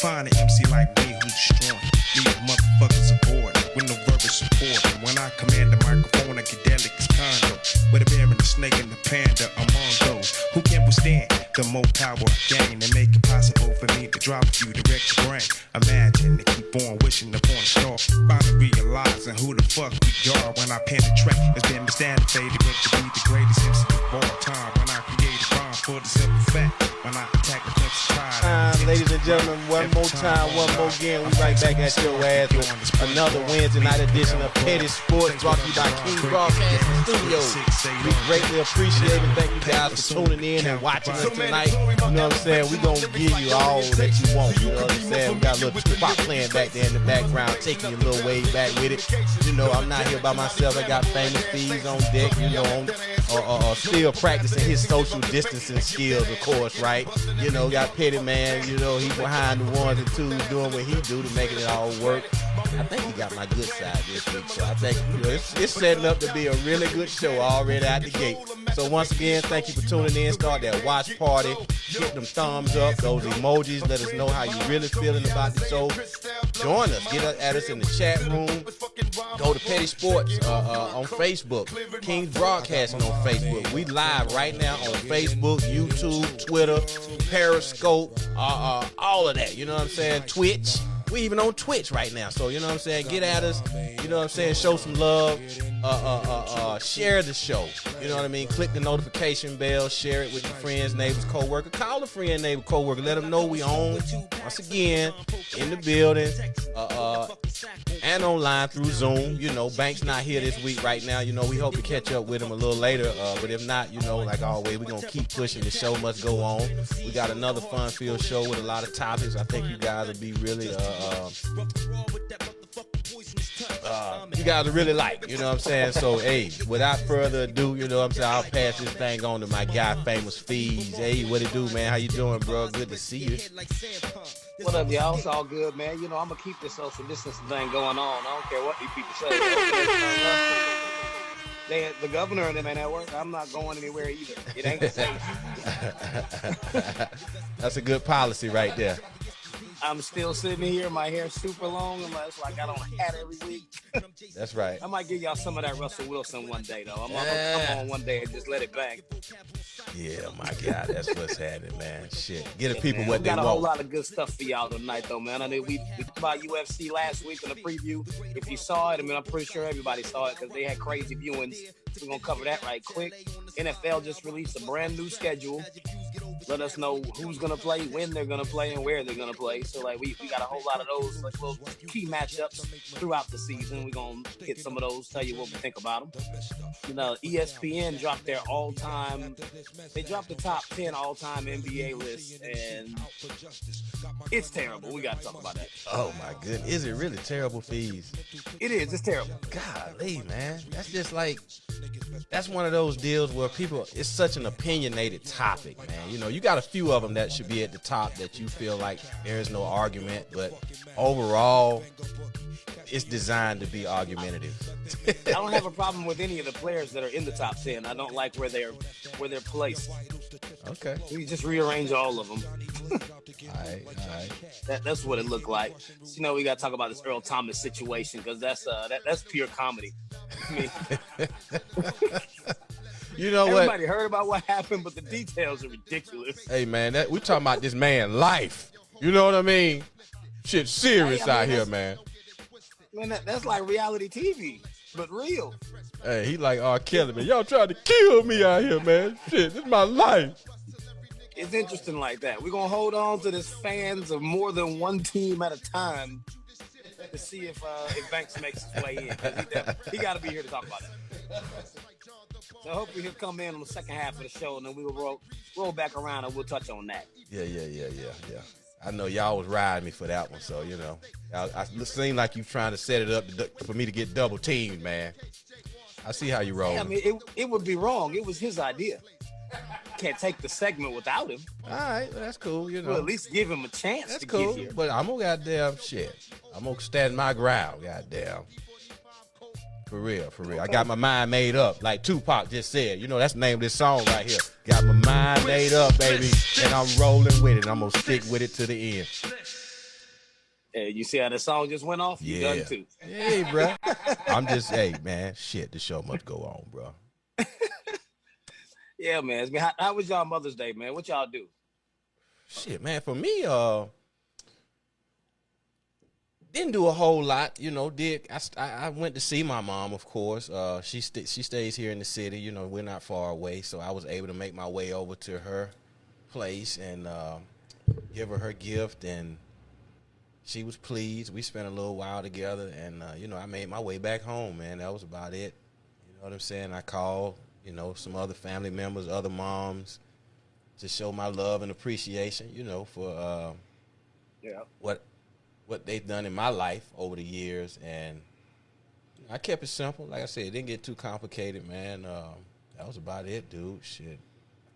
find an MC like me who's strong? Leave motherfuckers aboard with no verbal support. And when I command the microphone, I get delicate as condo. With a bear and the snake and the panda among those who can withstand the more power I gain and make it possible for me to drop you direct your brain. Imagine to keep on wishing upon a star. Finally realizing who the fuck we are when I penetrate. It's been standing faded but to be the greatest MC of all time. When I create a bomb for the simple fact. When I attack the pride. Ladies and gentlemen, one more time, one more again. We right back at your ass with another Wednesday night edition of Petty Sports brought to you by King Broadcasting Studios. We greatly appreciate it. Thank you guys for tuning in and watching us tonight. You know what I'm saying? We're going to give you all that you want. You know what I'm saying? We got a little Tupac playing back there in the background, taking you a little way back with it. You know, I'm not here by myself. I got Famous Fees on deck, you know, still practicing his social distancing skills, of course, right? You know, got Petty Man, you know, he's behind the ones and twos doing what he do to making it all work. I think he got my good side this week, so I think, you know, it's setting up to be a really good show already out the gate. So once again, thank you for tuning in. Start that watch party. Hit them thumbs up, those emojis. Let us know how you really feeling about the show. Join us. Get at us in the chat room. Go to Petty Sports on Facebook. King's Broadcasting on Facebook. We live right now on Facebook, YouTube, Twitter, Periscope, all of that. You know what I'm saying? Twitch. We even on Twitch right now. So, you know what I'm saying? Get at us. You know what I'm saying? Show some love. Share the show. You know what I mean? Click the notification bell. Share it with your friends, neighbors, co-worker. Call a friend, neighbor, co-worker. Let them know we on, once again, in the building, and online through Zoom. You know, Bank's not here this week right now. You know, we hope to catch up with him a little later. But if not, you know, like always, we're going to keep pushing. The show must go on. We got another fun-filled show with a lot of topics. I think you guys will be really... you guys are really like, you know what I'm saying? So, hey, without further ado, you know what I'm saying, I'll pass this thing on to my guy, Famous Fees. Hey, what it do, man? How you doing, bro? Good to see you. What up, y'all? It's all good, man. You know, I'm going to keep this social distancing thing going on. I don't care what these people say. The governor and them ain't at work. I'm not going anywhere either. It ain't safe. That's a good policy right there. I'm still sitting here. My hair's super long. It's like I don't hat every week. That's right. I might give y'all some of that Russell Wilson one day, though. I'm gonna come on one day and just let it bang. Yeah, my God, that's what's happening, man. Shit, get the people man, what they want. We got a whole lot of good stuff for y'all tonight, though, man. I know we talked about UFC last week in the preview. If you saw it, I mean, I'm pretty sure everybody saw it because they had crazy viewings. We're gonna cover that right quick. NFL just released a brand new schedule. Let us know who's gonna play, when they're gonna play, and where they're gonna play. So like we got a whole lot of those like little key matchups throughout the season. We're gonna hit some of those, tell you what we think about them. You know, ESPN dropped their they dropped the top 10 all-time NBA list, and it's terrible. We gotta talk about that. Oh my goodness, is it really terrible, Fees? It is. It's terrible. Golly, man, that's just like. That's one of those deals where people, it's such an opinionated topic, man. You know, you got a few of them that should be at the top that you feel like there is no argument, but overall, it's designed to be argumentative. I don't have a problem with any of the players that are in the top 10. I don't like where they're placed. Okay. We just rearrange all of them. All right. That's what it looked like. So, you know, we got to talk about this Earl Thomas situation because that's pure comedy. I mean, you know everybody what? Everybody heard about what happened, but the details are ridiculous. Hey, man, we talking about this man life. You know what I mean? Shit serious out here, man. Man, that's like reality TV, but real. Hey, he like R. Kelly, man. Y'all trying to kill me out here, man. Shit, this is my life. It's interesting like that. We're going to hold on to this fans of more than one team at a time to see if Banks makes his way in. He got to be here to talk about that. So hopefully he'll come in on the second half of the show, and then we will roll back around and we'll touch on that. Yeah. I know y'all was riding me for that one, so, you know. It seemed like you trying to set it up for me to get double teamed, man. I see how you roll. Yeah, I mean, it would be wrong. It was his idea. Can't take the segment without him. All right, well, that's cool. You know, we'll at least give him a chance. That's to cool. Get here. But I'm gonna goddamn shit. I'm gonna stand my ground. Goddamn. For real. Okay. I got my mind made up, like Tupac just said. You know, that's the name of this song right here. Got my mind made up, baby, and I'm rolling with it. I'm gonna stick with it to the end. Hey, you see how the song just went off? You done too. Hey, bro. I'm just, hey, man, shit, the show must go on, bro. Yeah, man. How was y'all Mother's Day, man? What y'all do? Shit, man, for me, didn't do a whole lot, you know. I went to see my mom, of course. She stays here in the city, you know. We're not far away, so I was able to make my way over to her place and give her gift, and she was pleased. We spent a little while together, and you know, I made my way back home, man. That was about it. You know what I'm saying? I called, you know, some other family members, other moms, to show my love and appreciation, you know, for what they've done in my life over the years. And I kept it simple. Like I said, it didn't get too complicated, man. That was about it, dude. Shit.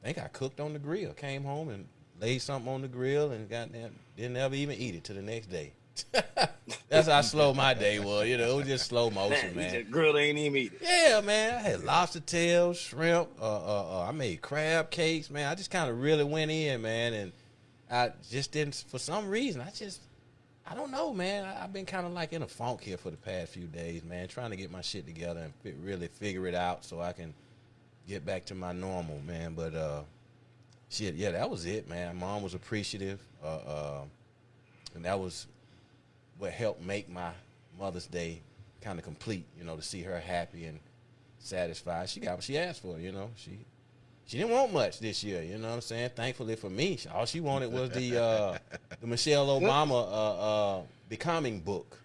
I think I cooked on the grill. Came home and laid something on the grill and didn't ever even eat it till the next day. That's how slow my day was. You know, it was just slow motion, man. Just grilled, ain't even eat it. Yeah, man. I had lobster tails, shrimp. I made crab cakes, man. I just kind of really went in, man. And I just didn't, for some reason, I don't know, man. I've been kind of like in a funk here for the past few days, man, trying to get my shit together and really figure it out so I can get back to my normal, man. But shit, yeah, that was it, man. Mom was appreciative, and that was what helped make my Mother's Day kind of complete, you know, to see her happy and satisfied. She got what she asked for, you know. She didn't want much this year, you know what I'm saying? Thankfully for me, all she wanted was the Michelle Obama Becoming book.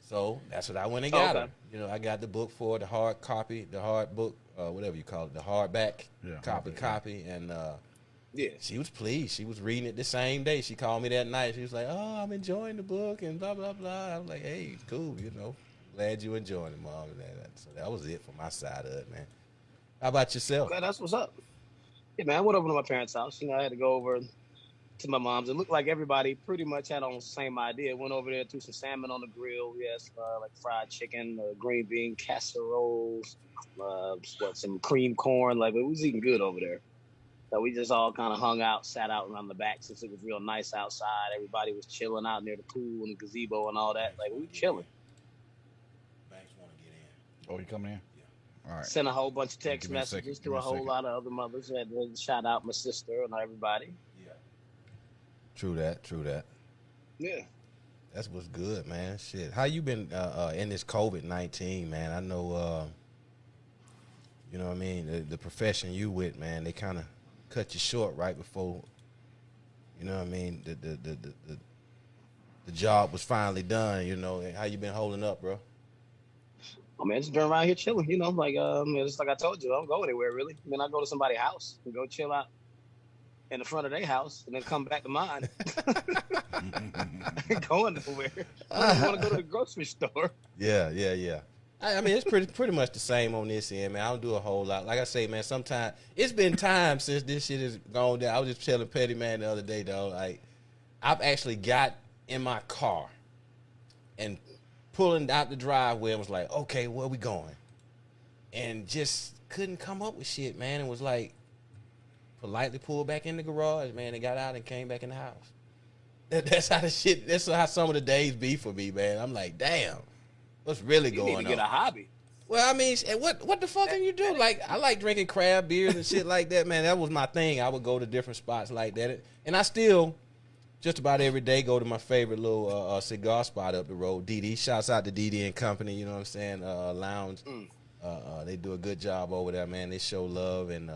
So that's what I went and got her. You know, I got the book for the hard copy, the hard book, whatever you call it, the hardback copy, and she was pleased. She was reading it the same day. She called me that night. She was like, "Oh, I'm enjoying the book," and blah blah blah. I was like, "Hey, it's cool, you know. Glad you enjoying it, Mom." And so that was it for my side of it, man. How about yourself? Okay, that's what's up. Yeah, man, I went over to my parents' house. You know, I had to go over to my mom's. It looked like everybody pretty much had on the same idea. Went over there, threw some salmon on the grill. Yes, like fried chicken, green bean casseroles, some cream corn. Like, it was eating good over there. So we just all kind of hung out, sat out around the back since it was real nice outside. Everybody was chilling out near the pool and the gazebo and all that. Like, we chilling. Banks want to get in. Oh, you coming in? All right. Sent a whole bunch of text messages to a whole lot of other mothers. Had to shout out my sister and everybody. Yeah. True that. Yeah. That's what's good, man. Shit. How you been in this COVID-19, man? I know, you know what I mean, the profession you with, man, they kind of cut you short right before, you know what I mean, the job was finally done, you know. How you been holding up, bro? Oh, man, just been around here chilling, you know, like, just like I told you, I don't go anywhere, really. I mean, I go to somebody's house and go chill out in the front of their house and then come back to mine. Going nowhere. I don't want to go to the grocery store. Yeah. I mean, it's pretty much the same on this end, man. I don't do a whole lot. Like I say, man, sometimes it's been time since this shit has gone down. I was just telling Petty Man the other day, though, like, I've actually got in my car and pulling out the driveway and was like, okay, where we going? And just couldn't come up with shit, man. It was like, politely pulled back in the garage, man, and got out and came back in the house. That's how some of the days be for me, man. I'm like, damn, what's really going on? You need to get a hobby. Well, I mean, what the fuck can you do? Like, I like drinking crab beers and shit like that, man. That was my thing. I would go to different spots like that. And I still just about every day go to my favorite little cigar spot up the road, DD. Shouts out to DD and Company, you know what I'm saying, lounge. They do a good job over there, man. They show love, and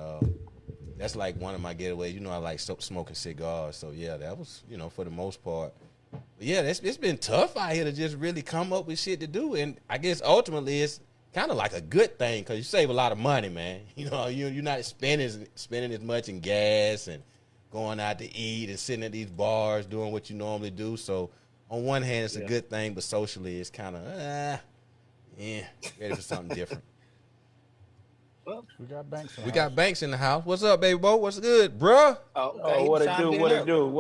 that's like one of my getaways. You know, I like smoking cigars, so yeah, that was, you know, for the most part. But yeah, it's been tough out here to just really come up with shit to do, and I guess ultimately it's kind of like a good thing because you save a lot of money, man. You know, you're not spending as much in gas and going out to eat and sitting at these bars doing what you normally do. So on one hand, it's a good thing, but socially it's kind of, ready for something different. Well, we got Banks in the We house. got Banks in the house. What's up, baby boy? What's good, bruh? okay. What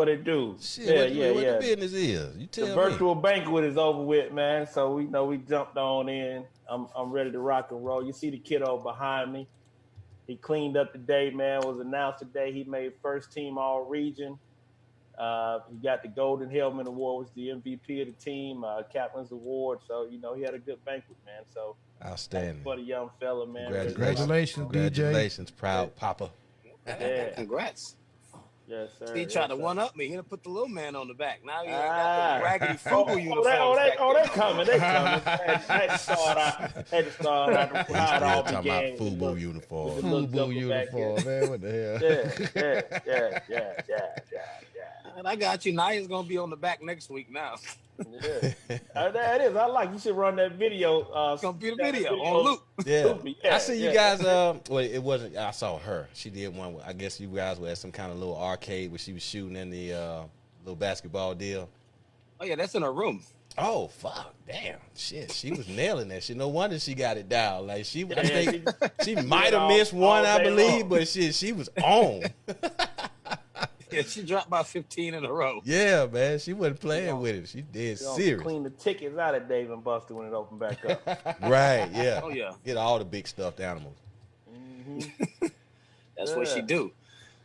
it do? Shit, what the business is? You tell The me. virtual banquet is over with, man. So we jumped on in. I'm ready to rock and roll. You see the kiddo behind me. He cleaned up today, man. Was announced today. He made first team all region. He got the Golden Helmet Award, was the MVP of the team, Captain's Award. So, you know, he had a good banquet, man. So, Outstanding. for the young fella, man. Congratulations, DJ. Congratulations, proud papa. Yeah. Congrats. Yes, sir. He tried to one-up me. He done put the little man on the back. Now he ain't got the raggedy FUBU uniforms. They coming. They coming. Had to start out how it all Talking began. about FUBU uniform. FUBU uniform, man. What the hell? Yeah. And I got you. Naya's gonna be on the back next week now. Yeah. That is. I like. You should run that video. It's gonna be the video on loop. Yeah. Yeah, I see you guys. Well, it wasn't. I saw her. She did one. I guess you guys were at some kind of little arcade where she was shooting in the little basketball deal. Oh yeah, that's in her room. Oh fuck! Damn, shit. She was nailing that shit. No wonder she got it down. Like she, I Yeah, think she might have missed one, I day believe, long. but shit, she was on. Yeah, she dropped by 15 in a row. Yeah, man, she wasn't playing with it. She did serious. Clean the tickets out of Dave and Buster when it opened back up. Right? Yeah. Oh yeah, Get all the big stuffed animals. that's what she do.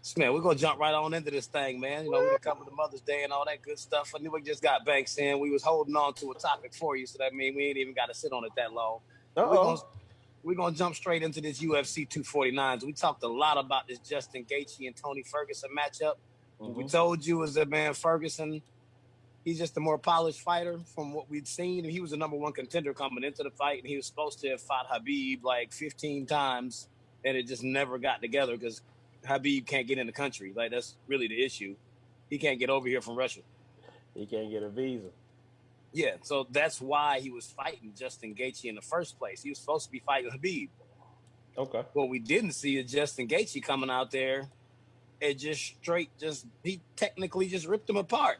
So, man, we're gonna jump right on into this thing, man. You know, we're coming to Mother's Day and all that good stuff. I knew we just got Banks in. We was holding on to a topic for you, so that means we ain't even got to sit on it that long. We're gonna jump straight into this UFC 249s. We talked a lot about this Justin Gaethje and Tony Ferguson matchup. We told you is that, man, Ferguson, he's just a more polished fighter from what we'd seen. He was the number one contender coming into the fight, and he was supposed to have fought Khabib like 15 times, and it just never got together because Khabib can't get in the country. Like, that's really the issue. He can't get over here from Russia. He can't get a visa. Yeah, so that's why he was fighting Justin Gaethje in the first place. He was supposed to be fighting Khabib. Okay. What we didn't see is Justin Gaethje coming out there and he technically just ripped him apart.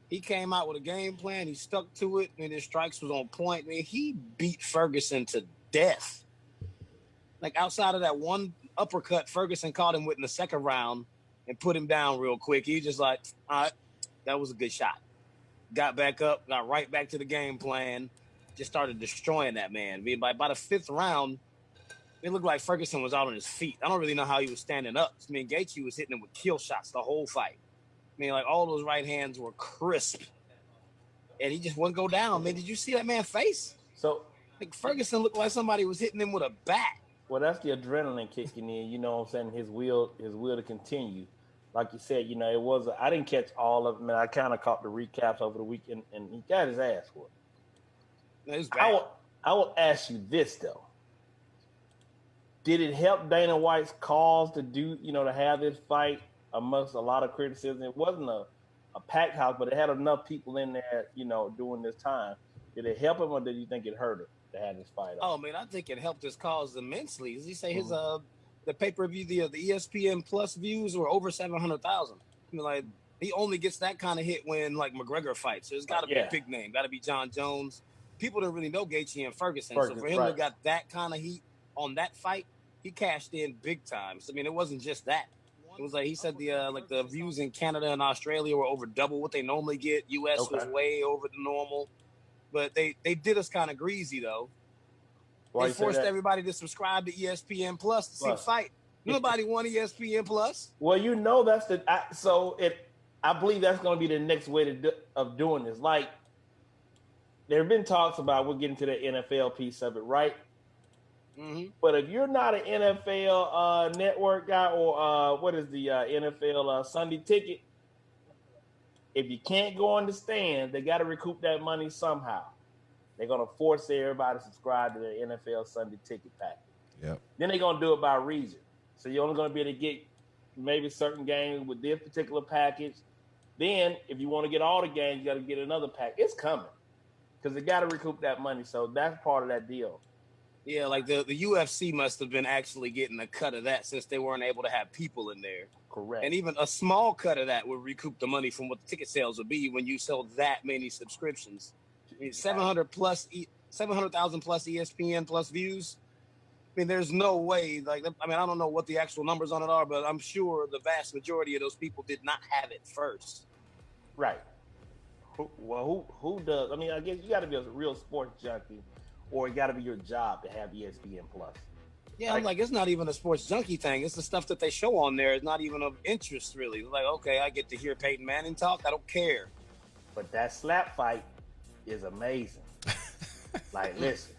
He came out with a game plan. He stuck to it, and his strikes was on point. I mean, he beat Ferguson to death. Like, outside of that one uppercut Ferguson caught him with in the second round and put him down real quick, he was just like, all right, that was a good shot. Got back up, got right back to the game plan, just started destroying that man. I mean, by the fifth round, it looked like Ferguson was out on his feet. I don't really know how he was standing up. I mean, Gaethje was hitting him with kill shots the whole fight. I mean, like, all those right hands were crisp. And he just wouldn't go down. Man, did you see that man's face? So, Like, Ferguson looked like somebody was hitting him with a bat. well, that's the adrenaline kicking in. You know what I'm saying? His will to continue. Like you said, you know, I didn't catch all of them. I kind of caught the recaps over the weekend, and he got his ass whooped. It was bad. I will ask you this though: did it help Dana White's cause to have this fight amongst a lot of criticism? It wasn't a packed house, but it had enough people in there, during this time. Did it help him, or did you think it hurt him to have this fight? Oh, man, I think it helped his cause immensely. As he say, his the pay-per-view, the ESPN Plus views were over 700,000. I mean, like, he only gets that kind of hit when, like, McGregor fights. So it's got to be a big name. Got to be John Jones. People didn't really know Gaethje and Ferguson. So for him to got that kind of heat on that fight, he cashed in big time. So, I mean, it wasn't just that. It was like he said the views in Canada and Australia were over double what they normally get. U.S. was way over the normal. But they did us kind of greasy, though. Why they forced everybody to subscribe to ESPN Plus to see the fight. Nobody won ESPN Plus. Well, that's I believe that's going to be the next way of doing this. Like, there have been talks about, we'll get into the NFL piece of it, right? Mm-hmm. But if you're not an NFL network guy or what is the NFL Sunday ticket, if you can't go on the stand, they got to recoup that money somehow. They're going to force everybody to subscribe to the NFL Sunday ticket package. Yep. Then they're going to do it by region. So you're only going to be able to get maybe certain games with this particular package. Then if you want to get all the games, you got to get another pack. It's coming because they got to recoup that money. So that's part of that deal. Yeah, like the UFC must have been actually getting a cut of that since they weren't able to have people in there. Correct. And even a small cut of that would recoup the money from what the ticket sales would be when you sell that many subscriptions. I mean, 700,000 plus ESPN Plus views. I mean, there's no way. Like, I mean, I don't know what the actual numbers on it are, but I'm sure the vast majority of those people did not have it first. Right. Who does? I mean, I guess you got to be a real sports junkie, or it got to be your job to have ESPN Plus. Yeah, I'm like, it's not even a sports junkie thing. It's the stuff that they show on there is not even of interest, really. Like, okay, I get to hear Peyton Manning talk. I don't care. But that slap fight is amazing. Like, listen,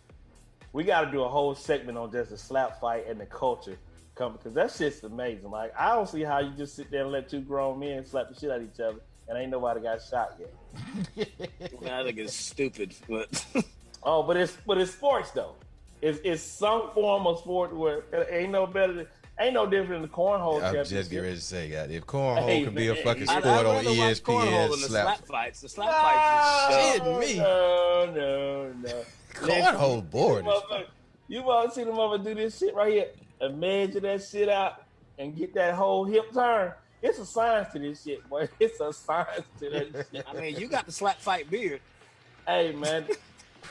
we got to do a whole segment on just the slap fight and the culture coming, because that shit's amazing. Like, I don't see how you just sit there and let two grown men slap the shit out of each other and ain't nobody got shot yet. I think it's stupid. But Oh, but it's sports though. It's some form of sport where it ain't no different than the cornhole I'm championship. just getting ready to say, God, if cornhole Hey, can be a man, fucking I'd sport on rather watch cornhole ESPN, than the slap slap fights. The slap fights is Shit, me. No. Cornhole board. You want to see the mother do this shit right here? Imagine that shit out and get that whole hip turn. It's a science to this shit, boy. It's a science to that shit. I mean, you got the slap fight beard. Hey, man.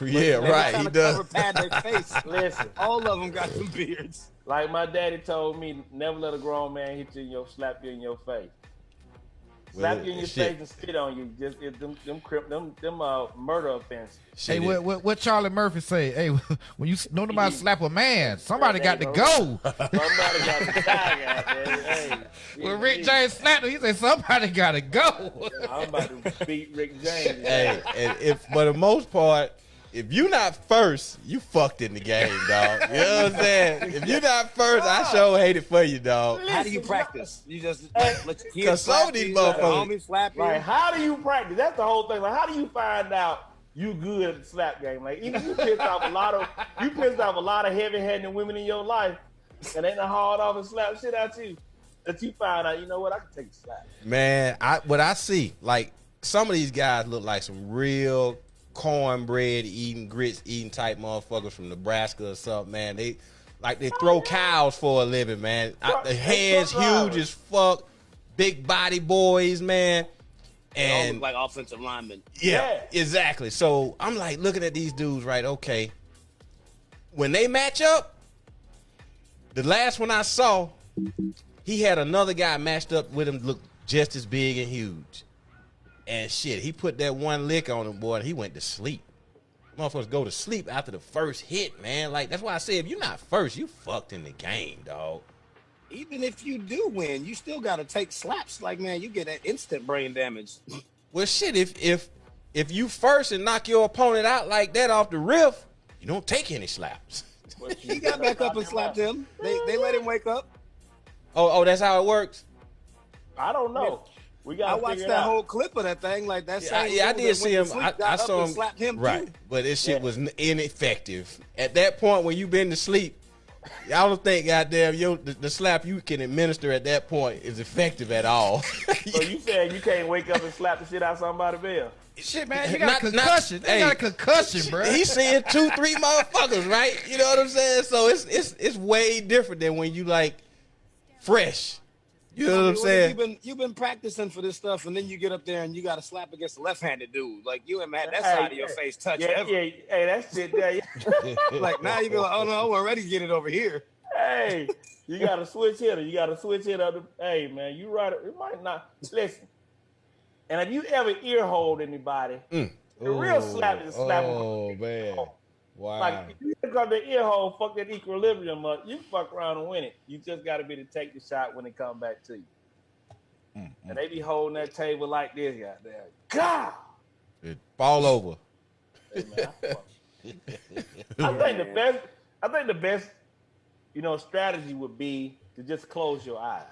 Yeah, right. He does. Cover pad their face. Listen, All of them got some beards. like my daddy told me, never let a grown man hit you in your slap you in your face. Slap you in your face and spit on you. Just them murder offenses. Hey, what Charlie Murphy say? Hey, when you know nobody slap a man, somebody got to go. Somebody got to die, goddamn. Hey, When Rick James slapped him, he said somebody got to go. I'm about to beat Rick James. Hey, and if for the most part, if you not first, you fucked in the game, dog. You know what I'm saying? If you not first, I sure hate it for you, dog. How do you practice? You just let your kids 'Cause some of these motherfuckers- homie slap you. Like, how do you practice? That's the whole thing. Like, how do you find out you good at the slap game? Like, even you pissed off a lot of heavy-handed women in your life, and they done hauled off and slap shit out you. That you find out, you know what? I can take a slap. Man, what I see, like some of these guys look like some real cornbread eating, grits eating type motherfuckers from Nebraska or something, man. They throw cows for a living, man. The hands huge as fuck, big body boys, man. They all And look like offensive linemen. yeah, exactly. So I'm like looking at these dudes, right? Okay, when they match up, the last one I saw, he had another guy matched up with him, look just as big and huge. And shit, he put that one lick on him, boy, and he went to sleep. Motherfuckers go to sleep after the first hit, man. Like, that's why I say if you're not first, you fucked in the game, dog. Even if you do win, you still got to take slaps. Like, man, you get that instant brain damage. Well, shit, if you first and knock your opponent out like that off the riff, you don't take any slaps. He got back up and slapped him. They let him wake up. Oh, that's how it works? I don't know. We got. I watched that whole clip of that thing. Like that. I did see him. I saw him. Slapped him right, too. but this shit was ineffective. At that point, when you been to sleep, I don't think, goddamn, the slap you can administer at that point is effective at all. So you saying you can't wake up and slap the shit out somebody, Bill? Shit, man, you got a concussion. They got a concussion, bro. He's seeing 2-3 motherfuckers, right? You know what I'm saying? So it's way different than when you like fresh. You know what I'm saying? You've been practicing for this stuff, and then you get up there and you got to slap against a left-handed dude. Like you haven't had that side of your face touch ever. Yeah. Hey, that shit there. Like now you be like, oh no, I'm already get it over here. Hey, you got to switch hitter. You got to switch hitter. Hey, man, you right. It might not. Listen, and if you ever ear hold anybody, the real slap is slap. Oh, man. Wow. Like, if you got the ear hole, fuck that equilibrium up, you fuck around and win it. You just got to be to take the shot when it come back to you. And they be holding that table like this, goddamn. God! It fall over. Hey, man, I think the best, strategy would be to just close your eyes.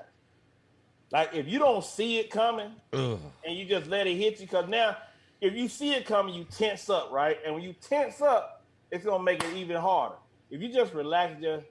Like, if you don't see it coming and you just let it hit you, because now, if you see it coming, you tense up, right? And when you tense up, it's going to make it even harder. If you just relax, just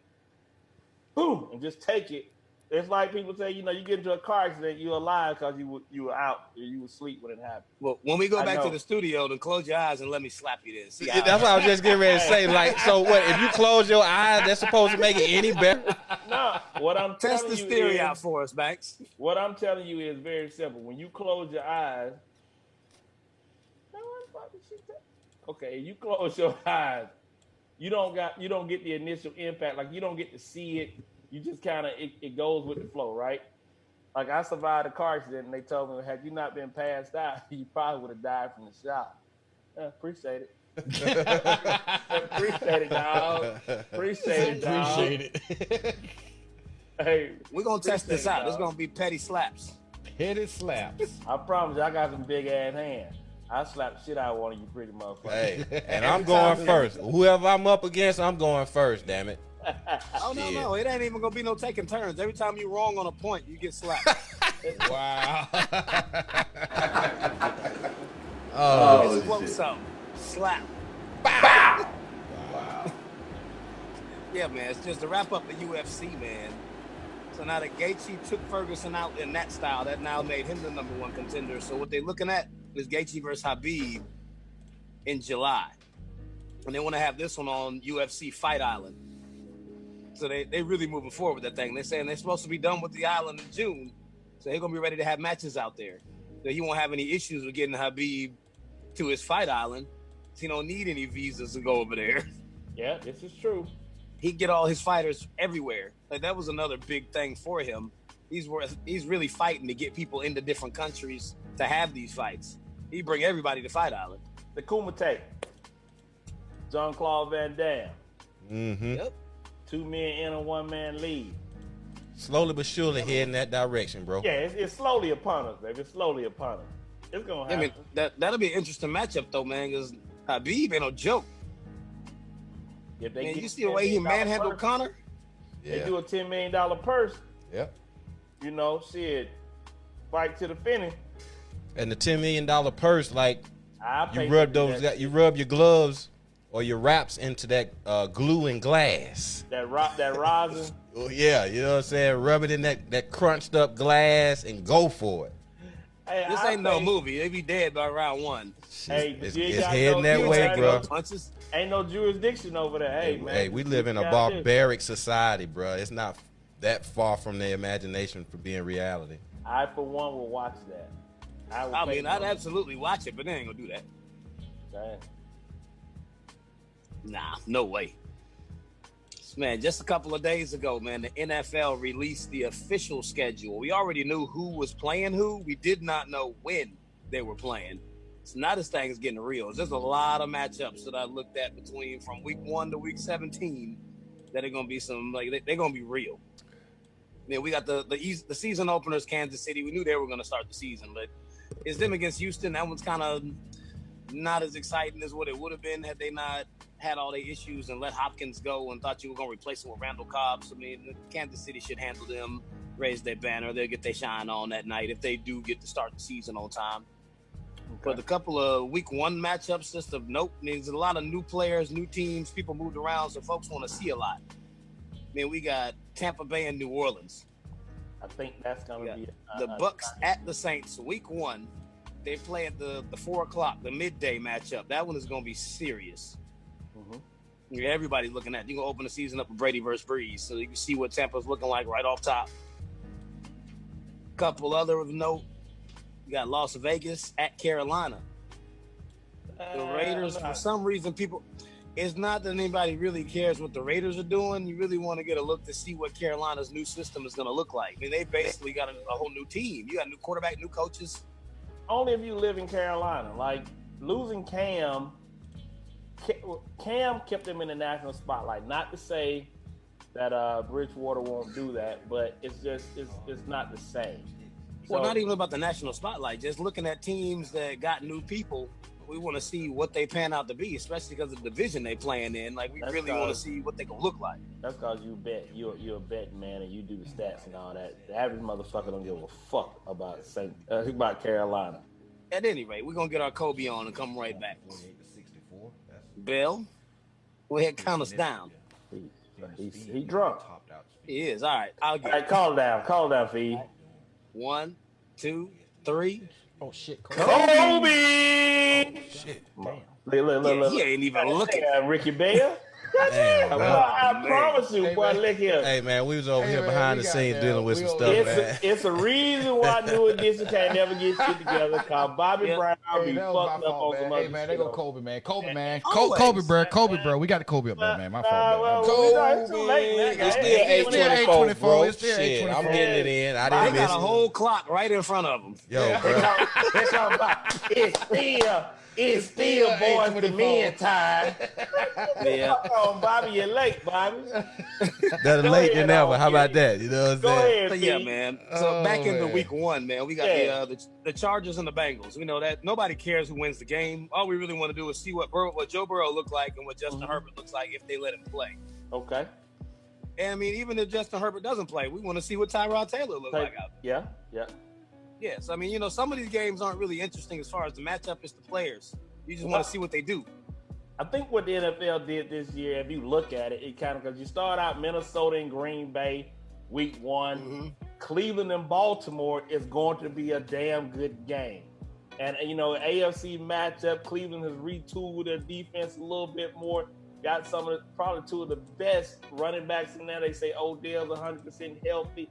boom, and just take it, it's like people say, you get into a car accident, you're alive because you were out, or you were asleep when it happened. Well, when we go back to the studio, then close your eyes and let me slap you then. See That's what I was just getting ready to say. Like, so what, if you close your eyes, that's supposed to make it any better? No, what I'm Test telling this you theory is, out for us, Max. What I'm telling you is very simple. When you close your eyes, okay, you close your eyes, you don't get the initial impact. Like, you don't get to see it. You just kind of, it goes with the flow, right? Like, I survived a car accident, and they told me, had you not been passed out, you probably would have died from the shock. Appreciate it. Appreciate it, dog. Appreciate it, dog. Appreciate it. Hey, We're gonna test this Appreciate it, out. It's dog. gonna be petty slaps. Headed slaps. I promise you, I got some big ass hands. I slap the shit out of one of you pretty motherfuckers. Hey, and I'm going first. Whoever I'm up against, I'm going first. Damn it. Oh no, it ain't even gonna be no taking turns. Every time you're wrong on a point, you get slapped. Wow. It's close up. Slap. Yeah, man. It's just to wrap up the UFC, man. So now that Gaethje took Ferguson out in that style, that now made him the number one contender. So what they're looking at is Gaethje versus Khabib in July. And they want to have this one on UFC Fight Island. So they really moving forward with that thing. They're saying they're supposed to be done with the island in June. So they're going to be ready to have matches out there. So he won't have any issues with getting Khabib to his Fight Island. So he don't need any visas to go over there. Yeah, this is true. He get all his fighters everywhere. Like that was another big thing for him. He's really fighting to get people into different countries to have these fights. He bring everybody to Fight Island. The Kumite. Jean-Claude Van Damme. Mm-hmm. Yep. 2 men in a 1-man lead. Slowly but surely heading that direction, bro. Yeah, it's slowly upon us, baby. It's slowly upon us. It's gonna I happen. mean, that'll be an interesting matchup though, man, because Khabib ain't no joke. If they Man, get you see the way he $10 manhandled purse, Conor? They do a $10 million purse. Yep. You know, shit. Fight to the finish. And the $10 million purse, like I you rub your gloves or your wraps into that glue and glass. that rosin. Oh yeah, you know what I'm saying? Rub it in that crunched up glass and go for it. Hey, This I ain't no think- movie. They be dead by round one. Hey, It's you ain't got heading no- that you way, ain't bro. got no- Punches. Ain't no jurisdiction over there. Hey, man. Hey, we live in a Yeah, barbaric society, bro. It's not that far from the imagination for being reality. I, for one, will watch that. I mean, I'd absolutely watch it, but they ain't gonna do that. Damn. Nah, no way. Man, just a couple of days ago, man, the NFL released the official schedule. We already knew who was playing who. We did not know when they were playing. So now this thing is getting real. There's a lot of matchups that I looked at between from week 1 to week 17 that are going to be some, like, they're going to be real. Then we got the season openers, Kansas City. We knew they were going to start the season, but it's them against Houston. That one's kind of not as exciting as what it would have been had they not had all their issues and let Hopkins go and thought you were going to replace him with Randall Cobb. So, I mean, Kansas City should handle them, raise their banner. They'll get their shine on that night if they do get to start the season on time. But the couple of week 1 matchups, just of note, there's a lot of new players, new teams, people moved around, so folks want to see a lot. Man, we got Tampa Bay and New Orleans. I think that's going to be The Bucks at the Saints, week 1. They play at the 4 o'clock, the midday matchup. That one is going to be serious. Mhm. Yeah, everybody's looking at. You're going to open the season up with Brady versus Breeze, so you can see what Tampa's looking like right off top. Couple other of note. You got Las Vegas at Carolina. The Raiders, for some reason, it's not that anybody really cares what the Raiders are doing. You really want to get a look to see what Carolina's new system is going to look like. I mean, they basically got a whole new team. You got a new quarterback, new coaches. Only if you live in Carolina. Like, losing Cam kept them in the national spotlight. Not to say that Bridgewater won't do that, but it's not the same. Well, So- not even about the national spotlight. Just looking at teams that got new people, we want to see what they pan out to be, especially because of the division they playing in. Like, we That's really want to cause- see what they gonna look like. That's because you bet. You're a betting man, and you do the stats and all that. The average motherfucker don't give a fuck about about Carolina. At any rate, we're gonna get our Kobe on and come right back. Bill, go ahead, count us down. He drunk. He is. All right, I'll All get right, it. calm down, Fee. 1, 2, 3. Oh shit. Kobe. Shit. Look. He ain't even looking. Ricky Bear. Damn, bro. I promise you, boy. Look here. Hey man, we was over Hey, here man, behind we the got scenes that. dealing with We some on- stuff, man. It's a reason why New Edition can't never get shit together. Cause Bobby Yeah. Brown Hey, be that was fucked my up fault, on some man. other Hey, man, shit. they go Kobe, man. Kobe, man. Always. Kobe, bro. We got the Kobe up there, man. My fault, man. well, it's too late, man. It's still Hey, 8:24, bro. It's still Shit, I'm 8:24. getting it in. I They didn't got miss a it. whole clock right in front of them. Yo, bro. It's It's still boys to 8:24. men time. Yeah. Come on, Bobby, you're late, Bobby. Better Go late ahead, than never. on, How about Kenny. that? You know what I'm Go saying? ahead, So yeah, P. man. So back into man. week 1, man. We got Yeah. the Chargers and the Bengals. We know that nobody cares who wins the game. All we really want to do is see what Joe Burrow looked like and what Justin Herbert looks like if they let him play. Okay. And I mean, even if Justin Herbert doesn't play, we want to see what Tyrod Taylor looks like out there. Yeah. Yes, I mean, you know, some of these games aren't really interesting as far as the matchup is the players. You just want to see what they do. I think what the NFL did this year, if you look at it, it kind of, because you start out Minnesota and Green Bay week 1. Mm-hmm. Cleveland and Baltimore is going to be a damn good game. And, you know, AFC matchup, Cleveland has retooled their defense a little bit more. Got probably 2 of the best running backs in there. They say Odell's 100% healthy.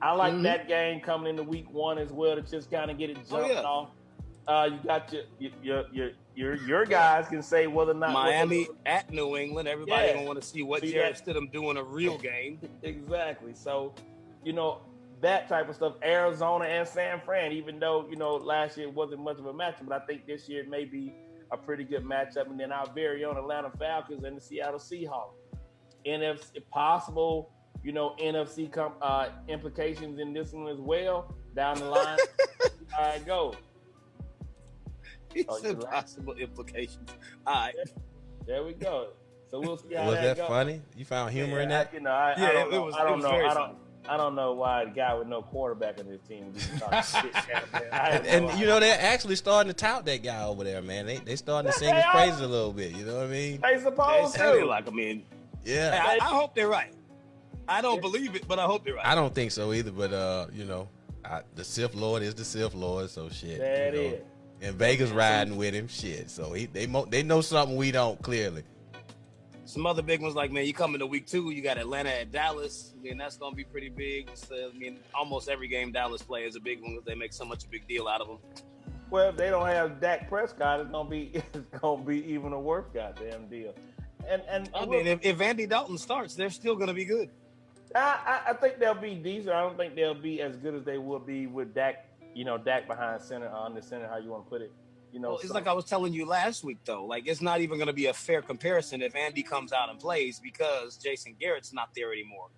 I like that game coming into week 1 as well to just kind of get it jumping off. You got your guys can say whether or not Miami at New England. Everybody gonna want to see what Jarrett Stidham do in a real game. Exactly. So, you know, that type of stuff. Arizona and San Fran, even though, you know, last year it wasn't much of a matchup, but I think this year it may be a pretty good matchup. And then our very own Atlanta Falcons and the Seattle Seahawks. NFC possible, you know, NFC implications in this one as well down the line. All right, go. It's impossible implications. All right. There we go. So we'll see how Was that goes. funny? You found humor in that? You know, I don't know. Very I don't know why the guy with no quarterback on his team would be talking shit. And you know, they're actually starting to tout that guy over there, man. They starting to sing his praises a little bit. You know what I mean? They supposed to. Like, I mean, Yeah. I hope they're right. I don't believe it, but I hope they're right. I don't think so either, but you know, the Sith Lord is the Sith Lord, so shit. That you know. is. And Vegas riding with him, shit. So they know something we don't, clearly. Some other big ones, like, man, you come into week 2, you got Atlanta at Dallas. I mean, that's going to be pretty big. So, I mean, almost every game Dallas play is a big one because they make so much a big deal out of them. Well, if they don't have Dak Prescott, it's gonna be even a worse goddamn deal. And I mean, if Andy Dalton starts, they're still going to be good. I think they'll be decent. I don't think they'll be as good as they will be with Dak. You know, Dak behind center, under center, how you want to put it. You know, well, it's like I was telling you last week, though. Like, it's not even going to be a fair comparison if Andy comes out and plays because Jason Garrett's not there anymore.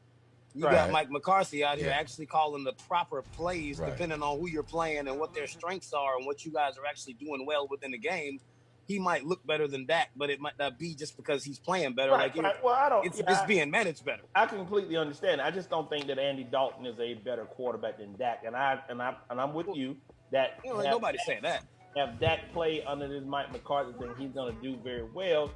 You got Mike McCarthy out here actually calling the proper plays depending on who you're playing and what their strengths are and what you guys are actually doing well within the game. He might look better than Dak, but it might not be just because he's playing better. Well, it's being managed better. I completely understand. I just don't think that Andy Dalton is a better quarterback than Dak. And I'm with you that nobody's saying that. Have Dak play under this Mike McCarthy thing, he's going to do very well.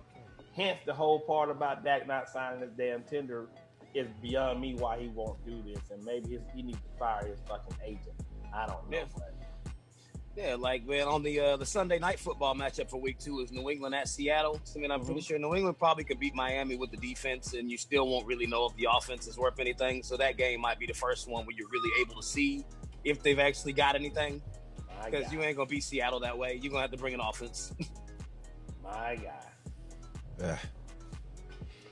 Hence, the whole part about Dak not signing his damn tender is beyond me why he won't do this. And maybe he needs to fire his fucking agent. I don't know. Yeah, like, man, on the Sunday night football matchup for week 2 is New England at Seattle. I mean, I'm pretty sure New England probably could beat Miami with the defense, and you still won't really know if the offense is worth anything. So that game might be the first one where you're really able to see if they've actually got anything. Because you ain't going to beat Seattle that way. You're going to have to bring an offense. My God.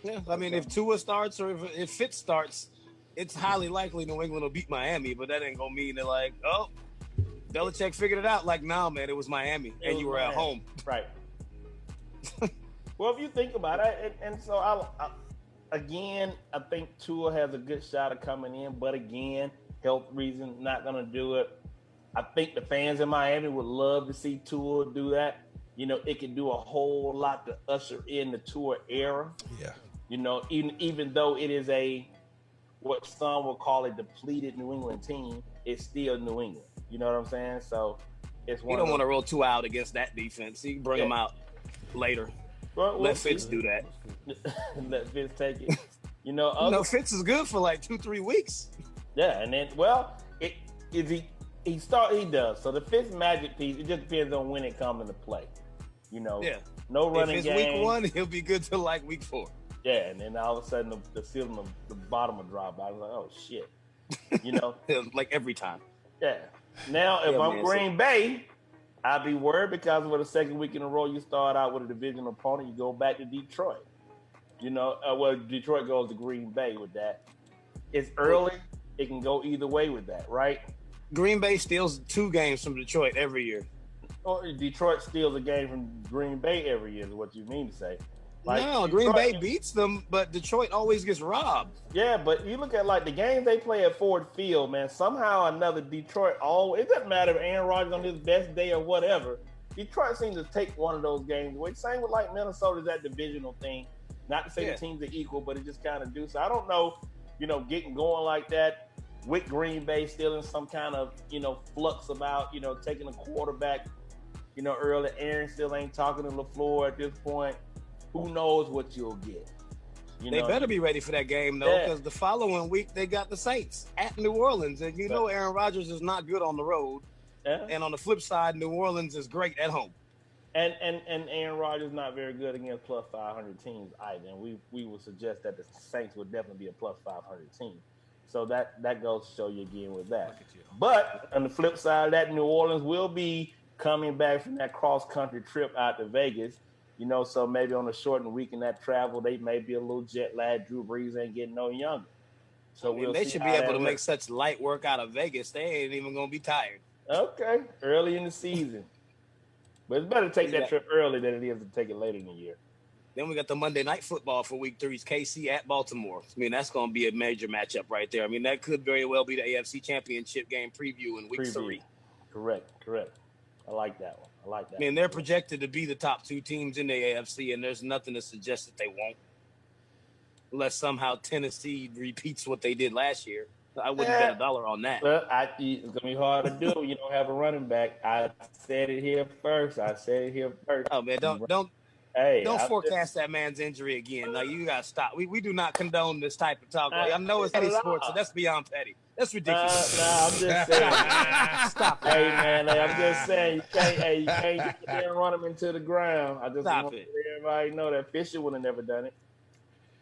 Yeah, I mean, if Tua starts or if Fitz starts, it's highly likely New England will beat Miami, but that ain't going to mean they're like, oh, Belichick figured it out. Like, nah, man, it was Miami, and you were at home. Right. Well, if you think about it, and so again, I think Tua has a good shot of coming in, but again, health reasons, not going to do it. I think the fans in Miami would love to see Tua do that. You know, it can do a whole lot to usher in the Tua era. Yeah. You know, even though it is what some will call a depleted New England team, it's still New England. You know what I'm saying? So it's one. You don't want to roll Tua out against that defense. You can bring them out later. Well, let Fitz do that. Let Fitz take it. You know, Fitz is good for like 2-3 weeks. Yeah, and then he does. So the Fitz magic piece, it just depends on when it comes into play. You know, no running game. If it's week 1, he'll be good till like week 4. Yeah, and then all of a sudden the ceiling of the bottom will drop. I was like, oh shit. You know, like every time. Yeah. Now, if I'm Green Bay, I'd be worried because for the second week in a row, you start out with a divisional opponent, you go back to Detroit. You know, Detroit goes to Green Bay with that. It's early. It can go either way with that, right? Green Bay steals 2 games from Detroit every year. Or Detroit steals a game from Green Bay every year is what you mean to say. Like, no, Green Bay beats them, but Detroit always gets robbed. Yeah, but you look at like the games they play at Ford Field, man. Somehow or another, Detroit it doesn't matter if Aaron Rodgers on his best day or whatever. Detroit seems to take one of those games away. Same with like Minnesota's that divisional thing. Not to say the teams are equal, but it just kind of do. So I don't know, getting going like that with Green Bay still in some kind of, flux about, taking a quarterback, early. Aaron still ain't talking to LaFleur at this point. Who knows what you'll get? They better be ready for that game, though, because the following week they got the Saints at New Orleans. And know Aaron Rodgers is not good on the road. Yeah. And on the flip side, New Orleans is great at home. And Aaron Rodgers not very good against plus 500 teams either. And we would suggest that the Saints would definitely be a plus 500 team. So that goes to show you again with that. But on the flip side of that, New Orleans will be coming back from that cross-country trip out to Vegas. So maybe on a shortened week in that travel, they may be a little jet lag. Drew Brees ain't getting no younger. So they should be able to make such light work out of Vegas. They ain't even going to be tired. Okay, early in the season. But it's better to take that trip early than it is to take it later in the year. Then we got the Monday Night Football for Week 3's KC at Baltimore. I mean, that's going to be a major matchup right there. I mean, that could very well be the AFC Championship game preview in Week 3. Correct. I like that one. I mean, they're projected to be the top two teams in the AFC, and there's nothing to suggest that they won't. Unless somehow Tennessee repeats what they did last year. I wouldn't bet $1 on that. Well, it's going to be hard to do when you don't have a running back. I said it here first. Oh, man, don't forecast that man's injury again. Like, you got to stop. We do not condone this type of talk. I know it's petty sports, so that's beyond petty. That's ridiculous. I'm just saying. Stop it. Hey, man, I'm just saying. You can't get there and run him into the ground. I just want to let everybody know that Fisher would have never done it.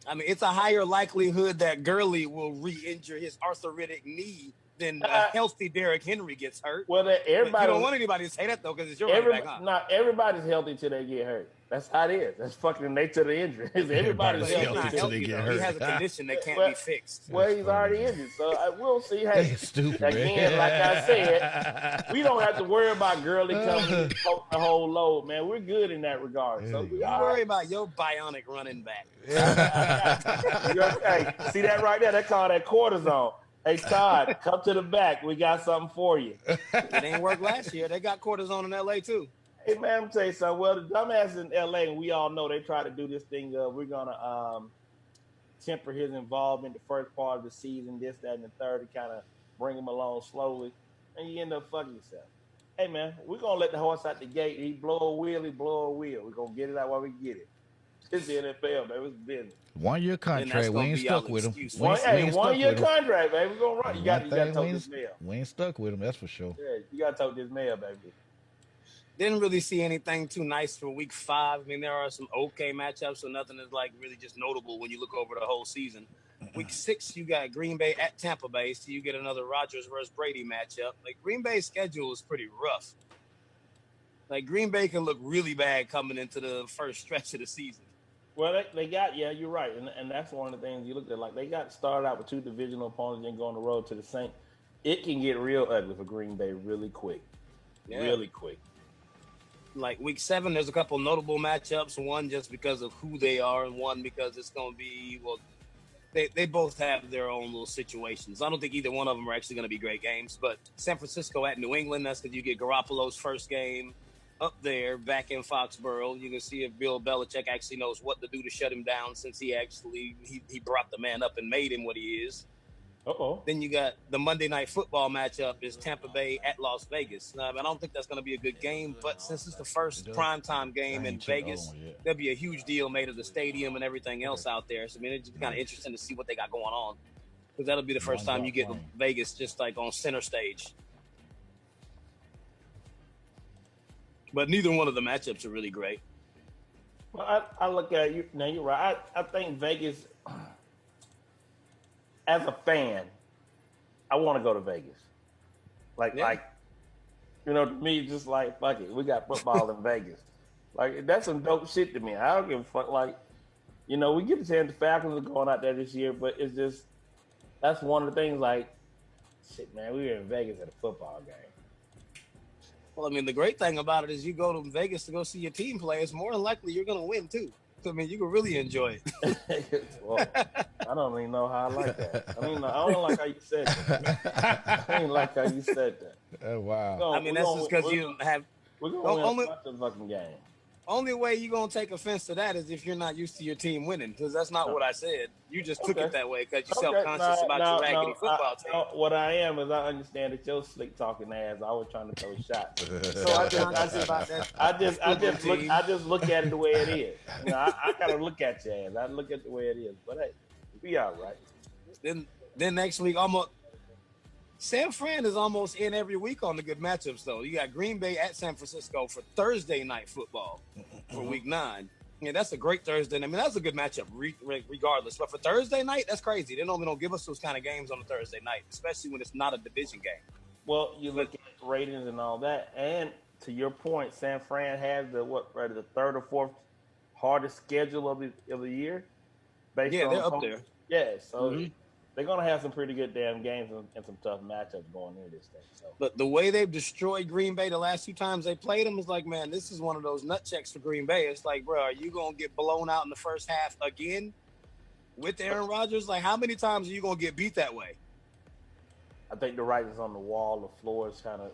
I mean, it's a higher likelihood that Gurley will re-injure his arthritic knee than a healthy Derrick Henry gets hurt. Well, everybody. You don't want anybody to say that, though, because it's your running back. Not everybody's healthy till they get hurt. That's how it is. That's fucking the nature of the injury. Everybody's healthy till they get hurt. He has a condition that can't be fixed. Well, he's already injured, so we'll see. Hey, stupid, again, like I said, we don't have to worry about Gurley coming and poking the whole load, man. We're good in that regard. So you worry about your bionic running back. Hey, see that right there? They call that cortisone. Hey, Todd, come to the back. We got something for you. It ain't worked last year. They got cortisone in L.A. too. Hey, man, I'm going to tell you something. Well, the dumbass in L.A., and we all know they try to do this thing. We're going to temper his involvement the first part of the season, this, that, and the third, to kind of bring him along slowly. And you end up fucking yourself. Hey, man, we're going to let the horse out the gate. He blow a wheel. We're going to get it out while we get it. It's the NFL, man. It's business. 1 year contract. We ain't stuck with him. 1 year contract, baby. We're going to run. You got to talk this mail. We ain't stuck with him, that's for sure. Yeah, you got to talk this mail, baby. Didn't really see anything too nice for Week 5. I mean, there are some okay matchups, so nothing is like really just notable when you look over the whole season. Week 6, you got Green Bay at Tampa Bay, so you get another Rodgers versus Brady matchup. Like, Green Bay's schedule is pretty rough. Like, Green Bay can look really bad coming into the first stretch of the season. Well, they got, you're right, and that's one of the things you looked at. Like, they got started out with 2 divisional opponents and go on the road to the Saints. It can get real ugly for Green Bay really quick. Really quick. Like Week 7, there's a couple notable matchups. One just because of who they are, and one because it's going to be, well, they both have their own little situations. I don't think either one of them are actually going to be great games. But San Francisco at New England, that's because you get Garoppolo's first game up there back in Foxborough. You can see if Bill Belichick actually knows what to do to shut him down, since he brought the man up and made him what he is. Then you got the Monday Night Football matchup is Tampa Bay at Las Vegas. Now, I don't think that's going to be a good game, but since it's the first primetime game in Vegas, there'll be a huge deal made of the stadium and everything else out there. So, I mean, it's just kind of interesting to see what they got going on, because that'll be the first time you get Vegas just like on center stage. But neither one of the matchups are really great. Well, I look at you now. You're right. I think Vegas. As a fan, I want to go to Vegas. Like, to me, just like, fuck it. We got football in Vegas. Like, that's some dope shit to me. I don't give a fuck. Like, we get the chance, the Falcons are going out there this year, but it's just, that's one of the things, like, shit, man, we were in Vegas at a football game. Well, I mean, the great thing about it is you go to Vegas to go see your team play. It's more than likely you're going to win, too. I mean, you can really enjoy it. Well, I don't even know how I like that. I mean, I don't like how you said that. I didn't like how you said that. Oh, wow. No, I mean, that's just because you have. We're No, going only- to win the fucking game. Only way you're going to take offense to that is if you're not used to your team winning, because that's not what I said. You just took it that way because you're self-conscious about your raggedy football team. What I am is I understand that your slick talking ass. I was trying to throw shots. So I just look at it the way it is. You know, I gotta look at your ass. I look at it the way it is. But hey, we all right. Then next week, San Fran is almost in every week on the good matchups, though. You got Green Bay at San Francisco for Thursday night football for week 9. Yeah, that's a great Thursday. I mean, that's a good matchup regardless. But for Thursday night, that's crazy. They normally don't give us those kind of games on a Thursday night, especially when it's not a division game. Well, you look at ratings and all that. And to your point, San Fran has the third or fourth hardest schedule of the year. Yeah, they're up there. Yeah, so they're going to have some pretty good damn games and some tough matchups going into this thing. So. But the way they've destroyed Green Bay the last 2 times they played them is like, man, this is one of those nut checks for Green Bay. It's like, bro, are you going to get blown out in the first half again with Aaron Rodgers? Like, how many times are you going to get beat that way? I think the writing's on the wall. The floor is kind of,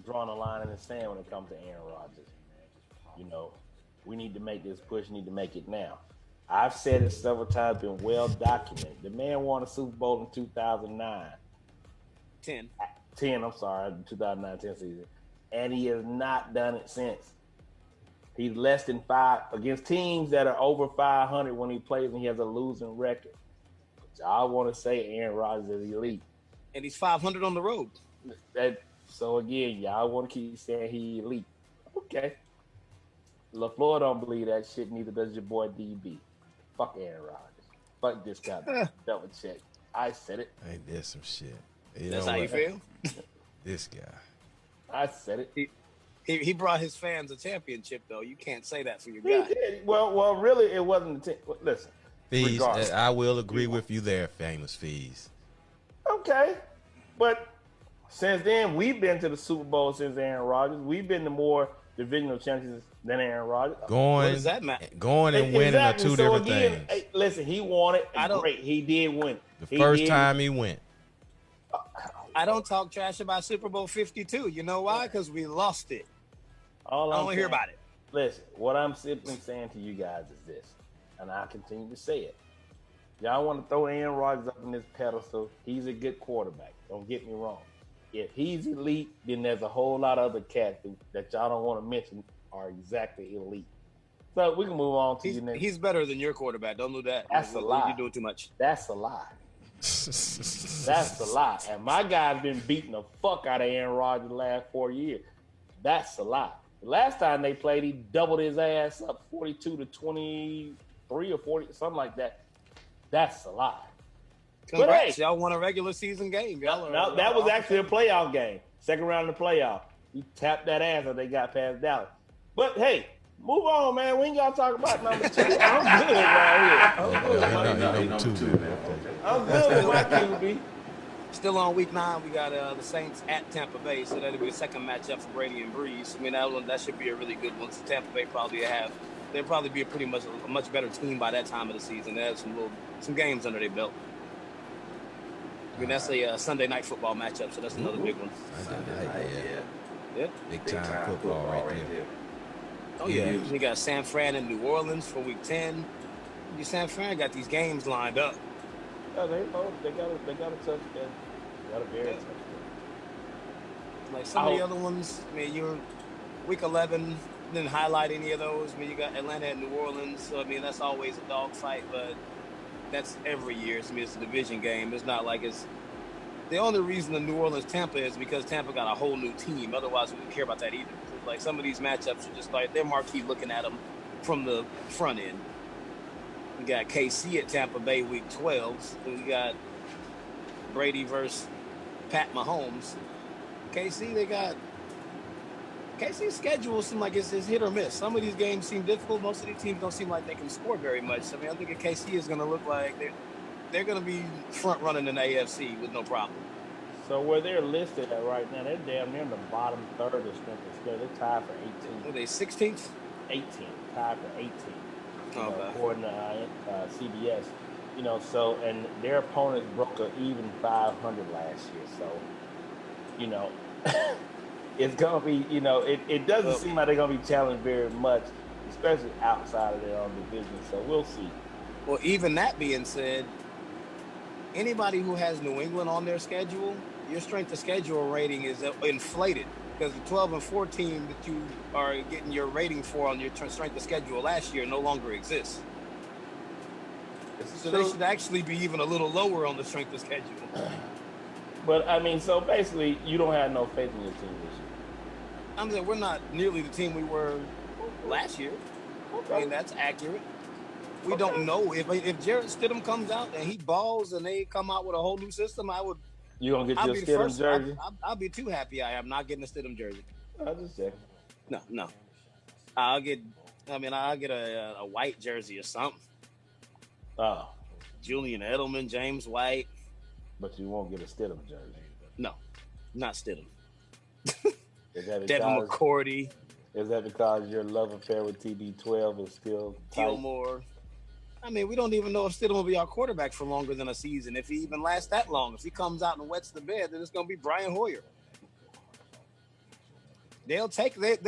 drawing a line in the sand when it comes to Aaron Rodgers. We need to make this push, need to make it now. I've said it several times, been well documented. The man won a Super Bowl in 2009. 10, 2009-10 season. And he has not done it since. He's less than 5 against teams that are over 500 when he plays and he has a losing record. But I want to say Aaron Rodgers is elite. and he's 500 on the road. So again, y'all want to keep saying he elite. Okay. LaFleur don't believe that shit, neither does your boy DB. Fuck Aaron Rodgers. Fuck this guy. Double check. I said it. Ain't there some shit? That's how you feel? This guy. I said it. He brought his fans a championship, though. You can't say that for your He guy. did. Well, really, it wasn't. Listen. Fees, regardless. I will agree with you there, Famous Fees. Okay. But since then, we've been to the Super Bowl since Aaron Rodgers. We've been to more divisional champions than Aaron Rodgers. What Going, does that matter? going and winning Exactly. are two So different again, things. hey, listen, he won it. Great. He did win. The first time he went. I don't talk trash about Super Bowl 52. You know why? Because we lost it. I don't want to hear about it. Listen, what I'm simply saying to you guys is this, and I continue to say it. Y'all want to throw Aaron Rodgers up on this pedestal. He's a good quarterback. Don't get me wrong. If he's elite, then there's a whole lot of other cats that y'all don't want to mention are exactly elite. So we can move on to you next. He's better than your quarterback. Don't do that. That's a lie. You're doing too much. That's a lie. That's a lie. And my guy's been beating the fuck out of Aaron Rodgers the last 4 years. That's a lie. The last time they played, he doubled his ass up 42 to 23 or 40, something like that. That's a lie. Congrats. Y'all won a regular season game. No, that was actually a playoff game. Second round of the playoff. He tapped that ass and they got past Dallas. But hey, move on, man. We ain't got to talk about number 2. I'm good right here. I'm good with my QB. Still on week 9, we got the Saints at Tampa Bay, so that'll be the second matchup for Brady and Breeze. I mean, that should be a really good one. So Tampa Bay they'll probably be a much better team by that time of the season. They have some games under their belt. I mean, that's a Sunday night football matchup, so that's another big one. Yeah. Big time football right there. Oh, yeah. You got San Fran and New Orleans for week 10. San Fran got these games lined up. Yeah, they got a tough game. They got a very tough game. Like some of the other ones, I mean, you're week 11, didn't highlight any of those. I mean, you got Atlanta and New Orleans, so I mean, that's always a dogfight, but that's every year. I mean, it's a division game. It's not like it's the only reason the New Orleans Tampa is because Tampa got a whole new team. Otherwise, we wouldn't care about that either. Like some of these matchups are just like they're marquee looking at them from the front end. We got KC at Tampa Bay week 12. So we got Brady versus Pat Mahomes. KC's schedule seems like it's hit or miss. Some of these games seem difficult. Most of these teams don't seem like they can score very much. I mean, I think KC is going to look like they're going to be front running in the AFC with no problem. So where they're listed at right now, they're damn near in the bottom third of strength of schedule. They're tied for 18th. Were they 16th? 18th, tied for 18th. Okay. According to CBS. You know, so, and their opponents broke an even 500 last year. So, you know, it's going to be, you know, it doesn't seem like they're going to be challenged very much, especially outside of their own division. So we'll see. Well, even that being said, anybody who has New England on their schedule, your strength of schedule rating is inflated because the 12 and 14 that you are getting your rating for on your strength of schedule last year no longer exists. So they should actually be even a little lower on the strength of schedule. But I mean, so basically, you don't have no faith in your team this year. I'm saying we're not nearly the team we were last year. Okay. I mean, that's accurate. We don't know if Jarrett Stidham comes out and he balls and they come out with a whole new system. You gonna get your Stidham jersey? I'll be too happy. I am not getting a Stidham jersey. I just checking. No. I'll get a white jersey or something. Oh, Julian Edelman, James White. but you won't get a Stidham jersey. No, not Stidham. Is that Devin because, McCourty, is that because your love affair with TB12 is still tight? Gilmore. I mean, we don't even know if Stidham will be our quarterback for longer than a season. If he even lasts that long, if he comes out and wets the bed, then it's going to be Brian Hoyer. They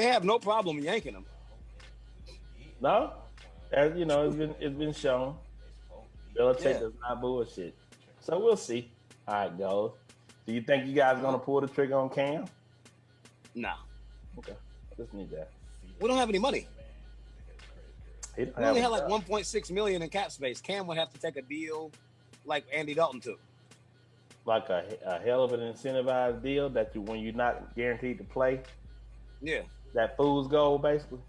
have no problem yanking him. No, as you know, it's been shown. Belichick does not bullshit. So we'll see how it goes. Do you think you guys are gonna pull the trigger on Cam? Nah. Okay, just need that. We don't have any money. He don't We have only a had like job. 1.6 million in cap space. Cam would have to take a deal like Andy Dalton took. Like a hell of an incentivized deal that when you're not guaranteed to play, Yeah, that fool's gold basically.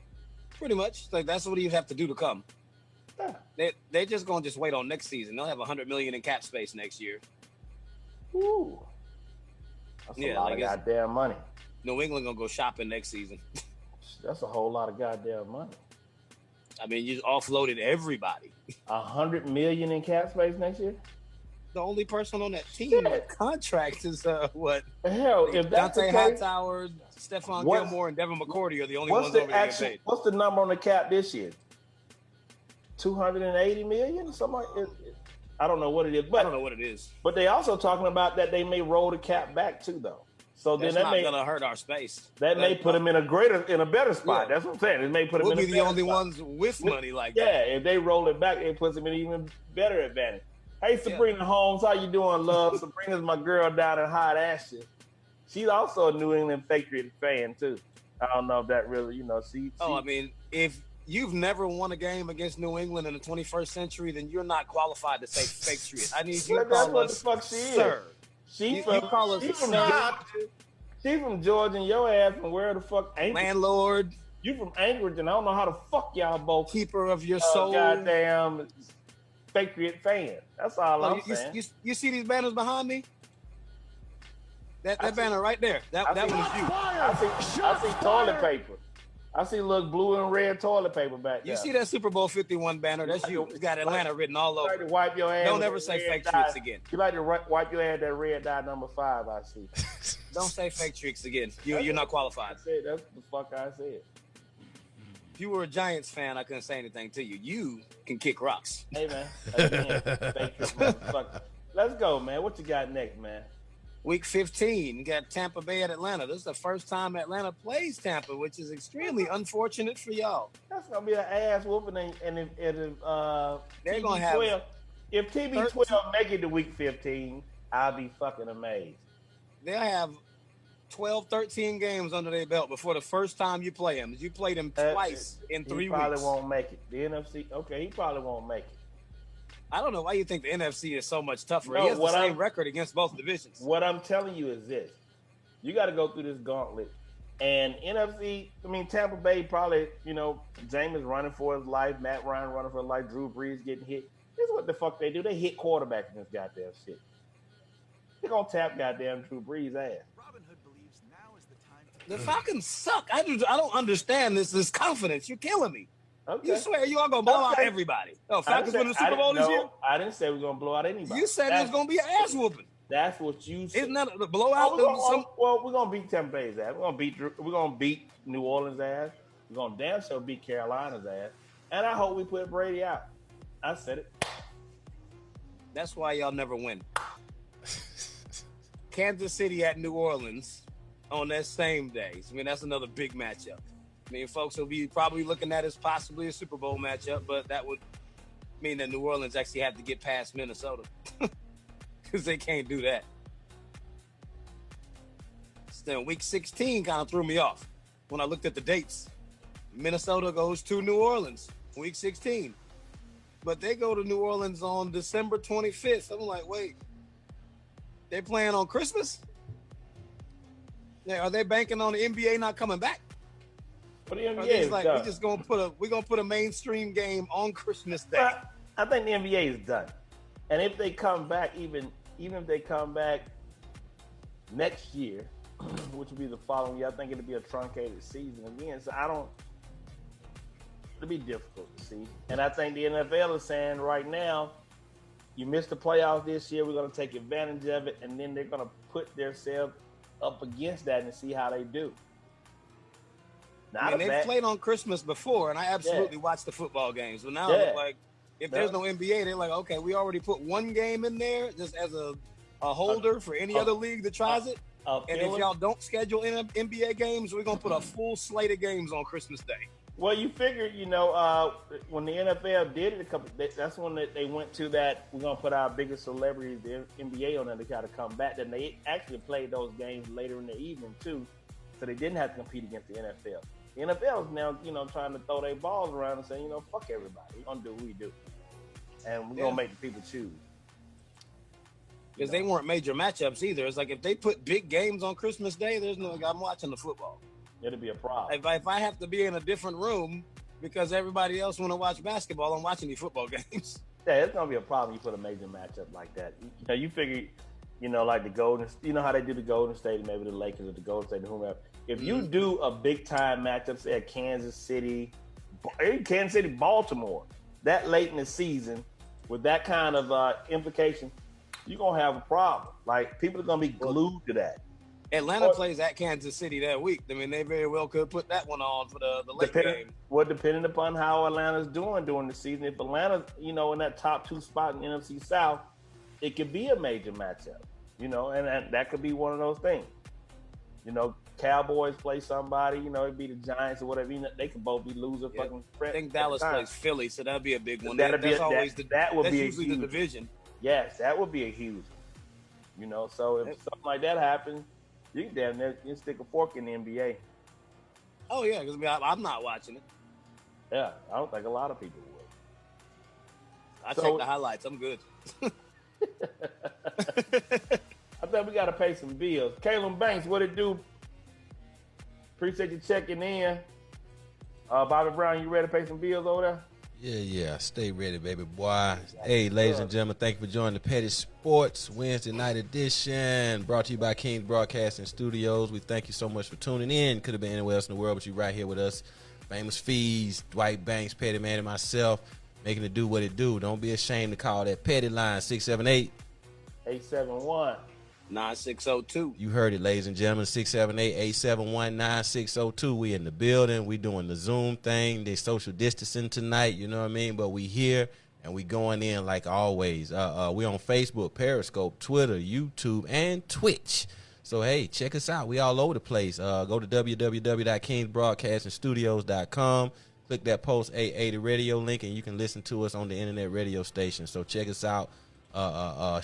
pretty much. Like that's what you'd have to do to come. Yeah. They're just gonna just wait on next season. They'll have 100 million in cap space next year. Ooh. That's a lot of goddamn money. New England gonna go shopping next season. That's a whole lot of goddamn money. I mean, you offloaded everybody. 100 million in cap space next year? The only person on that team with contracts is what? Hell, if that's Dante the case, Hightower, Stephon What's- Gilmore, and Devin McCourty are the only what's ones the over there getting actual? paid. What's the number on the cap this year? 280 million, something like it. I don't know what it is, I don't know but what it is. they also talking about that they may roll the cap back too, though. So That's then not that may gonna hurt our space. may put them in a better spot. Yeah. That's what I'm saying. It may put them We'll in be a the better only spot. ones with money like Yeah, that. if they roll it back, it puts them in an even better advantage. Hey, Sabrina Holmes, how you doing, love? Sabrina's my girl down in Hot Ashes. She's also a New England Patriot fan too. I don't know if that really, she. Oh, I mean, if you've never won a game against New England in the 21st century, then you're not qualified to say Patriot. I need you to Well, that's call what us the fuck she is. sir. She You from call us she from sir. Georgia. She from Georgia, and your ass from where the fuck? Anchorage. Landlord, You from Anchorage, and I don't know how the fuck y'all both keeper of your soul. goddamn Patriot fan. That's all I'm saying. You see these banners behind me? That banner right there. That one is you. I see toilet paper. I see little blue and red toilet paper back there. You see that Super Bowl 51 banner? That's you. It's got Atlanta written all You over. like to wipe your ass. Don't with ever that say red fake dye. tricks again. You like to wipe your ass that red dye number 5. I see. Don't say fake tricks again. You're not qualified. That's the fuck I said. If you were a Giants fan, I couldn't say anything to you. You can kick rocks. Hey man, again, thank you, motherfucker. Let's go, man. What you got next, man? Week 15, you got Tampa Bay at Atlanta. This is the first time Atlanta plays Tampa, which is extremely unfortunate for y'all. That's gonna be an ass whooping, and if They're TB12, gonna have if TB12 make it to week 15, I'll be fucking amazed. They'll have 12, 13 games under their belt before the first time you play them. You played them twice in 3 He weeks. probably won't make it. The NFC, okay, he probably won't make it. I don't know why you think the NFC is so much tougher. No, He has the what same I'm- record against both divisions. What I'm telling you is this: you got to go through this gauntlet. And NFC, Tampa Bay probably, Jameis running for his life, Matt Ryan running for his life, Drew Brees getting hit. This is what the fuck they do. They hit quarterbacks in this goddamn shit. They're gonna tap goddamn Drew Brees' ass. The Falcons suck. I don't understand this confidence. You're killing me. Okay. You swear you are going to blow out Okay. everybody. Oh, I Falcons didn't win the say- Super Bowl this year? I didn't say we're gonna blow out anybody. You said it was going to be an ass whooping. That's what you said. Isn't that a blowout? We're gonna beat Tampa Bay's ass. We're gonna beat New Orleans' ass. We're gonna damn sure beat Carolina's ass. And I hope we put Brady out. I said it. That's why y'all never win. Kansas City at New Orleans on that same day. I mean, that's another big matchup. I mean, folks will be probably looking at it as possibly a Super Bowl matchup, but that would mean that New Orleans actually have to get past Minnesota because they can't do that. Still, week 16 kind of threw me off when I looked at the dates. Minnesota goes to New Orleans, week 16. But they go to New Orleans on December 25th. I'm like, wait, they playing on Christmas? Yeah, are they banking on the NBA not coming back? But the NBA is like, done. we're gonna put a mainstream game on Christmas Day. I think the NBA is done. And if they come back, even if they come back next year, which will be the following year, I think it'll be a truncated season again. So it'll be difficult to see. And I think the NFL is saying right now, you missed the playoffs this year, we're going to take advantage of it, and then they're going to put themselves up against that and see how they do. They've played on Christmas before, and I absolutely watched the football games. But now, like, if there's no NBA, they're like, okay, we already put one game in there just as a holder for any other league that tries it. And if y'all don't schedule NBA games, we're going to put a full slate of games on Christmas Day. Well, you figure, when the NFL did it, that's when they went to that, we're going to put our biggest celebrities, the NBA, on there to kind of come back. Then they actually played those games later in the evening, too, so they didn't have to compete against the NFL. The NFL is now, trying to throw their balls around and say, fuck everybody. We're going to do what we do. And we're going to make the people choose. Because they weren't major matchups either. It's like if they put big games on Christmas Day, I'm watching the football. It'll be a problem. If I have to be in a different room because everybody else want to watch basketball, I'm watching these football games. Yeah, it's going to be a problem you put a major matchup like that. You figure, like the Golden, how they do the Golden State, maybe the Lakers or the Golden State, or whomever. If you do a big-time matchup, say at Kansas City, Baltimore, that late in the season, with that kind of implication, you're going to have a problem. Like, people are going to be glued to that. Atlanta plays at Kansas City that week. I mean, they very well could put that one on for the late game. Well, depending upon how Atlanta's doing during the season. If Atlanta's, in that top 2 spot in the NFC South, it could be a major matchup, and that could be one of those things. Cowboys play somebody, it'd be the Giants or whatever. They could both be loser fucking. I think Dallas plays Philly, so that'd be a big one. That's usually the division. Yes, that would be a huge one. So if something like that happens, you can damn near stick a fork in the NBA. Oh, yeah, because I'm not watching it. Yeah, I don't think a lot of people would. I check the highlights. I'm good. I think we got to pay some bills. Caleb Banks, what it do? Appreciate you checking in. Bobby Brown, you ready to pay some bills over there? Yeah. Stay ready, baby boy. Hey, ladies and gentlemen, thank you for joining the Petty Sports Wednesday night edition. Brought to you by Kings Broadcasting Studios. We thank you so much for tuning in. Could have been anywhere else in the world, but you right here with us. Famous Fees, Dwight Banks, Petty Man, and myself, making it do what it do. Don't be ashamed to call that Petty line, 678-871. 9602. You heard it, ladies and gentlemen. 678-871-9602. We in the building. We doing the Zoom thing. They social distancing tonight. You know what I mean? But we here and we going in like always. We on Facebook, Periscope, Twitter, YouTube, and Twitch. So hey, check us out. We all over the place. Go to www.kingsbroadcastingstudios.com. Click that post 880 radio link, and you can listen to us on the internet radio station. So check us out.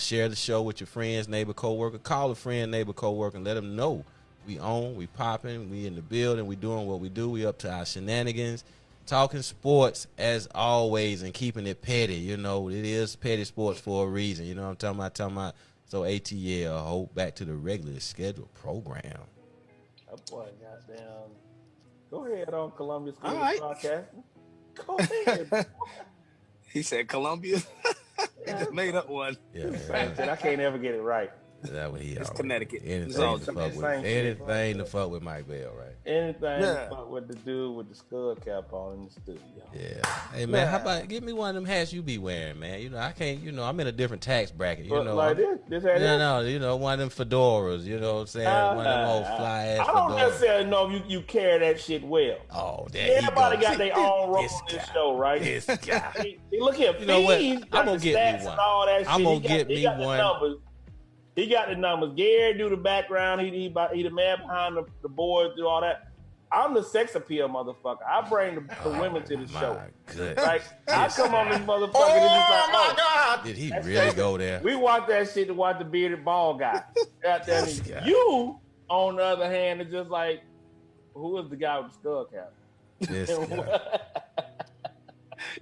Share the show with your friends, neighbor, coworker. Call a friend, neighbor, coworker, and let them know we on, we popping, we in the building, we doing what we do. We up to our shenanigans, talking sports as always, and keeping it petty. It is petty sports for a reason. You know what I'm talking about. So ATL, hold back to the regularly scheduled program. That boy goddamn. Go ahead on Columbia School of Broadcasting. Go ahead. He said Columbia. Made up one. Yeah, I can't ever get it right. Is that what he It's already- Connecticut. Anything It's all to fuck the with. same shit. Anything to fuck with Mike Bell, right? Anything Yeah. but with the dude with the skull cap on in the studio. Yeah. Hey man, how about give me one of them hats you be wearing, man? You know, I can't. You know, I'm in a different tax bracket. You But know, like this had no, you know, one of them fedoras. You know what I'm saying? One of them old fly ass I don't fedoras. necessarily know if you carry that shit well. Oh, there Everybody you go. got See, their own role this on this guy. show, right? This guy. Hey, look here, You know what? Fees I'm got gonna the get me stats one. and all that shit. I'm gonna He got- get he me got the one. numbers. He got the numbers. Gary do the background. He the man behind the board, do all that. I'm the sex appeal motherfucker. I bring the women to the show. My good. Like I come on this motherfucker and it's like, oh, God. Did he really go there? we watch that shit to watch the bearded bald guy. Out there. This guy. You, on the other hand, is just like, who is the guy with the skull cap? This guy.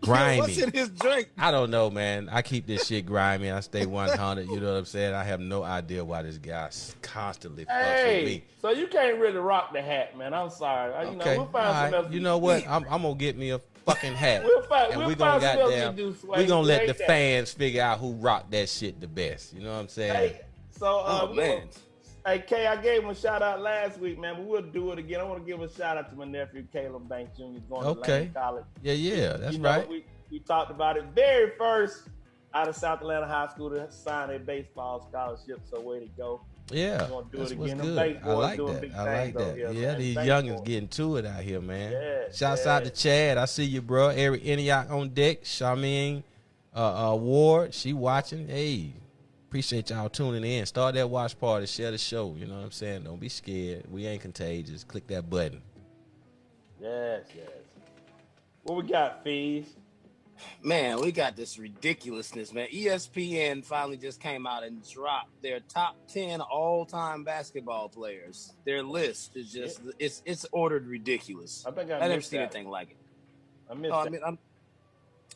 Grimy. What's in his drink? I don't know, man. I keep this shit grimy. I stay 100. You know what I'm saying? I have no idea why this guy constantly fucks with Hey, me. so you can't really rock the hat, man. I'm sorry. You know, Okay, we'll find all something right. else. You know what? I'm gonna get me a fucking hat. We'll find and something we gonna else to goddamn, do, Sway. we gonna let Ain't the that. fans figure out who rocked that shit the best. You know what I'm saying? Hey, so Oh man. Hey, Kay, I gave him a shout out last week, man, but we'll do it again. I want to give a shout out to my nephew, Caleb Banks Jr., going Okay. to Lane College. Yeah, that's You know, right. We talked about it very first out of South Atlanta High School to sign a baseball scholarship, so way to go. Yeah, We're gonna do that's it what's again. Them good. base I boys like doing that. big I like things over that. here, Yeah, man. these Base youngins boys. getting to it out here, man. Yeah, Shouts yeah. out to Chad. I see you, bro. Eric Eniak on deck. Charmaine Ward, she watching. Hey, appreciate y'all tuning in. Start that watch party. Share the show. You know what I'm saying? Don't be scared. We ain't contagious. Click that button. Yes. What we got, Fees? Man, we got this ridiculousness, man. ESPN finally just came out and dropped their top 10 all-time basketball players. Their list is just it's ordered ridiculous. I think I never missed seen that. anything like it. I missed Oh, that. I mean, I'm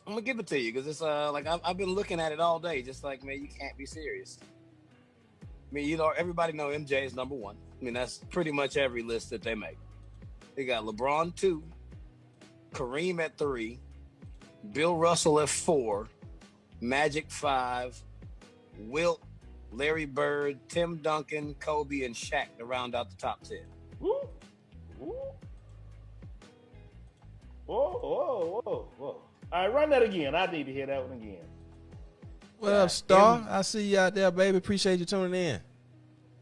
gonna give it to you because it's like I've been looking at it all day, just like, man, you can't be serious. I mean, you know, everybody know MJ is number one. I mean, that's pretty much every list that they make. They got LeBron 2, Kareem at 3, Bill Russell at 4, Magic 5, Wilt, Larry Bird, Tim Duncan, Kobe, and Shaq to round out the top 10. Woo. Woo. Whoa. All right, run that again. I need to hear that one again. What up, Star? I see you out there, baby. Appreciate you tuning in.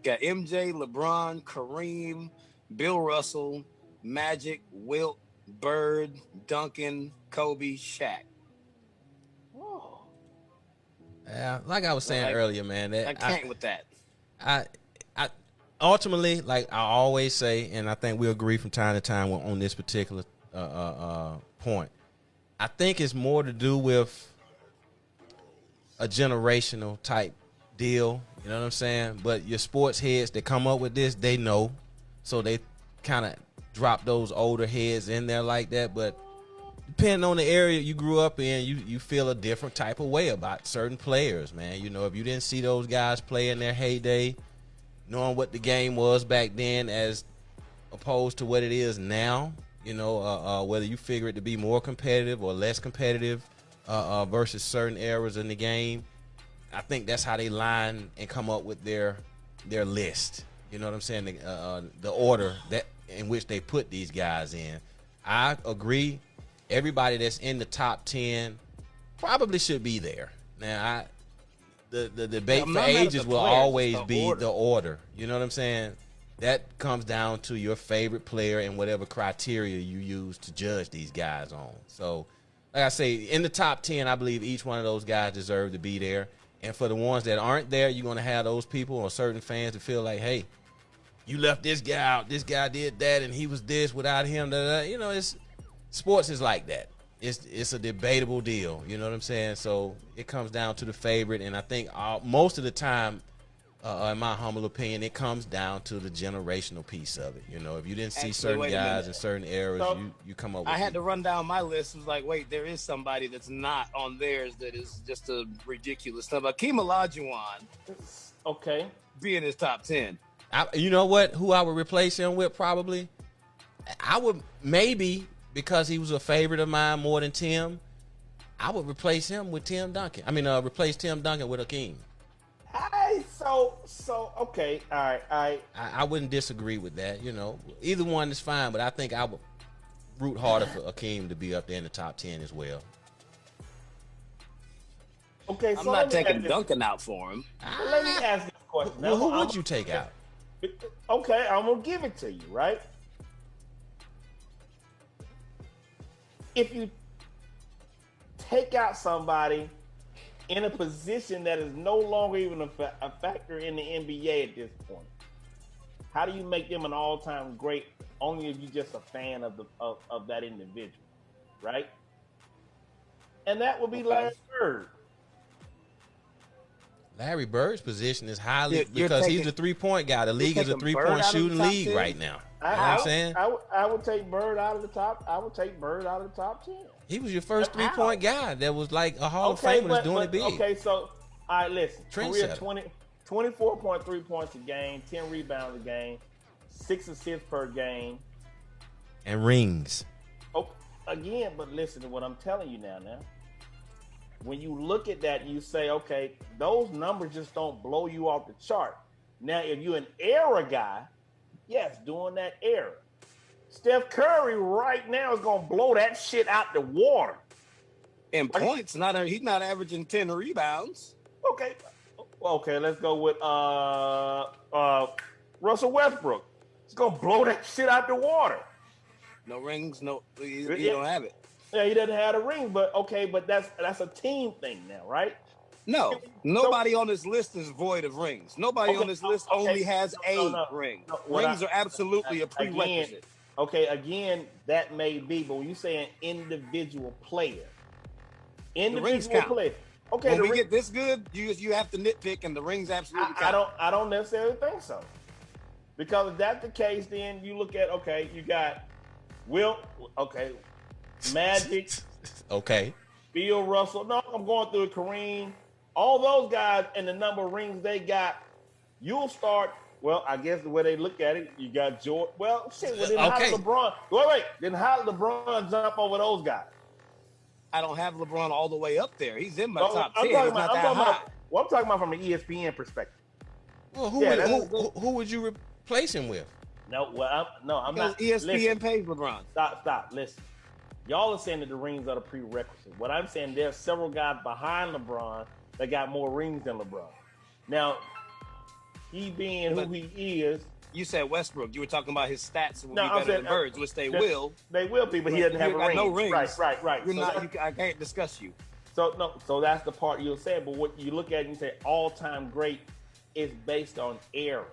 Got MJ, LeBron, Kareem, Bill Russell, Magic, Wilt, Bird, Duncan, Kobe, Shaq. Whoa. Yeah, like I was saying Like, earlier, man. I can't with that. I ultimately, like I always say, and I think we agree from time to time on this particular point. I think it's more to do with a generational type deal. You know what I'm saying? But your sports heads that come up with this, they know, so they kind of drop those older heads in there like that. But depending on the area you grew up in, you feel a different type of way about certain players, man. You know, if you didn't see those guys play in their heyday, knowing what the game was back then as opposed to what it is now, you know, whether you figure it to be more competitive or less competitive versus certain eras in the game, I think that's how they line and come up with their list. You know what I'm saying? The order that in which they put these guys in. I agree. Everybody that's in the top 10 probably should be there. Now, the debate I'm for not mad at ages the will players, always it's the be order. the order. You know what I'm saying? That comes down to your favorite player and whatever criteria you use to judge these guys on. So, like I say, in the top 10, I believe each one of those guys deserve to be there. And for the ones that aren't there, you're going to have those people or certain fans that feel like, hey, you left this guy out. This guy did that, and he was this without him. You know, sports is like that. It's a debatable deal. You know what I'm saying? So it comes down to the favorite, and I think most of the time, in my humble opinion, it comes down to the generational piece of it. You know, if you didn't see Actually, certain wait a minute. guys in certain eras, So, you come up with I had to people. run down my list. It was like, wait, there is somebody that's not on theirs that is just a ridiculous stuff. Akeem Olajuwon Okay. be in his top 10. You know what? Who I would replace him with probably? I would maybe, because he was a favorite of mine more than Tim, I would replace him with Tim Duncan. I mean, replace Tim Duncan with Akeem. Nice. So okay, all right. I wouldn't disagree with that. You know, either one is fine, but I think I would root harder for Akeem to be up there in the top 10 as well. Okay, so I'm not taking Duncan out for him. Let me ask this question. Well, who would you take out? Okay, I'm gonna give it to you, right? If you take out somebody in a position that is no longer even a factor in the NBA at this point, how do you make them an all-time great? Only if you're just a fan of that individual, right? And that would be Larry Bird. Larry Bird's position is highly You're because taking, he's a 3-point guy. The league is a 3-point shooting league 10? Right now. You know what I'm saying? I would take Bird out of the top. I would take Bird out of the top 10. He was your first 3-point guy that was like a Hall of Famer that's doing it big. Okay, so all right, listen. Career Trendsetter. 24.3 points a game, 10 rebounds a game, 6 assists per game. And rings. Oh, again, but listen to what I'm telling you now. When you look at that, you say, okay, those numbers just don't blow you off the chart. Now, if you're an era guy, yes, doing that era. Steph Curry right now is going to blow that shit out the water. In points, he's not averaging 10 rebounds. Okay, let's go with Russell Westbrook. He's going to blow that shit out the water. No rings, he don't have it. Yeah, he doesn't have a ring, but that's a team thing now, right? No, nobody on this list is void of rings. Nobody on this list only has a ring. Rings are absolutely a prerequisite. Again, that may be, but when you say an individual player, the rings count. Okay, when we get this good, you have to nitpick, and the rings absolutely count. I don't necessarily think so, because if that's the case, then you look at you got Magic, Bill Russell. No, I'm going through it. Kareem, all those guys, and the number of rings they got. You'll start. Well, I guess the way they look at it, you got George. Well, shit. Well, then how did LeBron? Wait. Then how did LeBron jump over those guys? I don't have LeBron all the way up there. He's in my top 10. I'm talking about from an ESPN perspective. Well, who would you replace him with? I'm not. ESPN pays LeBron. Stop. Listen. Y'all are saying that the rings are the prerequisite. What I'm saying, there's several guys behind LeBron that got more rings than LeBron. Now, he being who he is. You said Westbrook. You were talking about his stats will be better than Bird's, which they will. They will be, but he doesn't have a ring. No rings. Right. I can't discuss you. So that's the part you'll say. But what you look at and you say all-time great is based on era.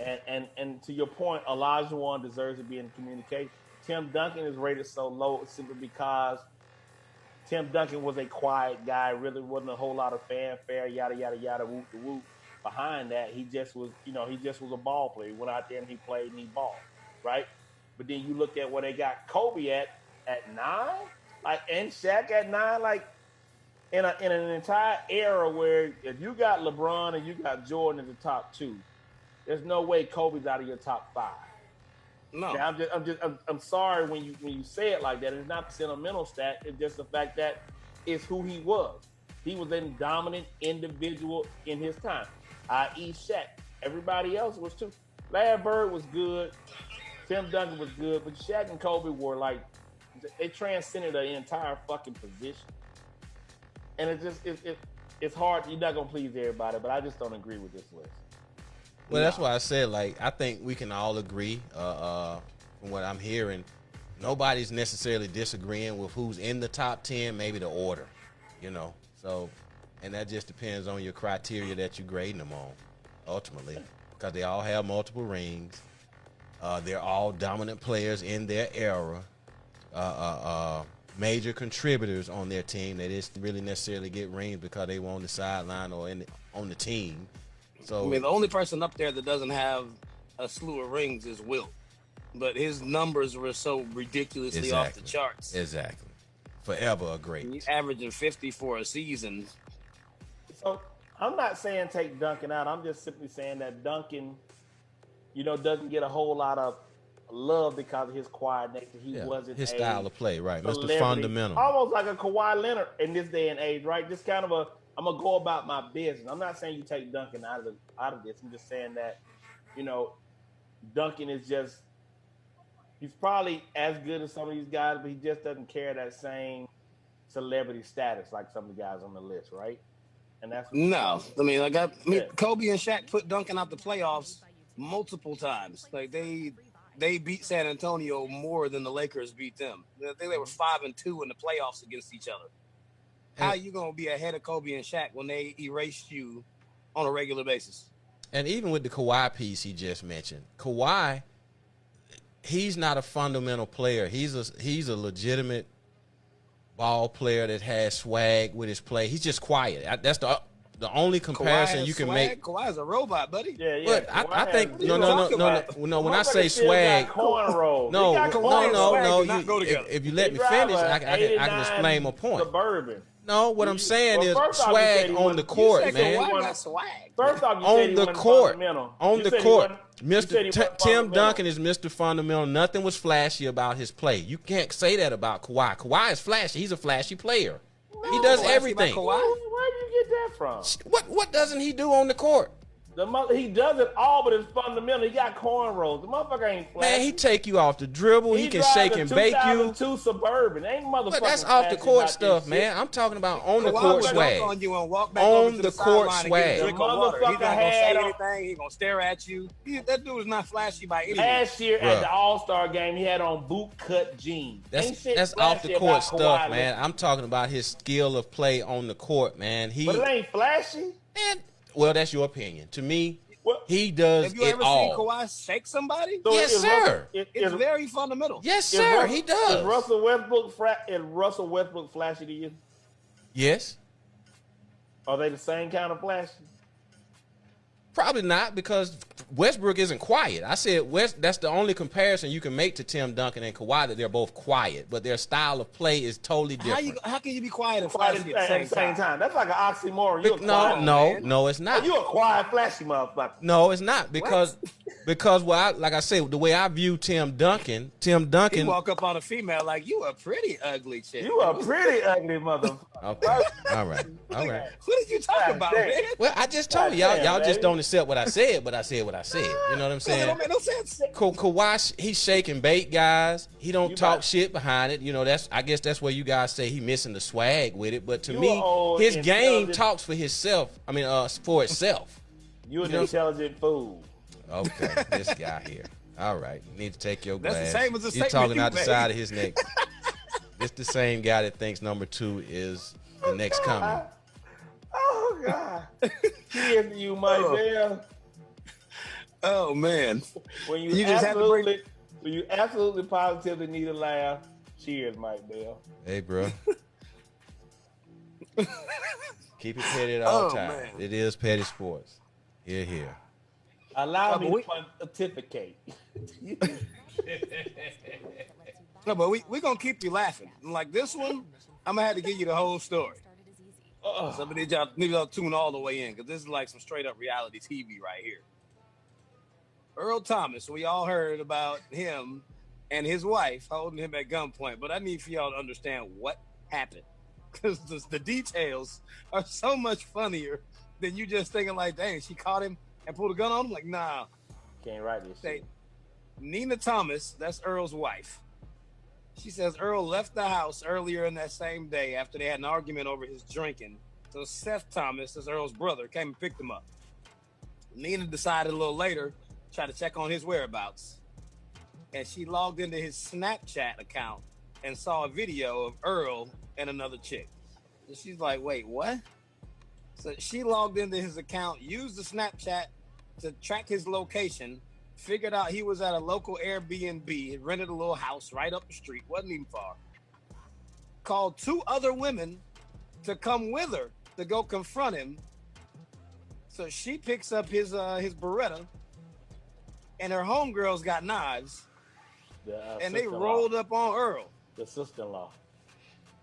And to your point, Olajuwon deserves to be in communication. Tim Duncan is rated so low simply because Tim Duncan was a quiet guy, really wasn't a whole lot of fanfare, yada, yada, yada, whoop, the whoop. Behind that, he just was a ball player. He went out there and he played and he balled, right? But then you look at where they got Kobe at 9, and Shaq at 9, in an entire era where if you got LeBron and you got Jordan in the top 2, there's no way Kobe's out of your top 5. No, now, I'm sorry when you say it like that. It's not the sentimental stat. It's just the fact that it's who he was. He was a dominant individual in his time, i.e. Shaq. Everybody else was too. Larry Bird was good. Tim Duncan was good, but Shaq and Kobe were they transcended the entire fucking position. And it's hard. You're not gonna please everybody, but I just don't agree with this list. Well, that's why I said, I think we can all agree, from what I'm hearing, nobody's necessarily disagreeing with who's in the top 10, maybe the order, So, and that just depends on your criteria that you're grading them on, ultimately, because they all have multiple rings. They're all dominant players in their era, major contributors on their team. They didn't really necessarily get rings because they were on the sideline or on the team. So, the only person up there that doesn't have a slew of rings is Wilt, but his numbers were so ridiculously off the charts. Exactly. Forever a great. He's averaging 50 for a season. So I'm not saying take Duncan out. I'm just simply saying that Duncan, doesn't get a whole lot of love because of his quiet nature. He wasn't his style of play, right? Mr. Celebrity. Fundamental. Almost like a Kawhi Leonard in this day and age, right? Just kind of I'm gonna go about my business. I'm not saying you take Duncan out of this. I'm just saying that, Duncan is he's probably as good as some of these guys, but he just doesn't carry that same celebrity status like some of the guys on the list, right? And that's No. I mean, Yeah. Kobe and Shaq put Duncan out the playoffs multiple times. Like they beat San Antonio more than the Lakers beat them. I think they were 5-2 in the playoffs against each other. How are you gonna be ahead of Kobe and Shaq when they erased you on a regular basis? And even with the Kawhi piece he just mentioned, Kawhi, he's not a fundamental player. He's a legitimate ball player that has swag with his play. He's just quiet. That's the only comparison you can make. Kawhi's a robot, buddy. Yeah. But I think no. When I say swag, cornrows. no. not go together. If you let me finish, I can explain my point. Suburban. No, what I'm saying is first off, you swag said he on wasn't- the you court, said man. Kawhi got swag. First off, you said On he the wasn't court, fundamental. on You the said he court, wasn't- you said he wasn't Tim fundamental. Duncan is Mr. Fundamental. Nothing was flashy about his play. You can't say that about Kawhi. Kawhi is flashy. He's a flashy player. He does Flashy everything. about Kawhi? Where did you get that from? What doesn't he do on the court? He does it all, but it's fundamental. He got cornrows. The motherfucker ain't flashy. Man, he take you off the dribble. He can drives shake a and bake you. 2002 Suburban. Ain't motherfucker. But that's off the flashy court about stuff, this man. shit. I'm talking about on the Kawhi court would dunk swag. on you and walk back On over to the the court sideline and get swag. a drink The of water. He's not motherfucker gonna say had on- anything. He's gonna stare at you. That dude is not flashy by any means. Last year Bruh. at the All-Star game, he had on boot-cut jeans. Ain't shit That's off flashy the court about stuff, Kawhi man. I'm talking about his skill of play on the court, man. But it ain't flashy. Well, that's your opinion. To me, What? he does Have you it ever all. seen Kawhi shake somebody? So Yes, is sir. It's very fundamental. Yes, sir. He Is does. Russell Westbrook flashy to you? Yes. Are they the same kind of flashy? Probably not, because Westbrook isn't quiet. I said that's the only comparison you can make to Tim Duncan and Kawhi, that they're both quiet, but their style of play is totally different. How can you be quiet and Quiet flashy at at the same time? That's like an oxymoron. You a quiet, No, it's not. You a quiet, flashy motherfucker. No, it's not, because like I said, the way I view Tim Duncan, He walk up on a female like, you a pretty ugly chick. You a pretty ugly motherfucker. Okay. All right. What did you talk God about, damn. man? Well, I just told God y'all damn, just baby. don't accept what I said, but I said what I said. You know what I'm That saying? don't make no sense. Kawhi, he's shaking bait, guys. He don't You talk about- shit behind it. You know, I guess that's where you guys say he missing the swag with it. But to You me, a old his game intelligent- talks for himself. for itself. You an You know- intelligent fool. Okay, this guy here. All right, you need to take your That's glass. the same as the He's statement talking you out the made. side of his neck. It's the same guy that thinks number 2 is the next coming. Oh God. Cheers to you, Mike Bell. Oh, man. When You just have to bring- when you absolutely positively need a laugh, cheers, Mike Bell. Hey, bro. Keep it petty at all Oh, times. man. It is petty sports. Here. Allow but me we- to pontificate. No, but we're going to keep you laughing. Like this one, I'm going to have to give you the whole story. So I need y'all tune all the way in, because this is like some straight up reality TV right here. Earl Thomas, we all heard about him and his wife holding him at gunpoint, but I need for y'all to understand what happened, because the details are so much funnier than you just thinking like, dang, she caught him and pulled a gun on him. Like, nah. Can't write this shit. Nina Thomas, that's Earl's wife. She says Earl left the house earlier in that same day after they had an argument over his drinking. So Seth Thomas, that's Earl's brother, came and picked him up. Nina decided a little later, try to check on his whereabouts. And she logged into his Snapchat account and saw a video of Earl and another chick. So she's like, wait, what? So she logged into his account, used the Snapchat to track his location, figured out he was at a local Airbnb, had rented a little house right up the street, wasn't even far. Called 2 other women to come with her to go confront him. So she picks up his Beretta, and her homegirls got knives, and they sister-in-law. rolled up on Earl. The sister-in-law.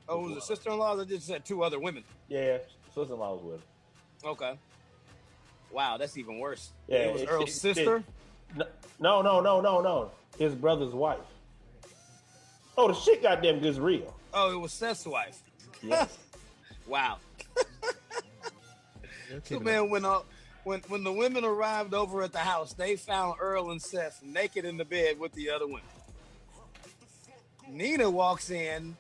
Oh, it was a sister-in-law? I just said 2 other women. Yeah, sister-in-law was with her. Okay. Wow, that's even worse. Yeah, it was Earl's sister? No. His brother's wife. Oh, the shit goddamn good is real. Oh, it was Seth's wife. Yes. Wow. So man, when the women arrived over at the house, they found Earl and Seth naked in the bed with the other women. Nina walks in,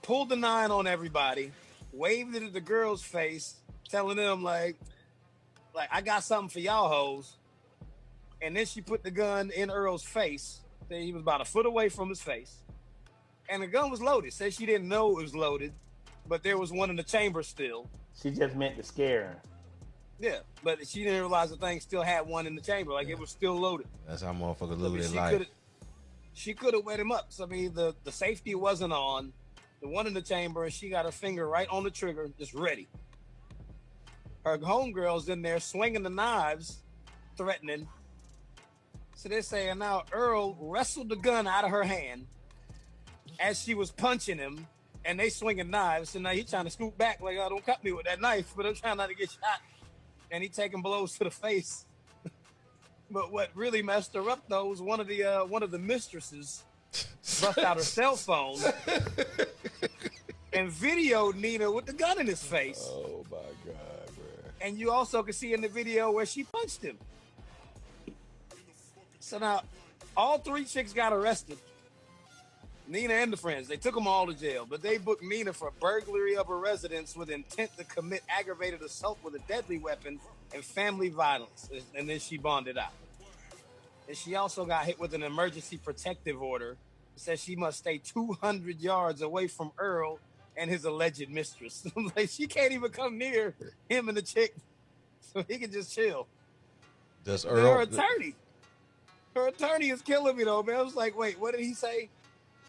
pulled the 9 on everybody, waved it at the girls' face, telling them like I got something for y'all hoes. And then she put the gun in Earl's face. He was about a foot away from his face. And the gun was loaded. Said she didn't know it was loaded, but there was one in the chamber still. She just meant to scare him. Yeah, but she didn't realize the thing still had one in the chamber. Like, it was still loaded. That's how motherfuckers lose their life. She could have wet him up. So, I mean, the safety wasn't on. The one in the chamber, and she got her finger right on the trigger, just ready. Her homegirl's in there swinging the knives, threatening. So they're saying now Earl wrestled the gun out of her hand as she was punching him, and they swinging knives. So now he's trying to scoot back like, oh, don't cut me with that knife, but I'm trying not to get shot. And he taking blows to the face. But what really messed her up though was one of the mistresses bust out her cell phone and videoed Nina with the gun in his face. Oh my God, bro. And you also can see in the video where she punched him. So now all 3 chicks got arrested. Nina and the friends, they took them all to jail, but they booked Nina for burglary of a residence with intent to commit aggravated assault with a deadly weapon and family violence. And then she bonded out. And she also got hit with an emergency protective order. It says she must stay 200 yards away from Earl and his alleged mistress. Like, she can't even come near him and the chick, so he can just chill. Does And Earl? her attorney is killing me though, man. I was like, wait, what did he say?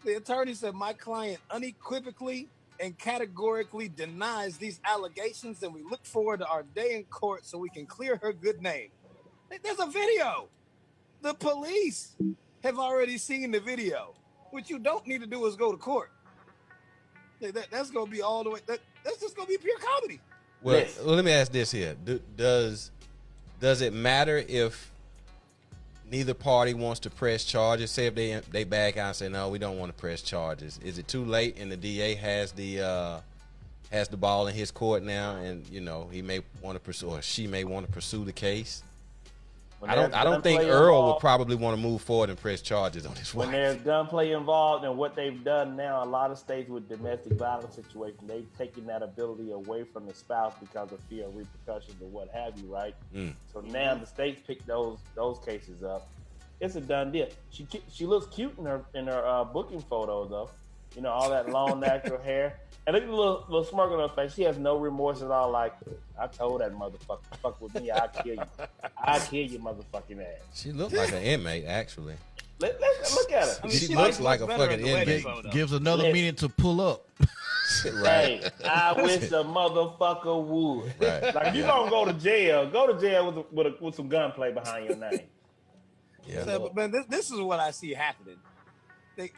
The attorney said, my client unequivocally and categorically denies these allegations, and we look forward to our day in court so we can clear her good name. There's a video. The police have already seen the video. What you don't need to do is go to court. That's going to be all the way. That's just going to be pure comedy. Well, Yes. let me ask this here: does it matter if neither party wants to press charges? Say if they back out and say no, we don't want to press charges. Is it too late and the DA has the ball in his court now, and you know he may want to pursue, or she may want to pursue the case? I don't think Earl would probably want to move forward and press charges on his wife. When there's gunplay involved, and what they've done now, a lot of states with domestic violence situations, they've taken that ability away from the spouse because of fear of repercussions or what have you, right? So now the states pick those cases up. It's a done deal. She looks cute in her booking photos though. You know, all that long natural hair. And look at the little smirk on her face. She has no remorse at all. Like, I told that motherfucker, fuck with me, I'll kill you. I'll kill your motherfucking ass. She looked like an inmate, actually. Let's look at her. I mean, She looks like a better fucking in the wedding inmate. photo. Gives another Listen. meaning to pull up. Right. Hey, I wish the motherfucker would. Right. Like, if you gonna go to jail with some gunplay behind your name. Yeah. So, but man, this is what I see happening.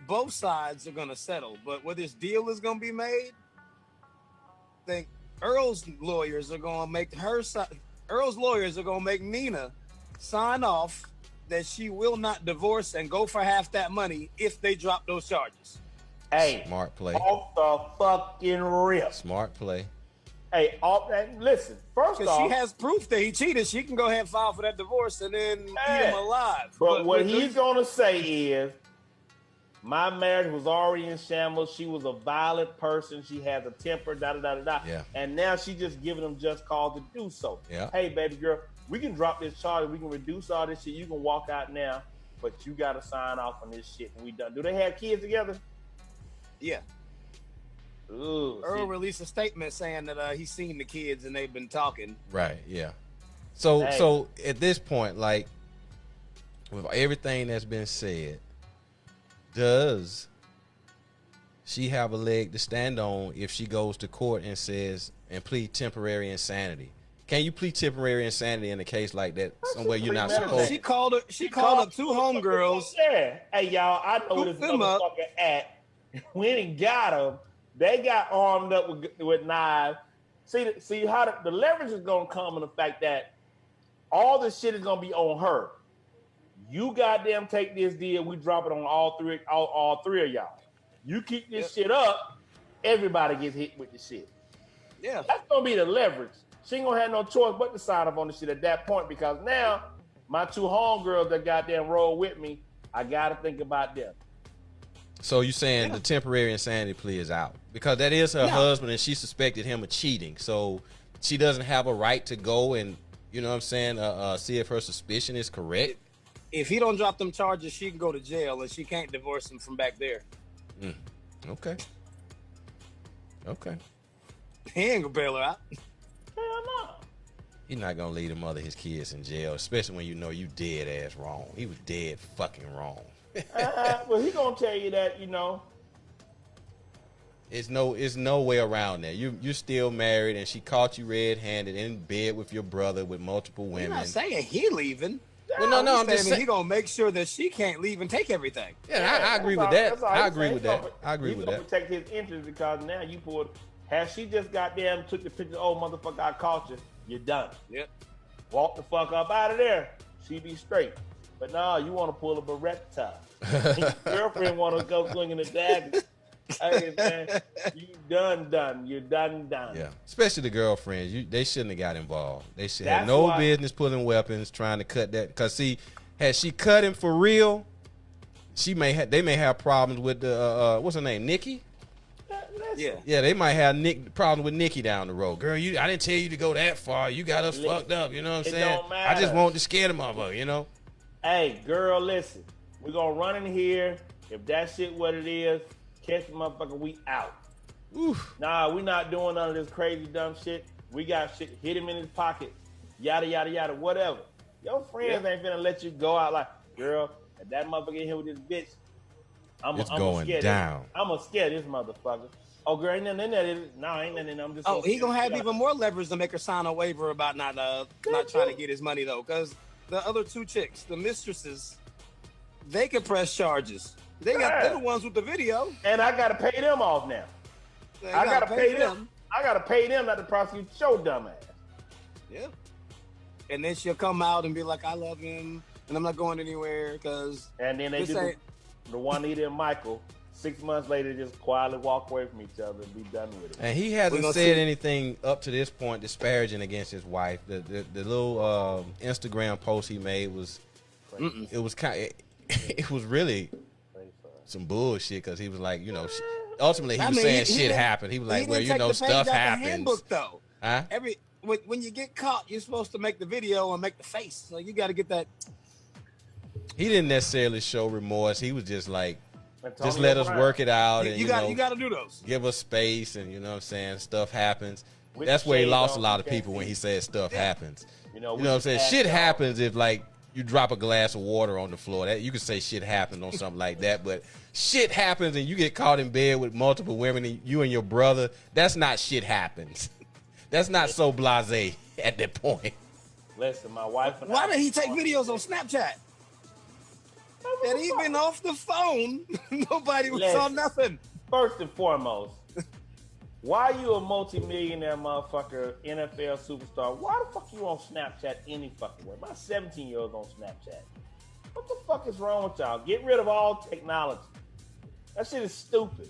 Both sides are going to settle, but where this deal is going to be made, I think Earl's lawyers are going to make Earl's lawyers are going to make Nina sign off that she will not divorce and go for half that money if they drop those charges. Hey, Smart play. off the fucking rip. Smart play. Hey, listen. First Because off, she has proof that he cheated. She can go ahead and file for that divorce and then eat Yeah. him alive. but what he's gonna say is, my marriage was already in shambles. She was a violent person. She has a temper. Da da da da da. Yeah. And now she's just giving them just cause to do so. Yeah. Hey, baby girl, we can drop this charge. We can reduce all this shit. You can walk out now, but you gotta sign off on this shit. We done. Do they have kids together? Yeah. Ooh, Earl see, released a statement saying that he's seen the kids and they've been talking. Right. Yeah. So Hey. so at this point, like with everything that's been said, does she have a leg to stand on if she goes to court and says and plead temporary insanity? Can you plead temporary insanity in a case like that somewhere you're not supposed She to? called up 2 homegirls. Yeah. Hey, y'all, I know Scoop this them up. motherfucker at. Went and got them. They got armed up with knives. See how the leverage is gonna come in the fact that all this shit is gonna be on her. You goddamn take this deal. We drop it on all three of y'all. You keep this shit up, everybody gets hit with the shit. Yeah. That's gonna be the leverage. she ain't gonna have no choice but to sign up on the shit at that point, because now my 2 homegirls that goddamn roll with me, I gotta think about them. So you saying the temporary insanity plea is out because that is her husband and she suspected him of cheating. So she doesn't have a right to go and, you know what I'm saying, see if her suspicion is correct. If he don't drop them charges, she can go to jail and she can't divorce him from back there. Okay. He ain't gonna bail her out. Hell no. He's not gonna leave the mother of his kids in jail, especially when you know you dead ass wrong. He was dead fucking wrong. Well, he gonna tell you that, you know. It's no way around that. You're still married, and she caught you red-handed in bed with your brother with multiple You're women. not saying he leaving. Well, no, I'm just saying saying. he gonna make sure that she can't leave and take everything. Yeah, I agree with that. I agree with that. I agree with that. He's gonna protect his interests, because now you pulled. Has she just goddamn took the picture? Oh, motherfucker, I caught you. You're done. Yep. Walk the fuck up out of there. She be straight. But no, you want to pull a Beretta. Your girlfriend want to go swinging the dagger. Hey, man, you done. You're done. Yeah, especially the girlfriends. They shouldn't have got involved. They should have That's no why- business pulling weapons, trying to cut that. Because see, had she cut him for real, they may have problems with the what's her name, Nikki. Yeah. Yeah, they might have problems with Nikki down the road. Girl, I didn't tell you to go that far. You got us fucked up. You know what I'm It saying? don't I just matter. want to scare the motherfucker. You know. Hey, girl, listen. We're going to run in here. If that shit what it is, catch the motherfucker, we out. Oof. Nah, we not doing none of this crazy dumb shit. We got shit, hit him in his pocket. Yada, yada, yada, whatever. Your friends ain't finna let you go out like, girl, if that motherfucker in here with this bitch, It's going down. I'm going to scare this motherfucker. Oh, girl, ain't nothing in there. No, ain't nothing in there. I'm just Oh, he gonna have scare even more leverage to make her sign a waiver about not trying to get his money though, because the other 2 chicks, the mistresses, they can press charges. They're the ones with the video. And I got to pay them off now. They I got to gotta pay them. I got to pay them not to prosecute your dumb ass. Yep. And then she'll come out and be like, "I love him, and I'm not going anywhere." Because And then they do the Juanita and Michael. 6 months later, just quietly walk away from each other and be done with it. And he We hasn't gonna said see. anything up to this point disparaging against his wife. The little Instagram post he made was it was kind. It was really some bullshit because he was like, you know, ultimately he was saying shit happened. He was like, well, you know, stuff happens. Handbook though. Huh? When you get caught, you're supposed to make the video and make the face. So you got to get that. He didn't necessarily show remorse. He was just like, just Antonio let us Brown. work it out. And, You got to do those. give us space, and you know what I'm saying, stuff happens. With That's where he shades lost a on, lot you of can't people when see. he said stuff happens. You know You know what I'm saying? ask Shit y'all. happens if like you drop a glass of water on the floor. That you can say shit happened on something like that, but shit happens and you get caught in bed with multiple women and you and your brother. That's not shit happens. That's not so blasé at that point. Listen, my wife and Why I- did he take videos on Snapchat? And even off the phone, nobody saw Listen. nothing. First and foremost, why you a multi-millionaire motherfucker, NFL superstar? Why the fuck you on Snapchat any fucking way? My 17-year-old's on Snapchat. What the fuck is wrong with y'all? Get rid of all technology. That shit is stupid.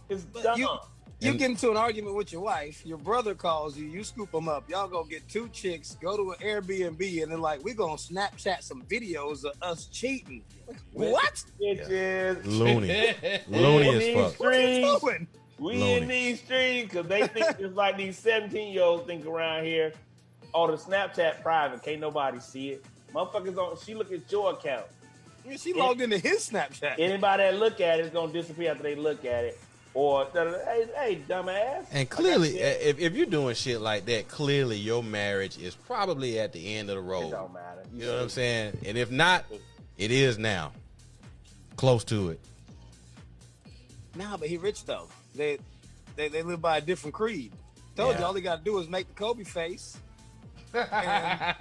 It's dumb. You get into an argument with your wife, your brother calls you, you scoop them up. Y'all go get 2 chicks, go to an Airbnb, and they're like, we're going to Snapchat some videos of us cheating. What? Bitches. Loony. Loony as fuck. What are you doing? We Loony. in these streets because they think it's like these 17-year-olds think around here. Oh, the Snapchat private, can't nobody see it. Motherfuckers on. She look at your account. I mean, she logged into his Snapchat. Anybody that look at it is gonna disappear after they look at it. Or hey, dumbass. And clearly, if you're doing shit like that, clearly your marriage is probably at the end of the It road. don't matter. You know what I'm saying? And if not, it is now. Close to it. Nah, but he rich though. They live by a different creed. Told you Yeah. all they gotta do is make the Kobe face and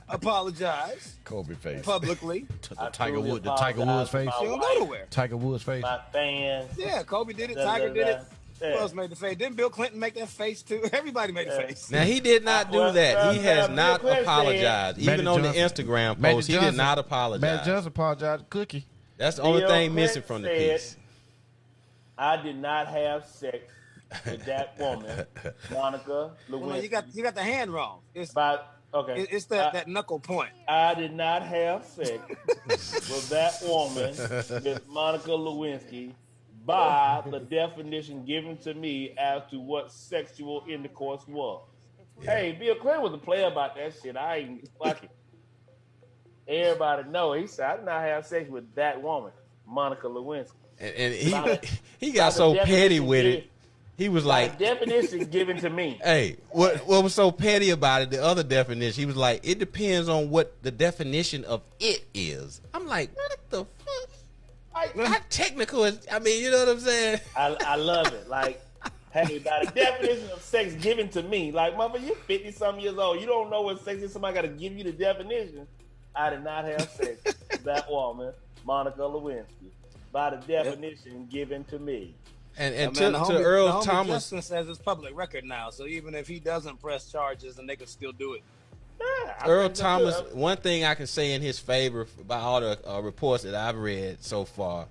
apologize Kobe face. publicly. I Tiger truly Woods. The Tiger apologize Woods to face. my She don't wife, go nowhere. Tiger Woods face. My fans. Yeah, Kobe did it. Da, Tiger da, did da. it. Yeah. Who else made the face? Didn't Bill Clinton make that face too? Everybody made the Yeah. face. Now he did not do Well, that. He has Bill not Clinton said- apologized. Even Magic on the Johnson. Instagram Magic post, he did Johnson. not Magic apologize. Johnson apologized to Cookie. That's the only Bill thing missing Clinton from the said- piece. I did not have sex with that woman, Monica Lewinsky. Well, no, you got the hand wrong. It's It's that knuckle point. I did not have sex with that woman, Miss Monica Lewinsky, by the definition given to me as to what sexual intercourse was. Yeah. Hey, Bill Clinton was a player about that shit. I ain't fucking. Everybody know. He said, I did not have sex with that woman, Monica Lewinsky. And he got so petty with it. He was like, definition given to me. Hey, what was so petty about it? The other definition, he was like, it depends on what the definition of it is. I'm like, what the fuck? How technical is? I mean, you know what I'm saying? I love it. Like, hey, by the definition of sex given to me, like, mother, you're 50-some years old. You don't know what sex is. Somebody got to give you the definition. I did not have sex with that woman, Monica Lewinsky, by the definition given to me. And to Earl Thomas, Justin says it's public record now, so even if he doesn't press charges, then they can still do it. Yeah, Earl Thomas, one thing I can say in his favor by all the reports that I've read so far,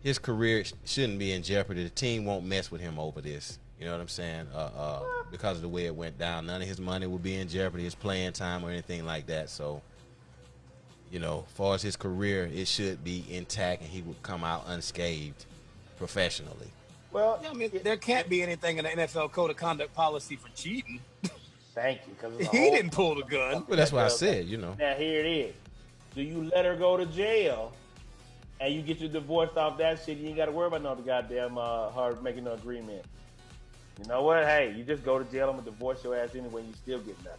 his career shouldn't be in jeopardy. The team won't mess with him over this. You know what I'm saying? Because of the way it went down, none of his money will be in jeopardy, his playing time or anything like that. So, you know, as far as his career, it should be intact, and he would come out unscathed professionally. Well, Yeah, I mean, there can't be anything in the NFL Code of Conduct policy for cheating. thank you. Because He didn't pull the gun. Well, that's what I said, you know. Now, here it is. Do you let her go to jail and you get your divorce off that shit? You ain't got to worry about no goddamn her making no agreement. You know what? Hey, you just go to jail. I'm going to divorce your ass anyway. You still get nothing.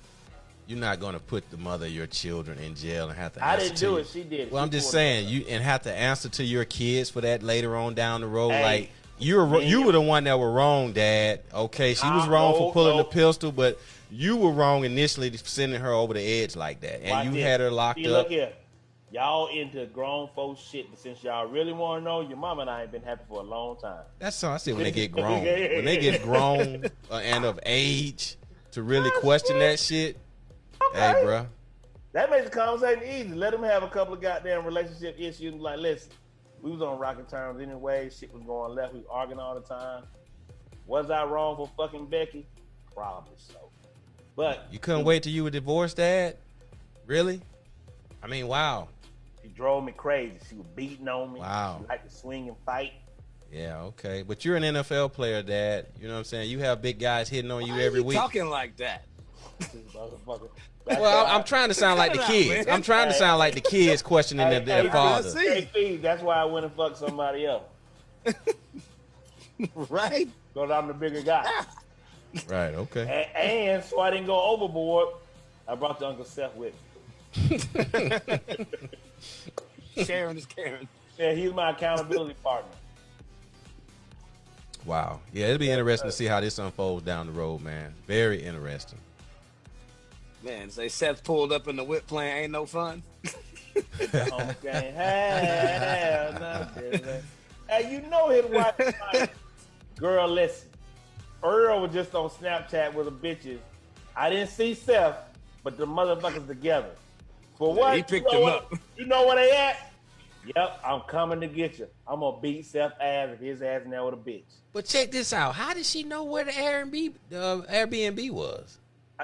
You're not going to put the mother of your children in jail and have to I answer didn't to do you. it. She did it. Well, She I'm just pulled it. saying, and have to answer to your kids for that later on down the road. Hey, like, you were the one that were wrong, Dad. Okay, she was wrong for pulling the pistol, but you were wrong initially sending her over the edge like that, and Watch you this. had her locked See, up. Look here. Y'all into grown folks shit, but since y'all really want to know, your mama and I ain't been happy for a long time. That's all I said. When they get grown, when they get grown and of age to really question that shit, hey, bro. That makes the conversation easy. Let them have a couple of goddamn relationship issues. Like, listen, we was on rocking terms anyway. Shit was going left. We was arguing all the time. Was I wrong for fucking Becky? Probably so. But You couldn't wait till you were divorced, Dad? Really? I mean, wow. she drove me crazy. She was beating on me. Wow. She liked to swing and fight. Yeah, okay. But you're an NFL player, Dad. You know what I'm saying? You have big guys hitting on you Why every are you week. talking like that? Motherfucker. Well, I'm trying to sound like the Cut it out, kids. man. I'm trying to sound like the kids questioning their father. Hey, Steve, that's why I went and fucked somebody else. Right? Because I'm the bigger guy. Right, okay. And so I didn't go overboard. I brought the Uncle Seth with me. Sharon is Karen. Yeah, he's my accountability partner. Wow. Yeah, it'll be interesting to see how this unfolds down the road, man. Very interesting. Man, say Seth pulled up in the whip playing ain't no fun. Okay. Hey, you know his wife is like, girl, listen. Earl was just on Snapchat with the bitches. I didn't see Seth, but the motherfuckers together. For what? he picked him up. You know where they at? Yep, I'm coming to get you. I'm gonna beat Seth's ass if his ass in there with a bitch. But check this out. How did she know where the Airbnb was?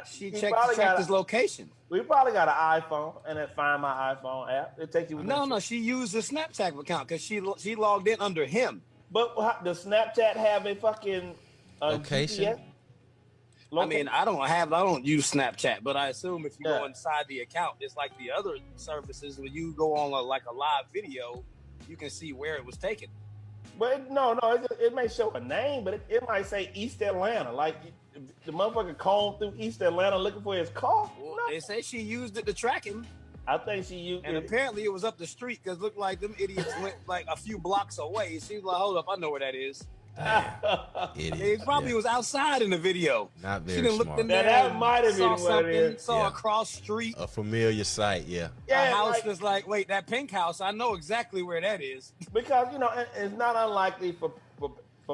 She He checked probably got his a- location. We probably got an iPhone and then Find My iPhone app. It takes you. No, she used the Snapchat account because she logged in under him. But does Snapchat have a fucking Location? GPS? I mean, I don't use Snapchat, but I assume if you Yeah. go inside the account, it's like the other services when you go on a live video, you can see where it was taken. But it may show a name, but it might say East Atlanta. Like the motherfucker combed through East Atlanta looking for his car. Well, No. they say she used it to track him, I think she used and it. apparently it was up the street because it looked like them idiots went like a few blocks away. She was like, "Hold up, I know where that is." Idiot. It probably Yeah. was outside in the video. Not She very didn't look smart. in Now, there. that and might have saw been what it something, is. saw Yeah. a cross street. A familiar sight, yeah. A Yeah, house like, that's like, wait, that pink house, I know exactly where that is. because it's not unlikely for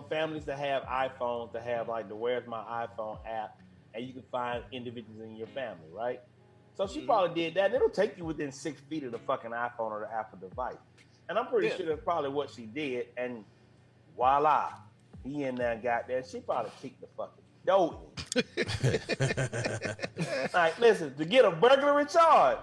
families to have iPhones to have like the Where's My iPhone app, and you can find individuals in your family, right? So she probably did that. And it'll take you within 6 feet of the fucking iPhone or the Apple device, and I'm pretty Yeah. sure that's probably what she did. And voila, He in there, got there. She probably kicked the fucking door in. Like, listen, to get a burglary charge,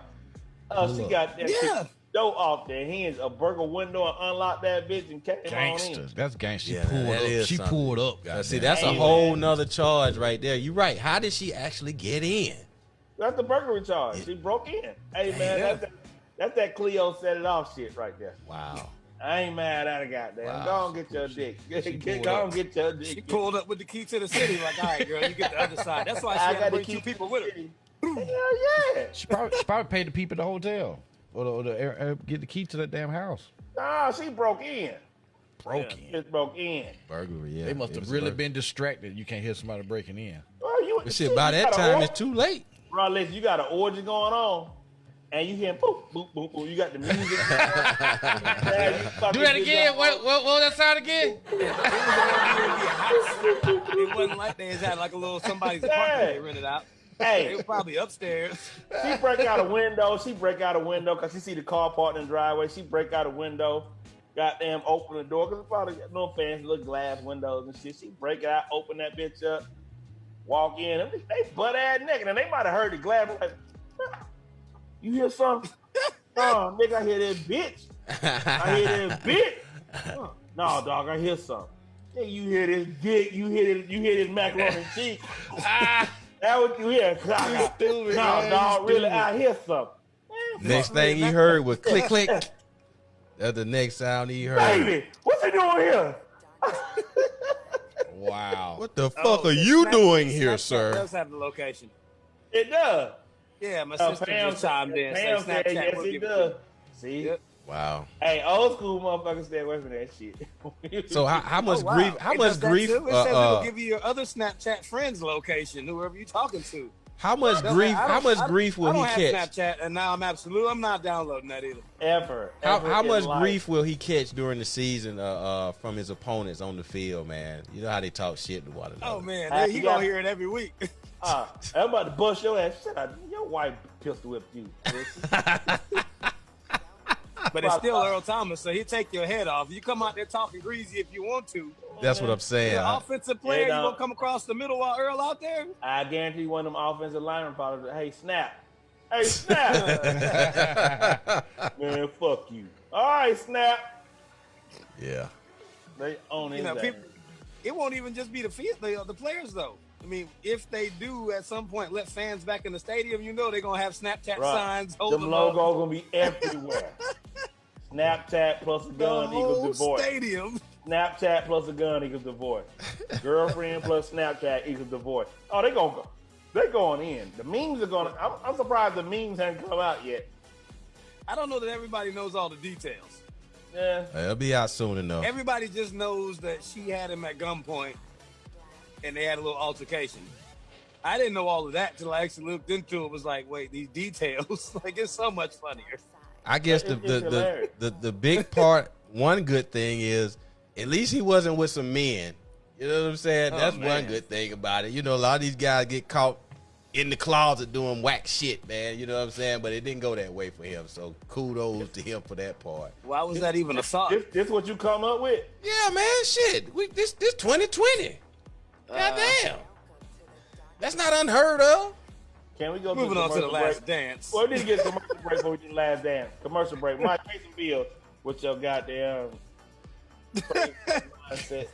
she got that kicked the door off their hands, a burglar window, and unlocked that bitch and came Gangster. on in. That's gangster. Yeah, that is She something. pulled up. See, goddamn. that's a Hey, whole man. nother charge right there. You're right. How did she actually get in? That's the burglary charge. She broke in. Hey, man, Yeah. that's that Cleo set it off shit right there. Wow. I ain't mad at a goddamn. Wow. Go on, get your dick. pulled Go up. on, get your She dick. pulled up with the key to the city. Like, all right, girl, you get the other side. That's why she had to bring two people with her. Hell yeah. She probably paid the people at the hotel or get the key to that damn house. Nah, she broke in. Broke in. Just broke in. Burglary, yeah. They must It have was really burglary. been distracted. You can't hear somebody breaking in. Well, you, But shit, by that time, it's too late. Bro, listen, you got an orgy going on, and you hear boop, boop, boop, boop. You got the music. Do that again. What was that sound again? It wasn't like they had like a little somebody's apartment they rented out. They Hey, were probably upstairs. she break out a window. She break out a window because she see the car parked in the driveway. She break out a window. Goddamn, open the door because it's probably no fancy little glass windows and shit. She break it out, open that bitch up, walk in. And they butt ass naked, and they might have heard the glass. Like, you hear something? No, nigga, I hear that bitch. I hear that bitch. No, dog, I hear something. Nigga, you hear this dick? You hear this macaroni and cheese? That what you hear? stupid, No, man, dog, you really, stupid. I hear something. Next thing he heard was click, click. That's the next sound he heard. Baby, what you doing here? Wow. What the fuck are you doing here, Snapchat sir? does have the location. It does. Yeah, my sister just chimed in. Say Pam said, Snapchat yes, will it give it to does. you. See? Yep. Wow. Hey, old school motherfuckers stay away from that shit. So how much Oh, wow. grief? How It much does that grief? too? It says it'll give you your other Snapchat friends' location, whoever you're talking to. How much grief? How much grief will he I don't catch? have Snapchat, and now I'm not downloading that either. Ever. How in much life. grief will he catch during the season from his opponents on the field, man? You know how they talk shit to one another. Oh man, Hey, he you gonna got- hear it every week. I'm about to bust your ass. Shut up. Your wife pistol whipped you. pussy. But it's still Earl Thomas, so he'll take your head off. You come out there talking greasy if you want to. That's what I'm saying. You're an offensive player, Yeah, you no. gonna come across the middle while Earl out there? I guarantee one of them offensive linemen probably, hey, snap. Hey, snap. Man, fuck you. All right, snap. Yeah. They own You his know, ass. people, it won't even just be the players though. I mean, if they do at some point let fans back in the stadium, you know they're gonna have Snapchat Right. signs holding Them them up. logos gonna be everywhere. Snapchat plus a The gun equals whole divorce. stadium. Snapchat plus a gun equals divorce. Girlfriend plus Snapchat equals divorce. Oh, they're going in. The memes are going. I'm surprised the memes haven't come out yet. I don't know that everybody knows all the details. Yeah. It'll be out soon enough. Everybody just knows that she had him at gunpoint and they had a little altercation. I didn't know all of that till I actually looked into it. Was like, wait, these details, like it's so much funnier. I guess It's hilarious. the big part, one good thing is at least he wasn't with some men. You know what I'm saying? Oh, That's one man. good thing about it. You know, a lot of these guys get caught in the closet doing whack shit, man. You know what I'm saying? But it didn't go that way for him. So kudos to him for that part. Why was that even a thought? This what you come up with? Yeah, man, shit. This 2020. Goddamn. That's not unheard of. Can we go Moving on to the commercial last break? dance. Well, we need to get a commercial break before we do the last dance. Commercial break. Mike, pay some bills with your goddamn mindset.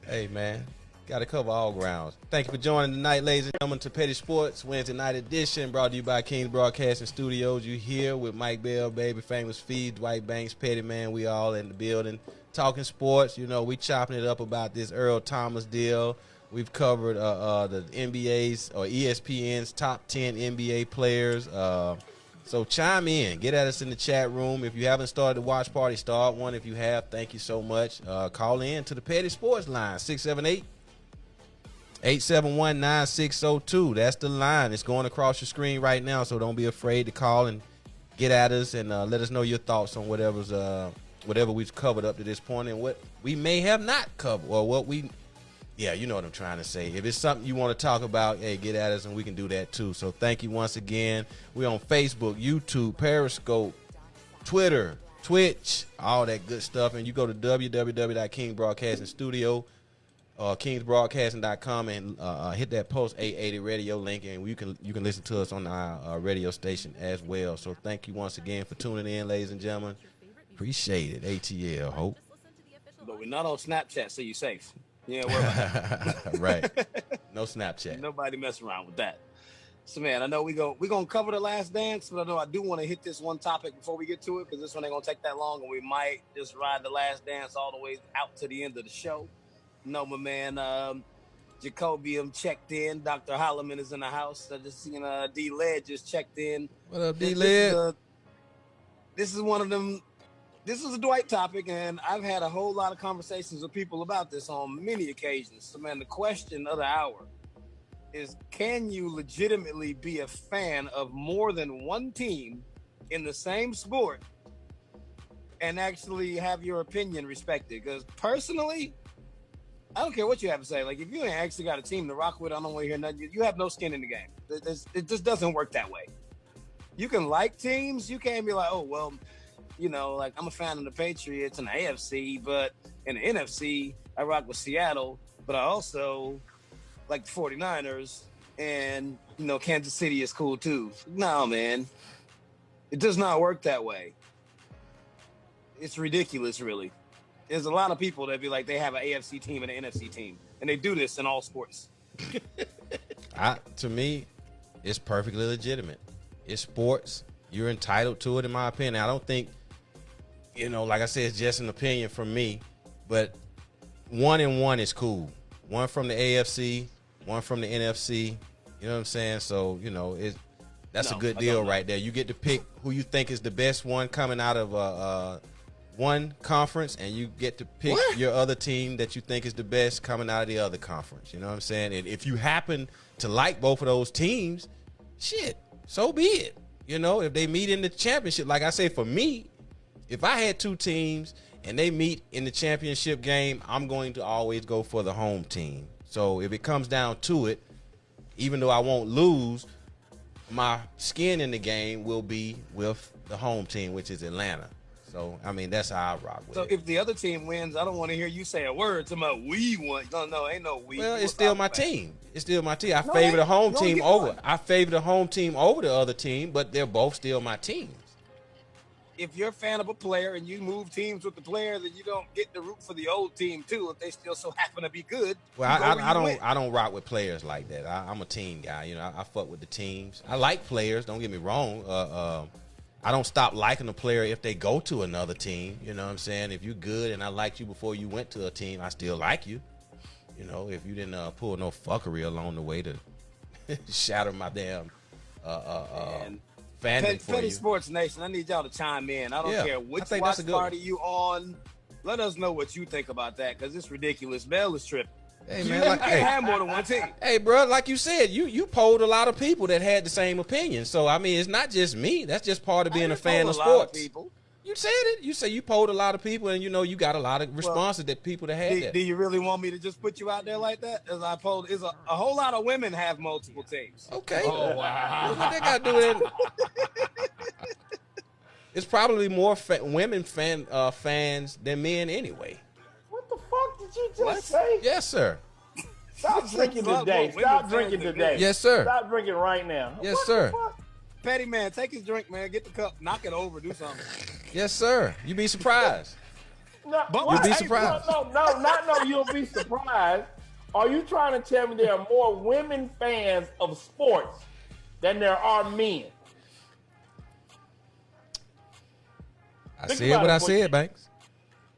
Hey, man. Got to cover all grounds. Thank you for joining tonight, ladies and gentlemen, to Petty Sports Wednesday night edition, brought to you by Kings Broadcasting Studios. You here with Mike Bell, Baby, Famous Feed, Dwight Banks, Petty Man. We all in the building talking sports. You know, we chopping it up about this Earl Thomas deal. We've covered the NBA's or ESPN's top 10 NBA players. So chime in. Get at us in the chat room. If you haven't started the watch party, start one. If you have, thank you so much. Call in to the Petty Sports line, 678-871-9602. That's the line. It's going across your screen right now, so don't be afraid to call and get at us and let us know your thoughts on whatever we've covered up to this point and what we may have not covered or what we... Yeah, you know what I'm trying to say. If it's something you want to talk about, hey, get at us and we can do that too. So thank you once again. We're on Facebook, YouTube, Periscope, Twitter, Twitch, all that good stuff. And you go to www.kingbroadcastingstudio, kingsbroadcasting.com, and hit that post 880 radio link, and you can listen to us on our radio station as well. So thank you once again for tuning in, ladies and gentlemen. Appreciate it. ATL, Hope. But we're not on Snapchat, so you're safe. Yeah, worry about that. Right. No Snapchat. Nobody mess around with that. So, man, I know we're going to cover The Last Dance, but I know I do want to hit this one topic before we get to it, because this one ain't going to take that long, and we might just ride The Last Dance all the way out to the end of the show. No, my man, Jacobium checked in. Dr. Holloman is in the house. I just seen D-Led just checked in. What up, D-Led? This is one of them. This is a Dwight topic, and I've had a whole lot of conversations with people about this on many occasions. So, man, the question of the hour is, can you legitimately be a fan of more than one team in the same sport and actually have your opinion respected? Because personally, I don't care what you have to say. Like, if you ain't actually got a team to rock with, I don't want to hear nothing. You have no skin in the game. It just doesn't work that way. You can like teams. You can't be like, oh, well, you know, like, I'm a fan of the Patriots and the AFC, but in the NFC, I rock with Seattle, but I also like the 49ers, and, you know, Kansas City is cool too. No, man. It does not work that way. It's ridiculous, really. There's a lot of people that be like they have an AFC team and an NFC team, and they do this in all sports. To me, it's perfectly legitimate. It's sports. You're entitled to it, in my opinion. I don't think, you know, like I said, it's just an opinion from me, but 1 and 1 is cool. One from the AFC, one from the NFC. You know what I'm saying? So, you know, that's a good deal right there. You get to pick who you think is the best one coming out of one conference, and you get to pick your other team that you think is the best coming out of the other conference. You know what I'm saying? And if you happen to like both of those teams, shit, so be it. You know, if they meet in the championship, like I say, for me, if I had two teams and they meet in the championship game, I'm going to always go for the home team. So if it comes down to it, even though I won't lose, my skin in the game will be with the home team, which is Atlanta. So, I mean, that's how I rock with it. So if the other team wins, I don't want to hear you say a word to my we won. No, ain't no we. Well, it's still my team. It's still my team. I favor the home team over. I favor the home team over the other team, but they're both still my teams. If you're a fan of a player and you move teams with the player, then you don't get to root for the old team too if they still so happen to be good. Well, I don't rock with players like that. I'm a team guy. You know, I fuck with the teams. I like players. Don't get me wrong. I don't stop liking a player if they go to another team. You know what I'm saying? If you're good and I liked you before you went to a team, I still like you. You know, if you didn't pull no fuckery along the way to shatter my damn fandom for Petty you. Sports Nation, I need y'all to chime in. I don't care which watch party you on. Let us know what you think about that, because it's ridiculous. Mel is tripping. Hey man, like, can't have more than one team. Hey, bro, like you said, you polled a lot of people that had the same opinion. So I mean, it's not just me. That's just part of being a fan of sports. You said it. You say you polled a lot of people, and you know you got a lot of responses that people that had that. Do you really want me to just put you out there like that? As I polled, a whole lot of women have multiple teams. Okay. Oh wow. What they got to do with it? It's probably more women fans than men anyway. What the fuck did you just say? Yes, sir. Stop drinking today. Stop drinking today. Yes, sir. Stop drinking right now. Yes, sir. Petty man, take his drink, man. Get the cup, knock it over, do something. Yes, sir. You'd be surprised. No, you'll be surprised. No, you'll be surprised. Are you trying to tell me there are more women fans of sports than there are men? I said what I said, Banks.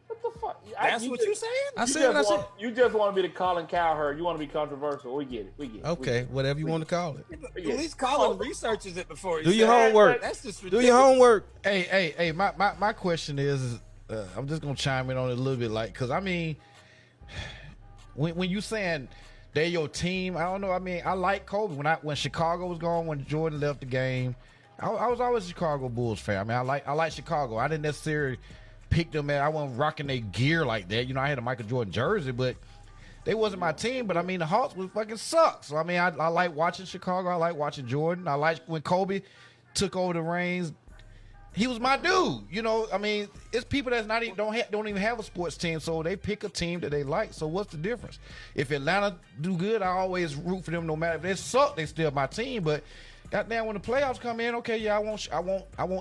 What the fuck? That's what you're saying? I said what I said. You just want to be the Colin Cowherd. You want to be controversial. We get it. Okay, whatever you want to call it. At least Colin researches it before he do your homework. That's just ridiculous. Do your homework. Hey, my question is, I'm just going to chime in on it a little bit, like, because, I mean, when you saying they're your team, I don't know. I mean, I like Kobe. When Chicago was gone, when Jordan left the game, I was always a Chicago Bulls fan. I mean, I like Chicago. I didn't necessarily pick them. I wasn't rocking their gear like that. You know, I had a Michael Jordan jersey, but they wasn't my team. But I mean, the Hawks would fucking suck. So I mean, I like watching Chicago. I like watching Jordan. I like when Kobe took over the reins he was my dude. You know, I mean, it's people that's not even don't even have a sports team, so they pick a team that they like. So what's the difference? If Atlanta do good, I always root for them. No matter if they suck, they still my team. But goddamn, when the playoffs come in, okay, yeah, I want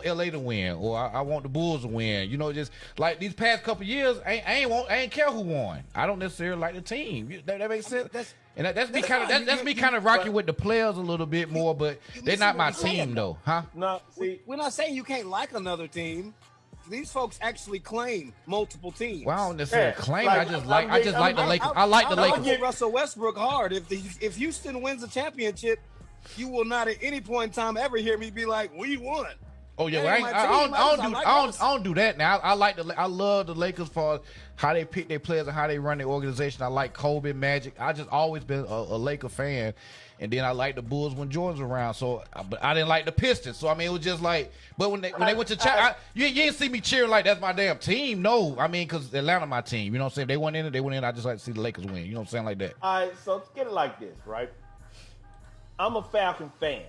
LA to win, or I want the Bulls to win. You know, just like these past couple years, I ain't care who won. I don't necessarily like the team. That makes sense. That's me kind of rocking with the players a little bit more, but they're not my team though, huh? No, see, We're not saying you can't like another team. These folks actually claim multiple teams. Well, I don't necessarily Yeah, claim. like, I just like the Lakers. I like the I'll Lakers. give Russell Westbrook hard. If Houston wins a championship, you will not at any point in time ever hear me be like, "We won." Oh yeah, That well, ain't I my team. I don't do that now. I love the Lakers for how they pick their players and how they run their organization. I like Kobe, Magic. I just always been a Laker fan, and then I like the Bulls when Jordan's around. So, but I didn't like the Pistons. So I mean, it was just like, but when they went to you didn't see me cheering like that's my damn team. No, I mean, because Atlanta my team. You know what I'm saying? They went in it. They went in. I just like to see the Lakers win. You know what I'm saying, like that. all right, so let's get it like this, right? I'm a Falcon fan,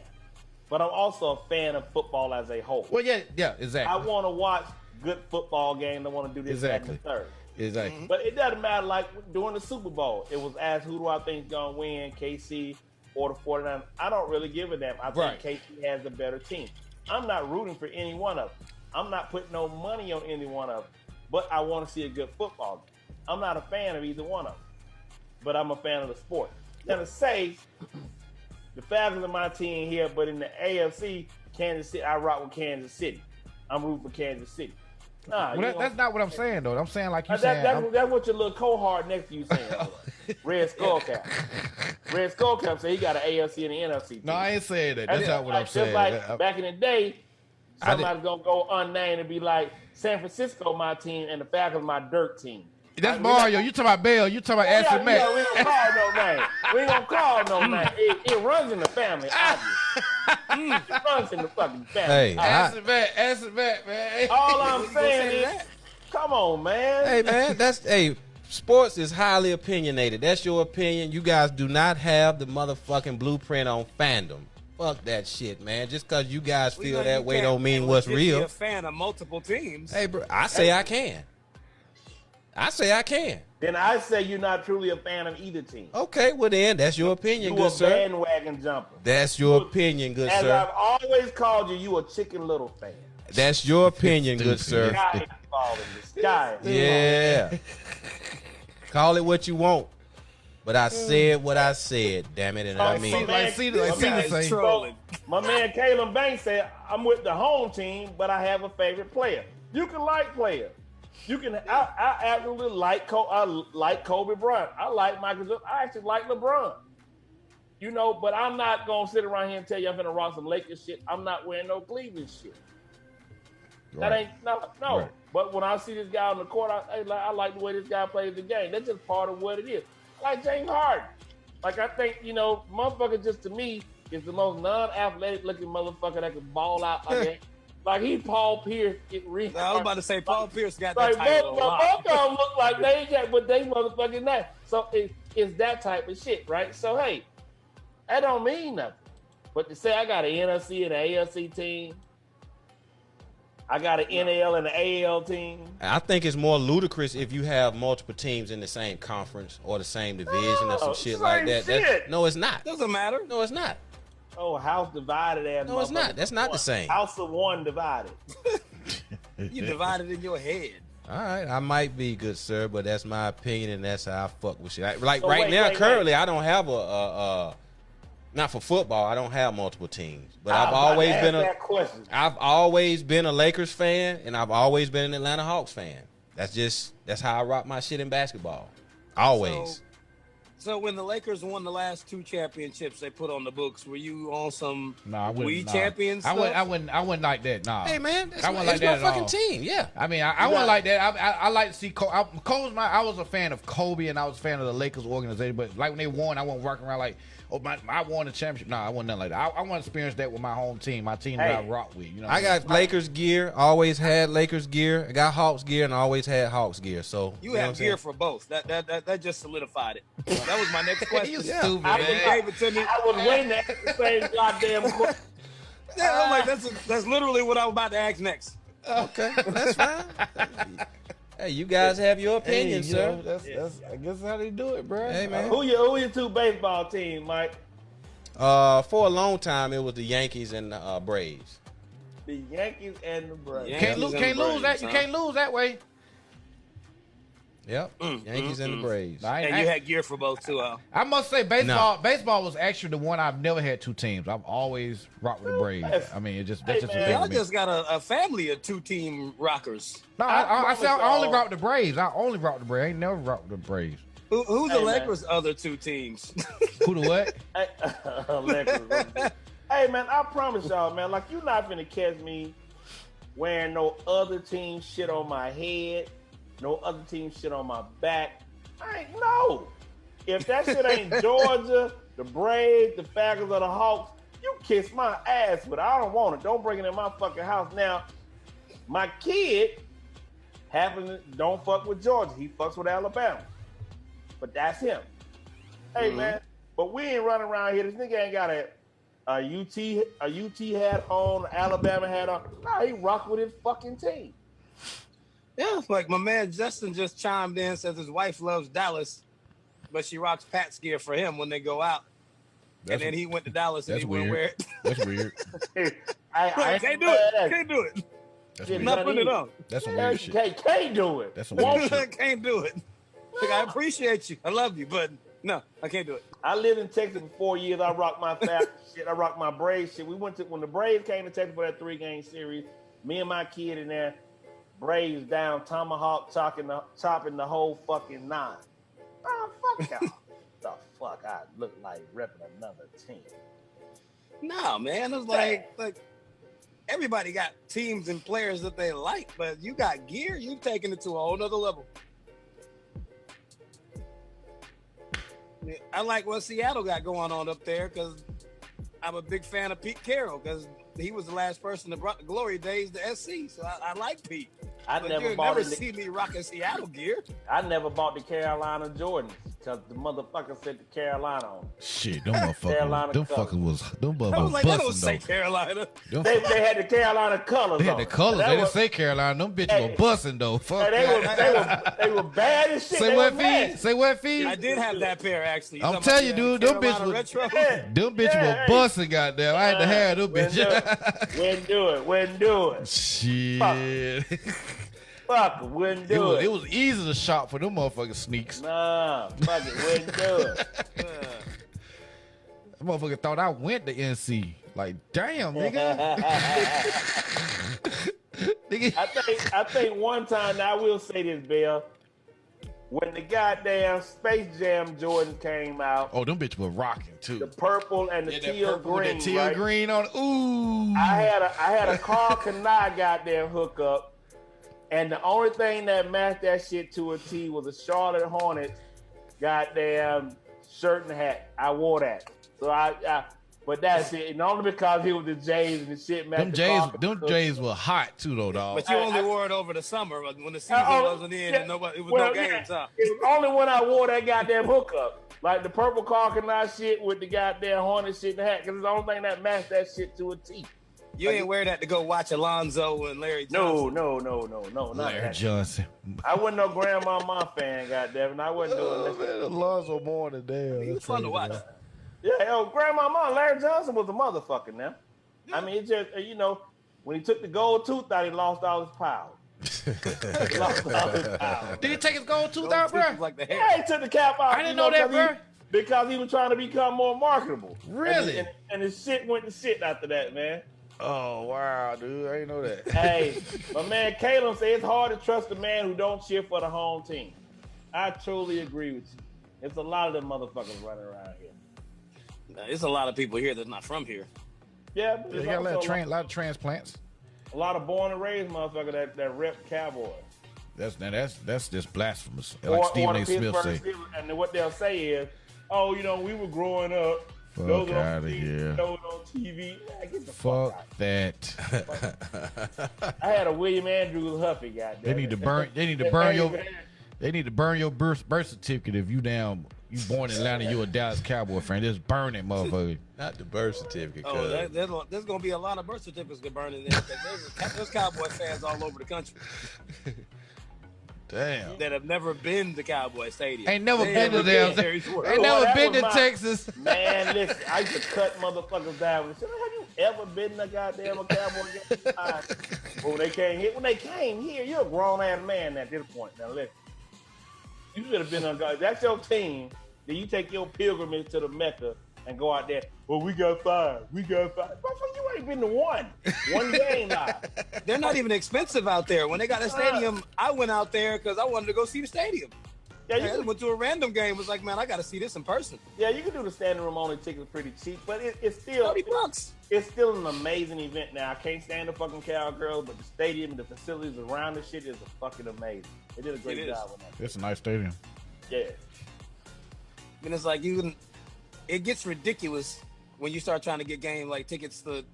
but I'm also a fan of football as a whole. Well, yeah, exactly. I want to watch good football games. I want to do this, that, and the third. Exactly. But it doesn't matter. Like during the Super Bowl, it was asked, who do I think is going to win, KC or the 49ers? I don't really give a damn. I think KC has a better team. I'm not rooting for any one of them. I'm not putting no money on any one of them. But I want to see a good football game. I'm not a fan of either one of them. But I'm a fan of the sport. Now to say the Falcons are my team here, but in the AFC, Kansas City, I rock with Kansas City. I'm rooting for Kansas City. Nah, Well, that's not what I'm saying though. I'm saying like you that's what your little cohort next to you saying. Red Skullcap. Red Skullcap said he got an AFC and an NFC team. No, I ain't saying that. That's not what I'm Just saying. like back in the day, somebody's gonna go unnamed and be like, San Francisco my team and the Falcons my dirt team. That's Mario. You talking about Bell. You talking about Aston We Matt. ain't gonna call no name. We ain't gonna call no name. It runs in the family, obviously. It runs in the fucking family. Hey, Aston Matt, man. All I'm saying is, come on, man. Hey man, sports is highly opinionated. That's your opinion. You guys do not have the motherfucking blueprint on fandom. Fuck that shit, man. Just because you guys feel that way don't mean what's real. Be a fan of multiple teams. Hey, bro, I say I can. Then I say you're not truly a fan of either team. Okay, well then, that's your opinion, You good a sir. bandwagon jumper. That's your opinion, good As sir. I've always called you, you a Chicken Little fan. That's your opinion, good sir. Sky is falling. The sky. Yeah. Call it what you want. But I said what I said, damn it, and I mean it. Like Cedar say. Trolling. My man Caleb Banks said, I'm with the home team, but I have a favorite player. You can like players. You can. I absolutely like Kobe Bryant. I like Michael Jordan. I actually like LeBron. You know, but I'm not gonna sit around here and tell you I'm gonna rock some Lakers shit. I'm not wearing no Cleveland shit. That ain't no. Right. But when I see this guy on the court, I like the way this guy plays the game. That's just part of what it is. Like James Harden. Like I think motherfucker just to me is the most non-athletic looking motherfucker that can ball out like that. Like he Paul Pierce get I was about to say Paul Pierce got that like title a lot. both of them look like they got, but they motherfucking not. So it's that type of shit, right? So hey, that don't mean nothing. But to say I got an NFC and an AFC team, I got an NL and an AL team. I think it's more ludicrous if you have multiple teams in the same conference or the same division or some shit like that. shit. No, it's not. Doesn't matter. No, it's not. Oh, house divided as No, it's not. That's not the same. House of one divided. You divided in your head. All right, I might be, good sir, but that's my opinion, and that's how I fuck with shit. Like So right wait, now, wait. currently, I don't have not for football. I don't have multiple teams, but I've always been a Lakers fan, and I've always been an Atlanta Hawks fan. That's how I rock my shit in basketball. Always. So when the Lakers won the last two championships they put on the books, were you on some Nah, I wouldn't. we nah. champions? I wouldn't like that. Nah. Hey man, that's I my, wouldn't like that's that my at fucking all. team. Yeah. I mean, I wouldn't like that. I like to see Kobe. Kobe's I was a fan of Kobe, and I was a fan of the Lakers organization. But like when they won, I wasn't walking around like, oh, I won the championship. Nah, I wasn't nothing like that. I want to experience that with my home team, my team that I rock with. You know, I got Lakers gear. Always had Lakers gear. I got Hawks gear, and I always had Hawks gear. So You know what have I'm gear saying? for both. That just solidified it. That was my next question. You Yeah. stupid, I man. Gave it to me. I was waiting to ask the same goddamn question. Yeah, I'm like, that's literally what I was about to ask next. Okay, that's fine. Hey, you guys have your opinion, Hey, sir. That's I guess how they do it, bro. Hey, man. Who your two baseball teams, Mike? For a long time, it was the Yankees and the Braves. The Yankees and the Braves. Yeah. Can't lose that. You can't lose that way. Yep, Yankees and the Braves. And you had gear for both too, huh? I must say, baseball was actually the one I've never had two teams. I've always rocked with the Braves. I mean, that's just a thing Y'all with me. just got a family of 2-team rockers. No, I said I promise only y'all- rocked the Braves. I only rocked the Braves. I ain't never rocked the Braves. Who's Hey, the man. Lakers' other 2 teams? Who the what? Hey, man, I promise y'all, man, like, you're not finna catch me wearing no other team shit on my head, no other team shit on my back. No. If that shit ain't Georgia, the Braves, the Falcons, or the Hawks, you kiss my ass with it. I don't want it. Don't bring it in my fucking house. Now, my kid don't fuck with Georgia. He fucks with Alabama. But that's him. Hey, man, but we ain't running around here. This nigga ain't got a UT hat on, Alabama hat on. Nah, he rock with his fucking team. Yeah, like my man Justin just chimed in, says his wife loves Dallas, but she rocks Pat's gear for him when they go out. And then he went to Dallas and That's he wouldn't wear weird. it. That's weird. I Can't do it. Can't do it. That's Yeah, weird. Not putting it on. That's some weird shit. Can't do it. That's some weird shit. Can't do it. Like, I appreciate you. I love you, but no, I can't do it. I lived in Texas for 4 years. I rocked my Falcons shit. I rocked my Braves shit. We went to when the Braves came to Texas for that 3-game series. Me and my kid in there, Braves down, tomahawk chopping the whole fucking 9. Oh, fuck y'all. The fuck I look like repping another team. No, man. It's like everybody got teams and players that they like, but you got gear, you've taken it to a whole nother level. I like what Seattle got going on up there because I'm a big fan of Pete Carroll because he was the last person that brought the glory days to SC. So I like Pete. But you'll never see me rocking Seattle gear. I never bought the Carolina Jordans because the motherfucker said the Carolina on. Shit, them Carolina motherfuckers was I was like, that don't busting say though. Carolina. They had the Carolina colors. They had on. the colors. That They didn't was- say Carolina. Them bitches Hey, were busting though. Fuck. They were bad as shit. Say They what, were mad. Fee? Say what, Fee? I did have that pair actually. I'm talking telling about you, the dude, them Carolina bitches was- retro. Yeah. Them bitches Yeah, were hey. busting, goddamn. I had to have them bitches. Wouldn't do it. Shit. Fuck it, wouldn't do it. It was easy to shop for them motherfucking sneaks. Nah, fuck it, wouldn't do it. That motherfucker thought I went to NC. Like, damn, nigga. Nigga. I think one time, now I will say this, Bill, when the goddamn Space Jam Jordan came out, Oh, them bitches were rocking the too. purple and the Yeah, that teal purple with green, that teal right? green on. Ooh. I had a Carl Kanai goddamn hookup, and the only thing that matched that shit to a T was a Charlotte Hornets goddamn shirt and hat. I wore that, so but that's it, and only because he was the Jays and the shit matched. Them Jays were hot too though, dog. But you only wore it over the summer when the season wasn't in and nobody, it was no games, huh? It was only when I wore that goddamn hookup, like the purple Carl Kanai shit with the goddamn Hornet shit and the hat, because it's the only thing that matched that shit to a T. You ain't wear that to go watch Alonzo and Larry Johnson. No, not Larry that. Johnson. I wasn't no Grandmama fan, goddamn, and I wasn't doing that. Alonzo Mourning, damn. It was fun to watch. Yeah, Grandmama, Larry Johnson was a motherfucker now. I mean, it just, when he took the gold tooth out, he lost all his power. He lost all his power. Did he take his gold tooth out, bro? Like the hair. Yeah, he took the cap out. I didn't know that, bro. Because he was trying to become more marketable. Really? And his shit went to shit after that, man. Oh wow, dude, I didn't know that. Hey, my man Caleb said it's hard to trust a man who don't cheer for the home team. I totally agree with you. It's a lot of them motherfuckers running around here. There's a lot of people here that's not from here. Yeah, but They there's got a also lot of transplants. a lot of born and raised motherfuckers that rep Cowboys. That's just blasphemous. Or Like Stephen the A. Smith Pittsburgh say. Steelers, and then what they'll say is, "Oh, we were growing up. Fuck Those on outta TV, here. those on TV. Man, get the fuck out. Fuck that. I had a William Andrews Huffy, goddamn. They need to burn. They need to burn your birth certificate if you down you born in Atlanta, you a Dallas Cowboy fan. Just burn that motherfucker. Not the birth certificate. Oh, there's going to be a lot of birth certificates get burned in there. There's Cowboy fans all over the country Damn. that have never been to Cowboy Stadium. Ain't never been to them. Ain't Well, never that been was to Texas. Man, listen, I used to cut motherfuckers down. Have you ever been to a goddamn Cowboy game? Well, when they came here, you're a grown ass man at this point. Now listen, you should have been on. That's your team. Then you take your pilgrimage to the Mecca and go out there. Well, we got 5. Motherfucker, you ain't been to one game now. They're not even expensive out there. When they got a stadium, I went out there because I wanted to go see the stadium. Yeah, I went to a random game. Was like, man, I got to see this in person. Yeah, you can do the standing room only tickets pretty cheap, but it's still $30. It's still an amazing event. Now I can't stand the fucking Cowgirls, but the stadium, the facilities around the shit is fucking amazing. They did a great job on that. It's a nice stadium. Yeah. And it's like it gets ridiculous when you start trying to get game like tickets to.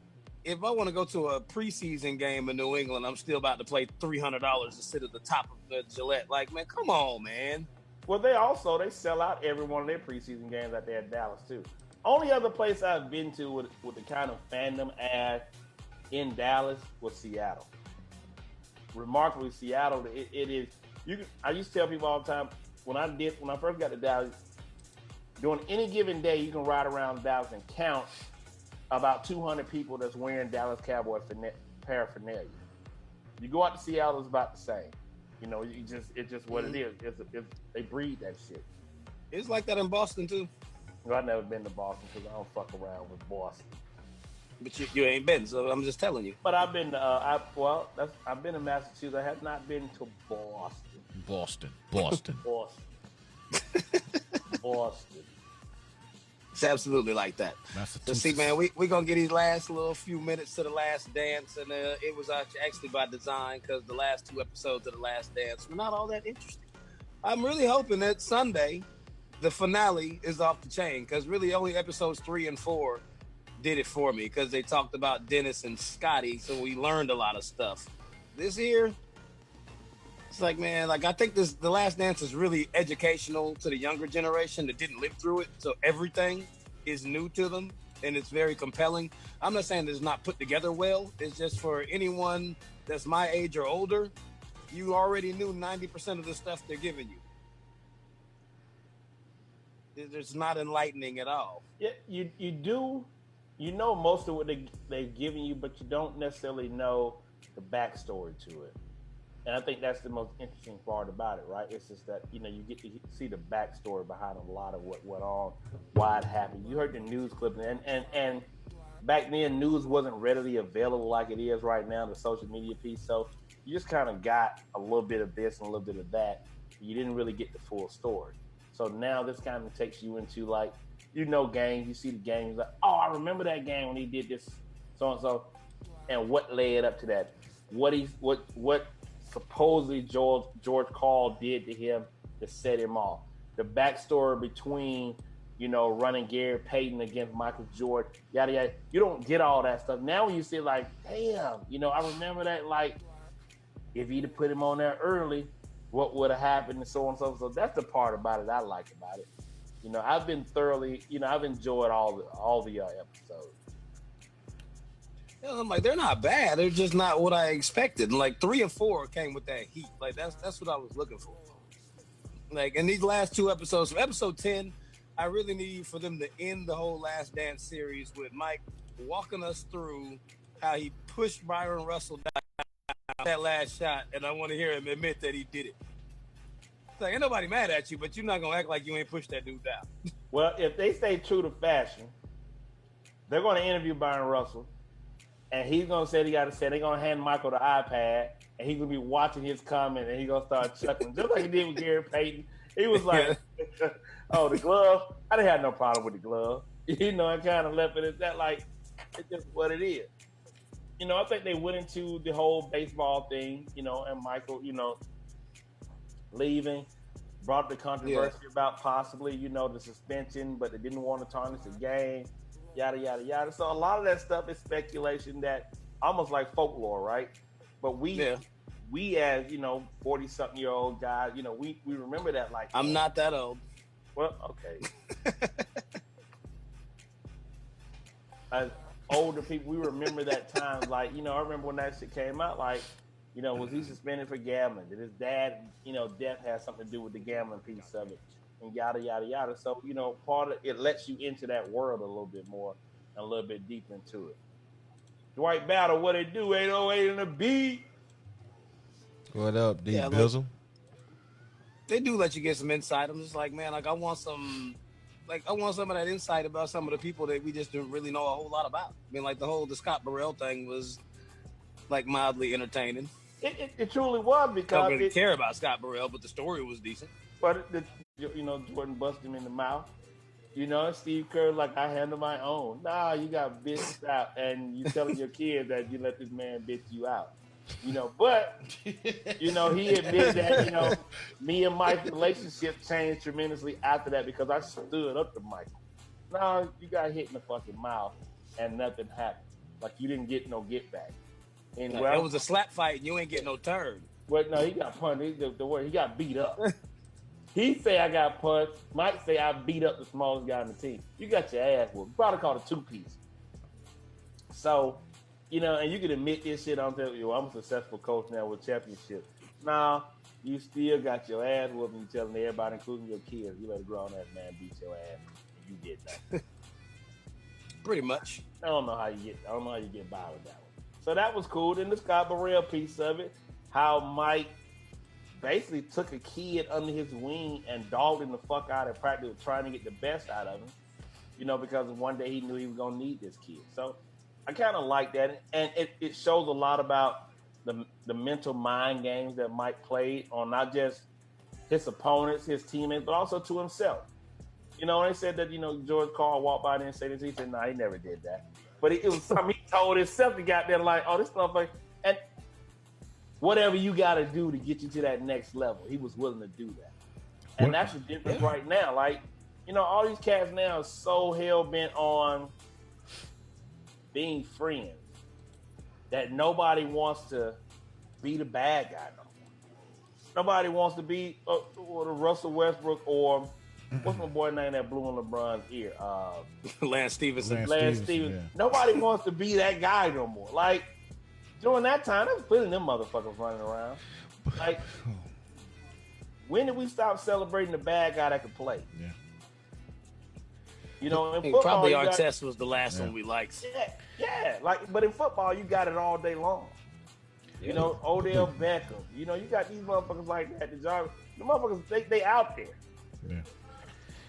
If I want to go to a preseason game in New England, I'm still about to pay $300 to sit at the top of the Gillette. Like, man, come on, man. Well, they sell out every one of their preseason games out there at Dallas too. Only other place I've been to with the kind of fandom ad in Dallas was Seattle. Remarkably, Seattle, it is. I used to tell people all the time when I first got to Dallas, during any given day, you can ride around Dallas and count about 200 people that's wearing Dallas Cowboys paraphernalia. You go out to Seattle, it's about the same. You know, it's just what it is. They breed that shit. It's like that in Boston too. Well, I've never been to Boston because I don't fuck around with Boston. But you ain't been, so I'm just telling you. But I've been. I've been to Massachusetts. I have not been to Boston. Boston. Boston. It's absolutely like that. So see, man, we're going to get these last little few minutes to The Last Dance, and it was actually by design because the last 2 episodes of The Last Dance were not all that interesting. I'm really hoping that Sunday, the finale is off the chain because really only episodes 3 and 4 did it for me because they talked about Dennis and Scotty, so we learned a lot of stuff. This year, it's like, man, like I think The Last Dance is really educational to the younger generation that didn't live through it. So everything is new to them and it's very compelling. I'm not saying it's not put together well. It's just for anyone that's my age or older, you already knew 90% of the stuff they're giving you. It's not enlightening at all. Yeah, you do. You know most of what they've given you, but you don't necessarily know the backstory to it. And I think that's the most interesting part about it, right? It's just that, you get to see the backstory behind a lot of what went on, why it happened. You heard the news clip, and back then, news wasn't readily available like it is right now, the social media piece. So you just kind of got a little bit of this and a little bit of that. You didn't really get the full story. So now this kind of takes you into games. You see the games, like, oh, I remember that game when he did this, so and so, and what led up to that. What supposedly George Karl did to him to set him off. The backstory between, running Gary Payton against Michael Jordan, yada, yada. You don't get all that stuff. Now when you see like, damn, I remember that, like, if he'd have put him on there early, what would have happened and so on and so. So that's the part about it I like about it. I've been thoroughly, I've enjoyed all the episodes. I'm like, they're not bad. They're just not what I expected. And like 3 and 4 came with that heat. Like that's what I was looking for. Like in these last 2 episodes, from episode 10, I really need for them to end the whole Last Dance series with Mike walking us through how he pushed Byron Russell down that last shot, and I want to hear him admit that he did it. It's like, ain't nobody mad at you, but you're not gonna act like you ain't pushed that dude down. Well, if they stay true to fashion, they're going to interview Byron Russell. And he's going to say they're going to hand Michael the iPad, and he's going to be watching his comment, and he's going to start chuckling, just like he did with Gary Payton. He was like, oh, the glove? I didn't have no problem with the glove. I kind of left it at that, like, it's just what it is. I think they went into the whole baseball thing, and Michael, leaving, brought the controversy about possibly, the suspension, but they didn't want to tarnish the game. Yada, yada, yada. So a lot of that stuff is speculation that almost like folklore, right? But we as, 40-something-year-old guys, we remember that like... I'm not that old. Well, okay. As older people, we remember that time. Like, you know, I remember when that shit came out. Like, you know, was he suspended for gambling? Did his dad, you know, death has something to do with the gambling piece of it, and yada yada yada. So, you know, part of it lets you into that world a little bit more, and a little bit deep into it. Dwight Battle, what it do? 808 in the beat. What up, D Yeah, look. Bizzle? They do let you get some insight. I'm just like, man, like I want some of that insight about some of the people that we just didn't really know a whole lot about. I mean, like the Scott Burrell thing was like mildly entertaining. It truly was I because don't really care about Scott Burrell, but the story was decent. but you know, Jordan busted him in the mouth. You know, Steve Kerr like, I handle my own. Nah, you got bitched out, and you telling your kids that you let this man bitch you out. You know, but you know, he admitted that, you know, me and Mike's relationship changed tremendously after that because I stood up to Mike. Nah, you got hit in the fucking mouth and nothing happened. Like you didn't get no get back. And Like, it was a slap fight, and you ain't getting no turn. Well, no, he got punched. The word, he got beat up. He say I got punched. Mike say I beat up the smallest guy on the team. You got your ass whooped. Probably called a 2-piece. So, you know, and you can admit this shit. I'm telling you, I'm a successful coach now with championships. Nah, you still got your ass whooped, and you telling everybody, including your kids, you let a grown ass man beat your ass, and you did that. Pretty much. I don't know how you get by with that one. So that was cool. Then the Scott Burrell piece of it, how Mike basically took a kid under his wing and dogged him the fuck out of practice, trying to get the best out of him. You know, because one day he knew he was gonna need this kid. So I kind of like that, and it shows a lot about the mental mind games that Mike played on not just his opponents, his teammates, but also to himself. You know, they said that, you know, George Carl walked by there and said this. He said, "No, he never did that." But it was something he told himself. He got there like, "Oh, this motherfucker," and whatever you got to do to get you to that next level, he was willing to do that. And that's the difference right now. Like, you know, all these cats now are so hell bent on being friends that nobody wants to be the bad guy no more. Nobody wants to be or the Russell Westbrook or what's my boy name that blew on LeBron's ear? Lance Stevenson. Lance Stevenson. Yeah. Nobody wants to be that guy no more. Like, during that time, there was plenty of them motherfuckers running around. Like, when did we stop celebrating the bad guy that could play? Yeah. You know, in football, probably Artest was the last one we liked. Yeah. Like, but in football, you got it all day long. Yeah. You know, Odell Beckham. You know, you got these motherfuckers like that. The motherfuckers, they out there. Yeah.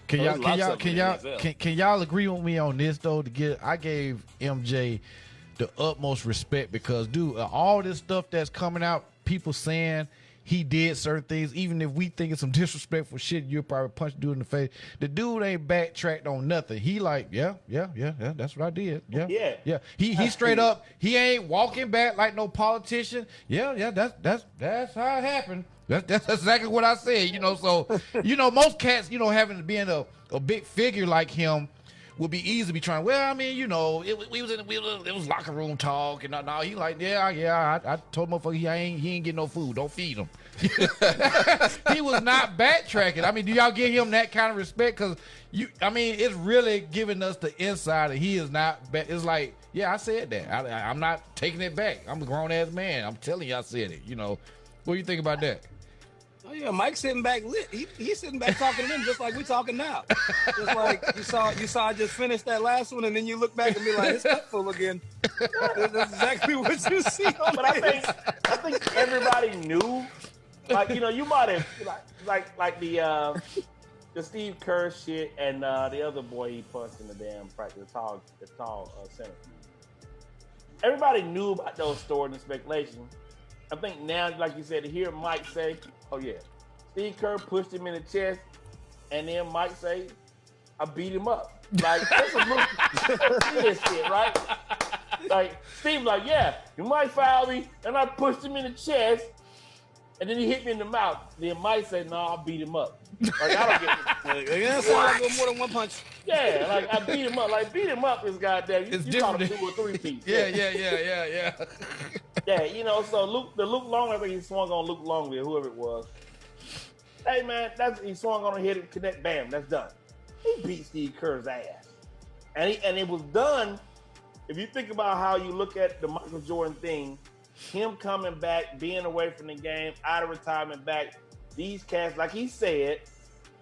Can y'all agree with me on this though? I gave MJ the utmost respect because, dude, all this stuff that's coming out, people saying he did certain things, even if we think it's some disrespectful shit, you'll probably punch dude in the face. The dude ain't backtracked on nothing. He like, yeah, that's what I did. Yeah. He straight up, he ain't walking back like no politician. Yeah, that's how it happened. That's exactly what I said, you know. So, you know, most cats, you know, being a big figure like him would be easy to be trying. Well, I mean, you know, it was locker room talk, and now he like, I told motherfucker he ain't getting no food. Don't feed him. He was not backtracking. I mean, do y'all give him that kind of respect? Because it's really giving us the insight that he is not. It's like, yeah, I said that. I'm not taking it back. I'm a grown ass man. I'm telling you, I said it. You know, what do you think about that? Oh yeah, Mike's sitting back lit. He's sitting back talking to them just like we talking now. Just like you saw I just finished that last one, and then you look back and be like, it's cup full again. That's exactly what you see. But I think everybody knew. Like, you know, you might have like the Steve Kerr shit and the other boy he punched in the damn practice, the tall center. Everybody knew about those stories and speculation. I think now, like you said, to hear Mike say, "Oh yeah, Steve Kerr pushed him in the chest," and then Mike say, "I beat him up." Like, that's some serious shit, right? Like, Steve's like, "Yeah, you might foul me," and I pushed him in the chest, and then he hit me in the mouth. Then Mike said, "No, I beat him up." Like, I don't get it. That's why I go more than one punch. Yeah, like, I beat him up. Like, beat him up is goddamn. You caught him 2 or 3 pieces. Yeah. Yeah, you know, so the Luke Longley, I think he swung on Luke Longley or whoever it was. Hey man, he swung on a hit and connect, bam, that's done. He beat Steve Kerr's ass. And it was done. If you think about how you look at the Michael Jordan thing, him coming back, being away from the game, out of retirement back, these cats, like he said,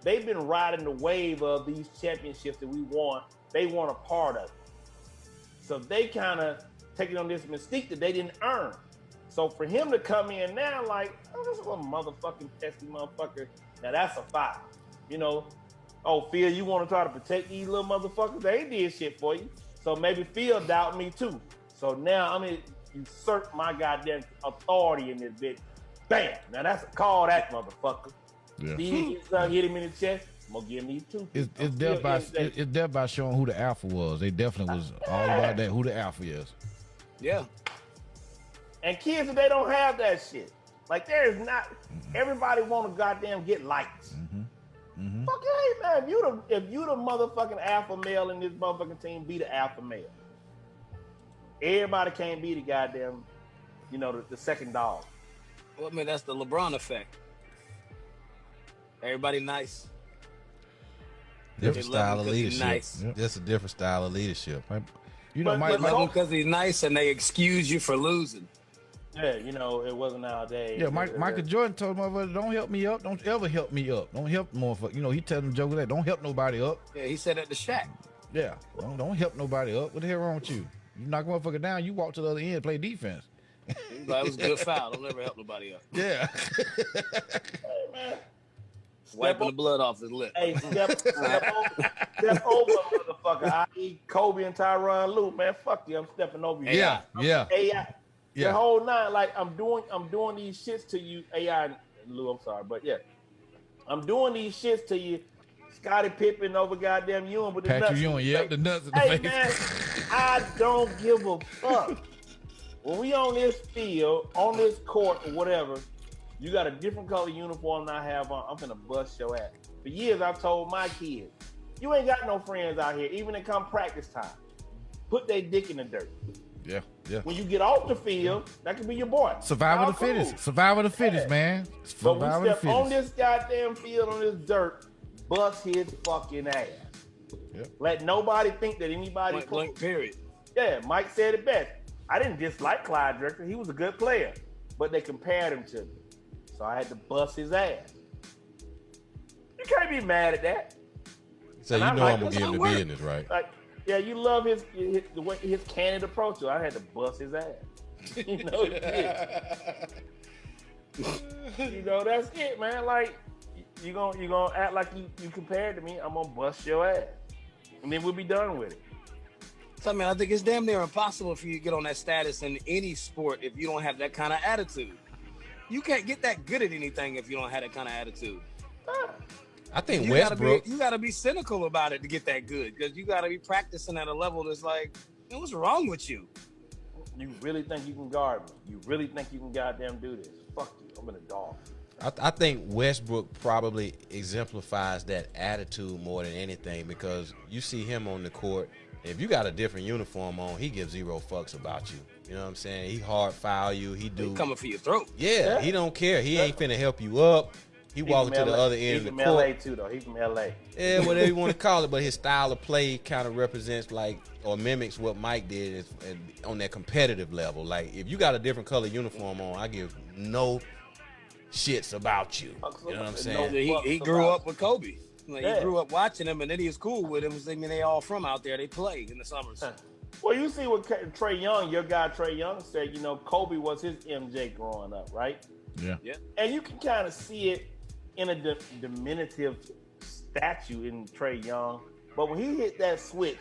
they've been riding the wave of these championships that we won. They want a part of it. So they kind of taking on this mystique that they didn't earn. So for him to come in now, like, oh, this is a motherfucking pesky motherfucker. Now that's a foul. You know, oh, Phil, you want to try to protect these little motherfuckers? They ain't did shit for you. So maybe Phil doubt me too. So now I'm going to usurp my goddamn authority in this bitch. Bam! Now that's a call, that motherfucker. Yeah. He hit him in the chest. I'm gonna give him these two. It's death by showing who the alpha was. They definitely was all about that. Who the alpha is. Yeah. And kids, they don't have that shit. Like there is not. Everybody want to goddamn get likes. Fuck hey man, if you the motherfucking alpha male in this motherfucking team, be the alpha male. Everybody can't be the goddamn, you know, the second dog. Well, I mean, that's the LeBron effect. Everybody nice. Different They love style him of 'cause he's leadership. nice. Just a different style of leadership. You know, But- Mike. but Love so- him because he's nice and they excuse you for losing. Yeah, you know, it wasn't nowadays. Yeah, Michael Jordan told motherfuckers, don't help me up. Don't ever help me up. Don't help motherfucker. You know, he telling them jokers that don't help nobody up. Yeah, he said at the Shaq. Yeah, don't help nobody up. What the hell wrong with you? You knock a motherfucker down, you walk to the other end, play defense. He was like, it was a good foul. Don't ever help nobody up. Yeah. Hey, man. Wiping the blood off his lip. Hey, step over, motherfucker. I.e. Kobe and Tyronn Lue, man. Fuck you. I'm stepping over you. Yeah. AI. Yeah. The whole nine, like I'm doing these shits to you, AI and Lou, I'm sorry, but yeah. I'm doing these shits to you. Scottie Pippen over goddamn Ewing with the nuts. Patrick in Ewing, the yeah, face. the nuts in the Hey face. man, I don't give a fuck. When we on this field, on this court or whatever, you got a different color uniform than I have on. I'm finna bust your ass. For years, I've told my kids, you ain't got no friends out here, even in come practice time. Put their dick in the dirt. Yeah. When you get off the field, that could be your boy. Survival Y'all of the fittest. cool. Survival of the fittest, man. But we Survival of the step on fittest. this goddamn field, on this dirt, bust his fucking ass. Yep. Let nobody think that anybody. Point blank, period. Yeah, Mike said it best. I didn't dislike Clyde Drexler. He was a good player, but they compared him to me, so I had to bust his ass. You can't be mad at that. So And you I know like I'm gonna this. give him the Work. business, right? Like, yeah, you love his candid approach to it. I had to bust his ass. You know, you know that's it, man. Like you gonna act like you compared to me. I'm gonna bust your ass, and then we'll be done with it. So, I mean, I think it's damn near impossible for you to get on that status in any sport if you don't have that kind of attitude. You can't get that good at anything if you don't have that kind of attitude. I think You Westbrook. gotta be cynical about it to get that good, because you gotta be practicing at a level that's like, what's wrong with you? You really think you can guard me? You really think you can goddamn do this? Fuck you. I'm in a dog. I think Westbrook probably exemplifies that attitude more than anything, because you see him on the court. If you got a different uniform on, he gives zero fucks about you. You know what I'm saying? He hard foul you. He do. He coming for your throat. Yeah, he don't care. He ain't finna help you up. He walking to the other end of the He's from LA court. too, though. He's from LA. Yeah, whatever you want to call it, but his style of play kind of represents like or mimics what Mike did on that competitive level. Like if you got a different color uniform on, I give no shits about you. You know what I'm saying? He grew up with Kobe. Like, Yeah. He grew up watching him, and then he was cool with him. I mean, they all from out there. They play in the summers. Well, you see what Trey Young, your guy Trey Young said, you know, Kobe was his MJ growing up, right? Yeah. Yeah. And you can kind of see it in a diminutive statue in Trey Young. But when he hit that switch,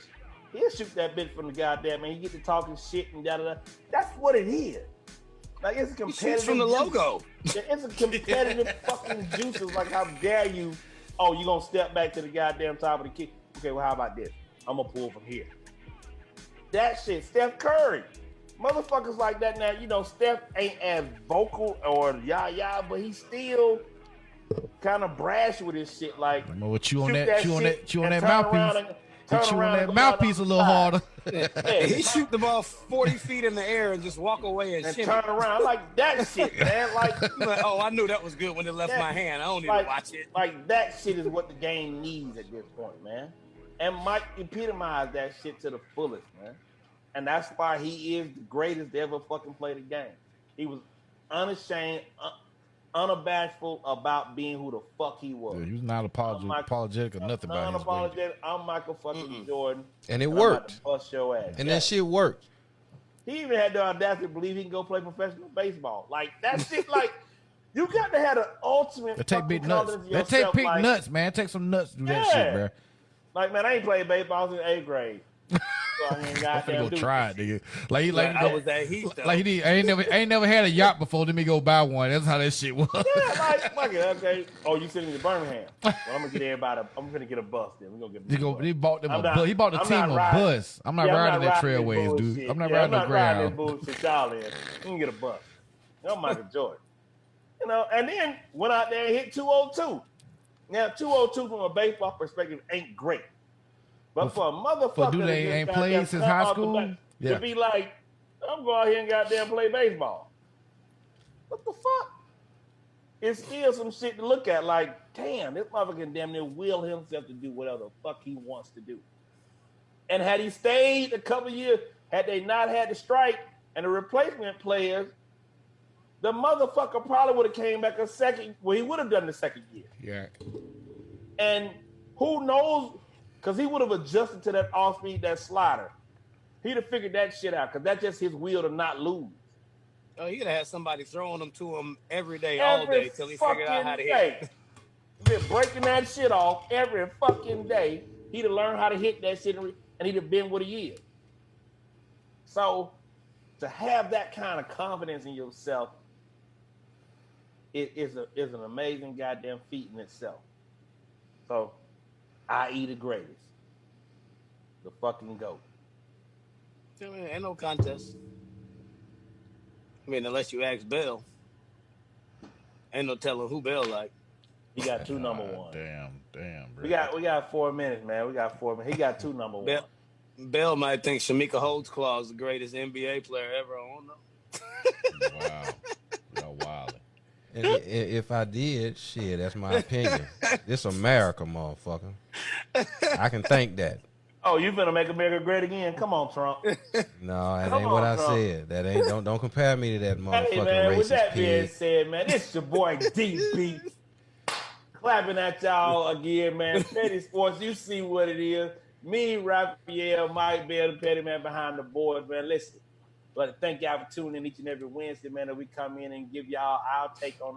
he'll shoot that bitch from the goddamn, man. He get to talking shit and da-da-da. That's what it is. Like, it's a He competitive shoots from the juice. logo. It's a competitive fucking juice. It's like, how dare you? Oh, you gonna step back to the goddamn top of the kick? Okay, well, how about this? I'm gonna pull from here. That shit, Steph Curry. Motherfuckers like that now, you know, Steph ain't as vocal or yah, but he's still kind of brash with his shit. Like, But you on shoot that shit you on and that turn around mouthpiece. and- But turn you on around that and go down mouthpiece a the little side. harder. Yeah, he shoot the ball 40 feet in the air and just walk away and shimmy. turn around like that shit, man. Like, Oh, I knew that was good when it left my hand. I don't need to watch it. Like that shit is what the game needs at this point, man. And Mike epitomized that shit to the fullest, man. And that's why he is the greatest to ever fucking play the game. He was unashamed, unabashful about being who the fuck he was. Yeah, he was not apologetic or nothing about his unapologetic. I'm Michael fucking Jordan. And it I'm about worked. to bust your ass. And that shit worked. He even had the audacity to believe he can go play professional baseball. Like, that shit, like, you got to have the ultimate That take big nuts. confidence in That take yourself, big like, nuts, man. Take some nuts to do that shit, bro. Like, man, I ain't played baseball since 8th grade. So I ain't I'm finna go try it, nigga. Like I was that heat, though. like he I ain't never had a yacht before. Let me go buy one. That's how that shit was. Yeah, like, fuck it, okay. Oh, you sitting in Birmingham? Well, I'm gonna get everybody. I'm gonna get a bus. Then we're gonna get. He bought them I'm a not- bus. He bought the I'm team not a riding- bus. I'm not Yeah, riding that this trailways, dude. bullshit. I'm not Yeah, riding no this ground. bullshit y'all in. You can get a bus. I'm Michael Jordan. You know, and then went out there and hit 202. Now 202 from a baseball perspective ain't great, but for a motherfucker For dude that that just ain't goddamn played since come high out the school? back Yeah. to be like, I'm going out here and goddamn play baseball. What the fuck? It's still some shit to look at. Like, damn, this motherfucker can damn near will himself to do whatever the fuck he wants to do. And had he stayed a couple years, had they not had the strike and the replacement players, the motherfucker probably would have came back a second. Well, he would have done the second year. Yeah. And who knows? Because he would have adjusted to that off speed, that slider. He'd have figured that shit out because that's just his will to not lose. Oh, he'd have had somebody throwing them to him every day, all day, till he figured out how to hit. Been breaking that shit off every fucking day. He'd have learned how to hit that shit and he'd have been what he is. So to have that kind of confidence in yourself is an amazing goddamn feat in itself. So, i.e. the greatest. The fucking GOAT. Ain't no contest. I mean, unless you ask Bell. Ain't no telling who Bell like. He got two number one. Damn, bro. We got 4 minutes, man. We got 4 minutes. He got two number one. Bell might think Shamika Holtzclaw is the greatest NBA player ever. I don't know. Wow. Y'all wildin'. And if I did, shit, that's my opinion. This America, motherfucker. I can think that. Oh, you finna make America great again? Come on, Trump. No, that Come ain't what on, I Trump. said. That ain't don't compare me to that motherfucking Hey, man, with racist that being pig. said, man, this your boy DB. Clapping at y'all again, man. Petty Sports, you see what it is. Me, Raphael, Mike Bell, the petty man behind the board, man. Listen, but thank y'all for tuning in each and every Wednesday, man, that we come in and give y'all our take on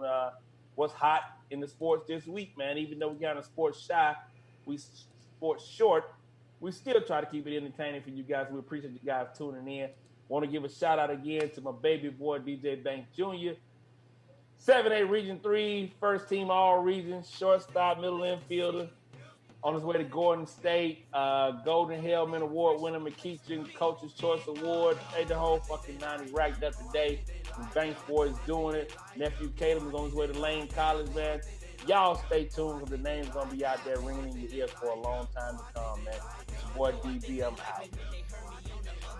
what's hot in the sports this week, man. Even though we got a sports shy, we sports short, we still try to keep it entertaining for you guys. We appreciate you guys tuning in. Want to give a shout out again to my baby boy, DJ Banks Jr., 7A Region 3, first team all regions, shortstop, middle infielder, on his way to Gordon State, Golden Hellman Award winner, McKeitchen Coach's Choice Award, the whole fucking 90 racked up today. Banks boy is doing it. Nephew Caleb is on his way to Lane College, man. Y'all stay tuned because the name's going to be out there ringing in your ears for a long time to come, man. It's your boy DB, I'm out.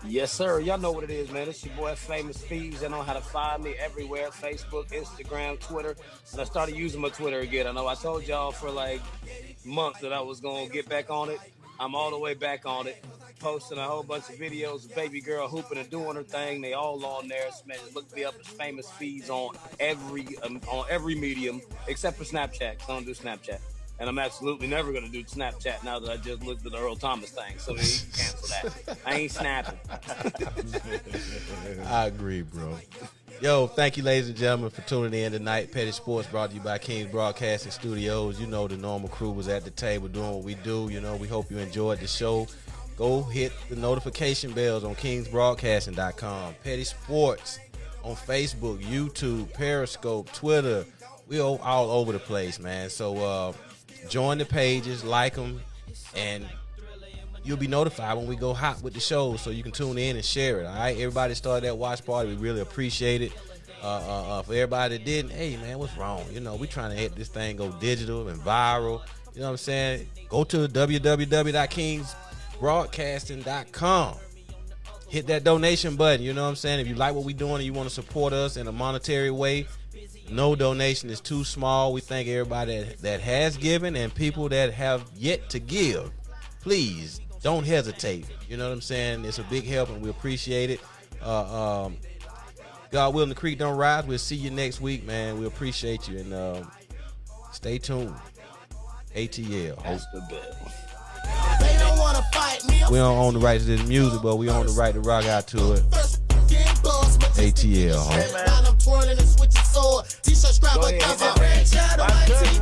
Yes, sir. Y'all know what it is, man. It's your boy Famous Fees. You know how to find me everywhere. Facebook, Instagram, Twitter. And I started using my Twitter again. I know I told y'all for like months that I was going to get back on it. I'm all the way back on it. Posting a whole bunch of videos of baby girl hooping and doing her thing. They all on there. So, man, look me up as Famous Fees on every medium except for Snapchat. I don't do Snapchat. And I'm absolutely never going to do Snapchat now that I just looked at the Earl Thomas thing. So you can cancel that. I ain't snapping. I agree, bro. Yo, thank you, ladies and gentlemen, for tuning in tonight. Petty Sports brought to you by Kings Broadcasting Studios. You know the normal crew was at the table doing what we do. You know, we hope you enjoyed the show. Go hit the notification bells on kingsbroadcasting.com. Petty Sports on Facebook, YouTube, Periscope, Twitter. We all over the place, man. So join the pages, like them, and you'll be notified when we go hot with the show, so you can tune in and share it. All right, everybody started that watch party. We really appreciate it. For everybody that didn't, hey man, what's wrong? You know, we trying to hit this thing go digital and viral. You know what I'm saying? Go to www.kingsbroadcasting.com. hit that donation button. You know what I'm saying? If you like what we're doing and you want to support us in a monetary way, no donation is too small. We thank everybody that has given and people that have yet to give. Please don't hesitate. You know what I'm saying? It's a big help and we appreciate it. God willing, the creek don't rise. We'll see you next week, man. We appreciate you and stay tuned. ATL. That's the best. They don't wanna fight me. We don't own the rights to this music, but we own the right to rock out to it. ATL, I'm twirling and switching sword. T-shirt strap Go ahead, up, hit that. red shirt, a white tee.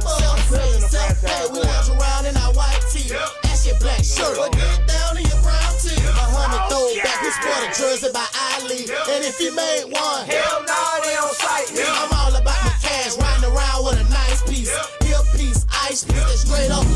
Self-made, we lounge around in our white tee. That's your black shirt, but get down in your brown tee. Muhammad throwback, we sport a jersey by Ali. And if he made one, hell no, they don't sight him. I'm all about my cash, riding around with a nice piece. Hip piece, ice piece, that's straight up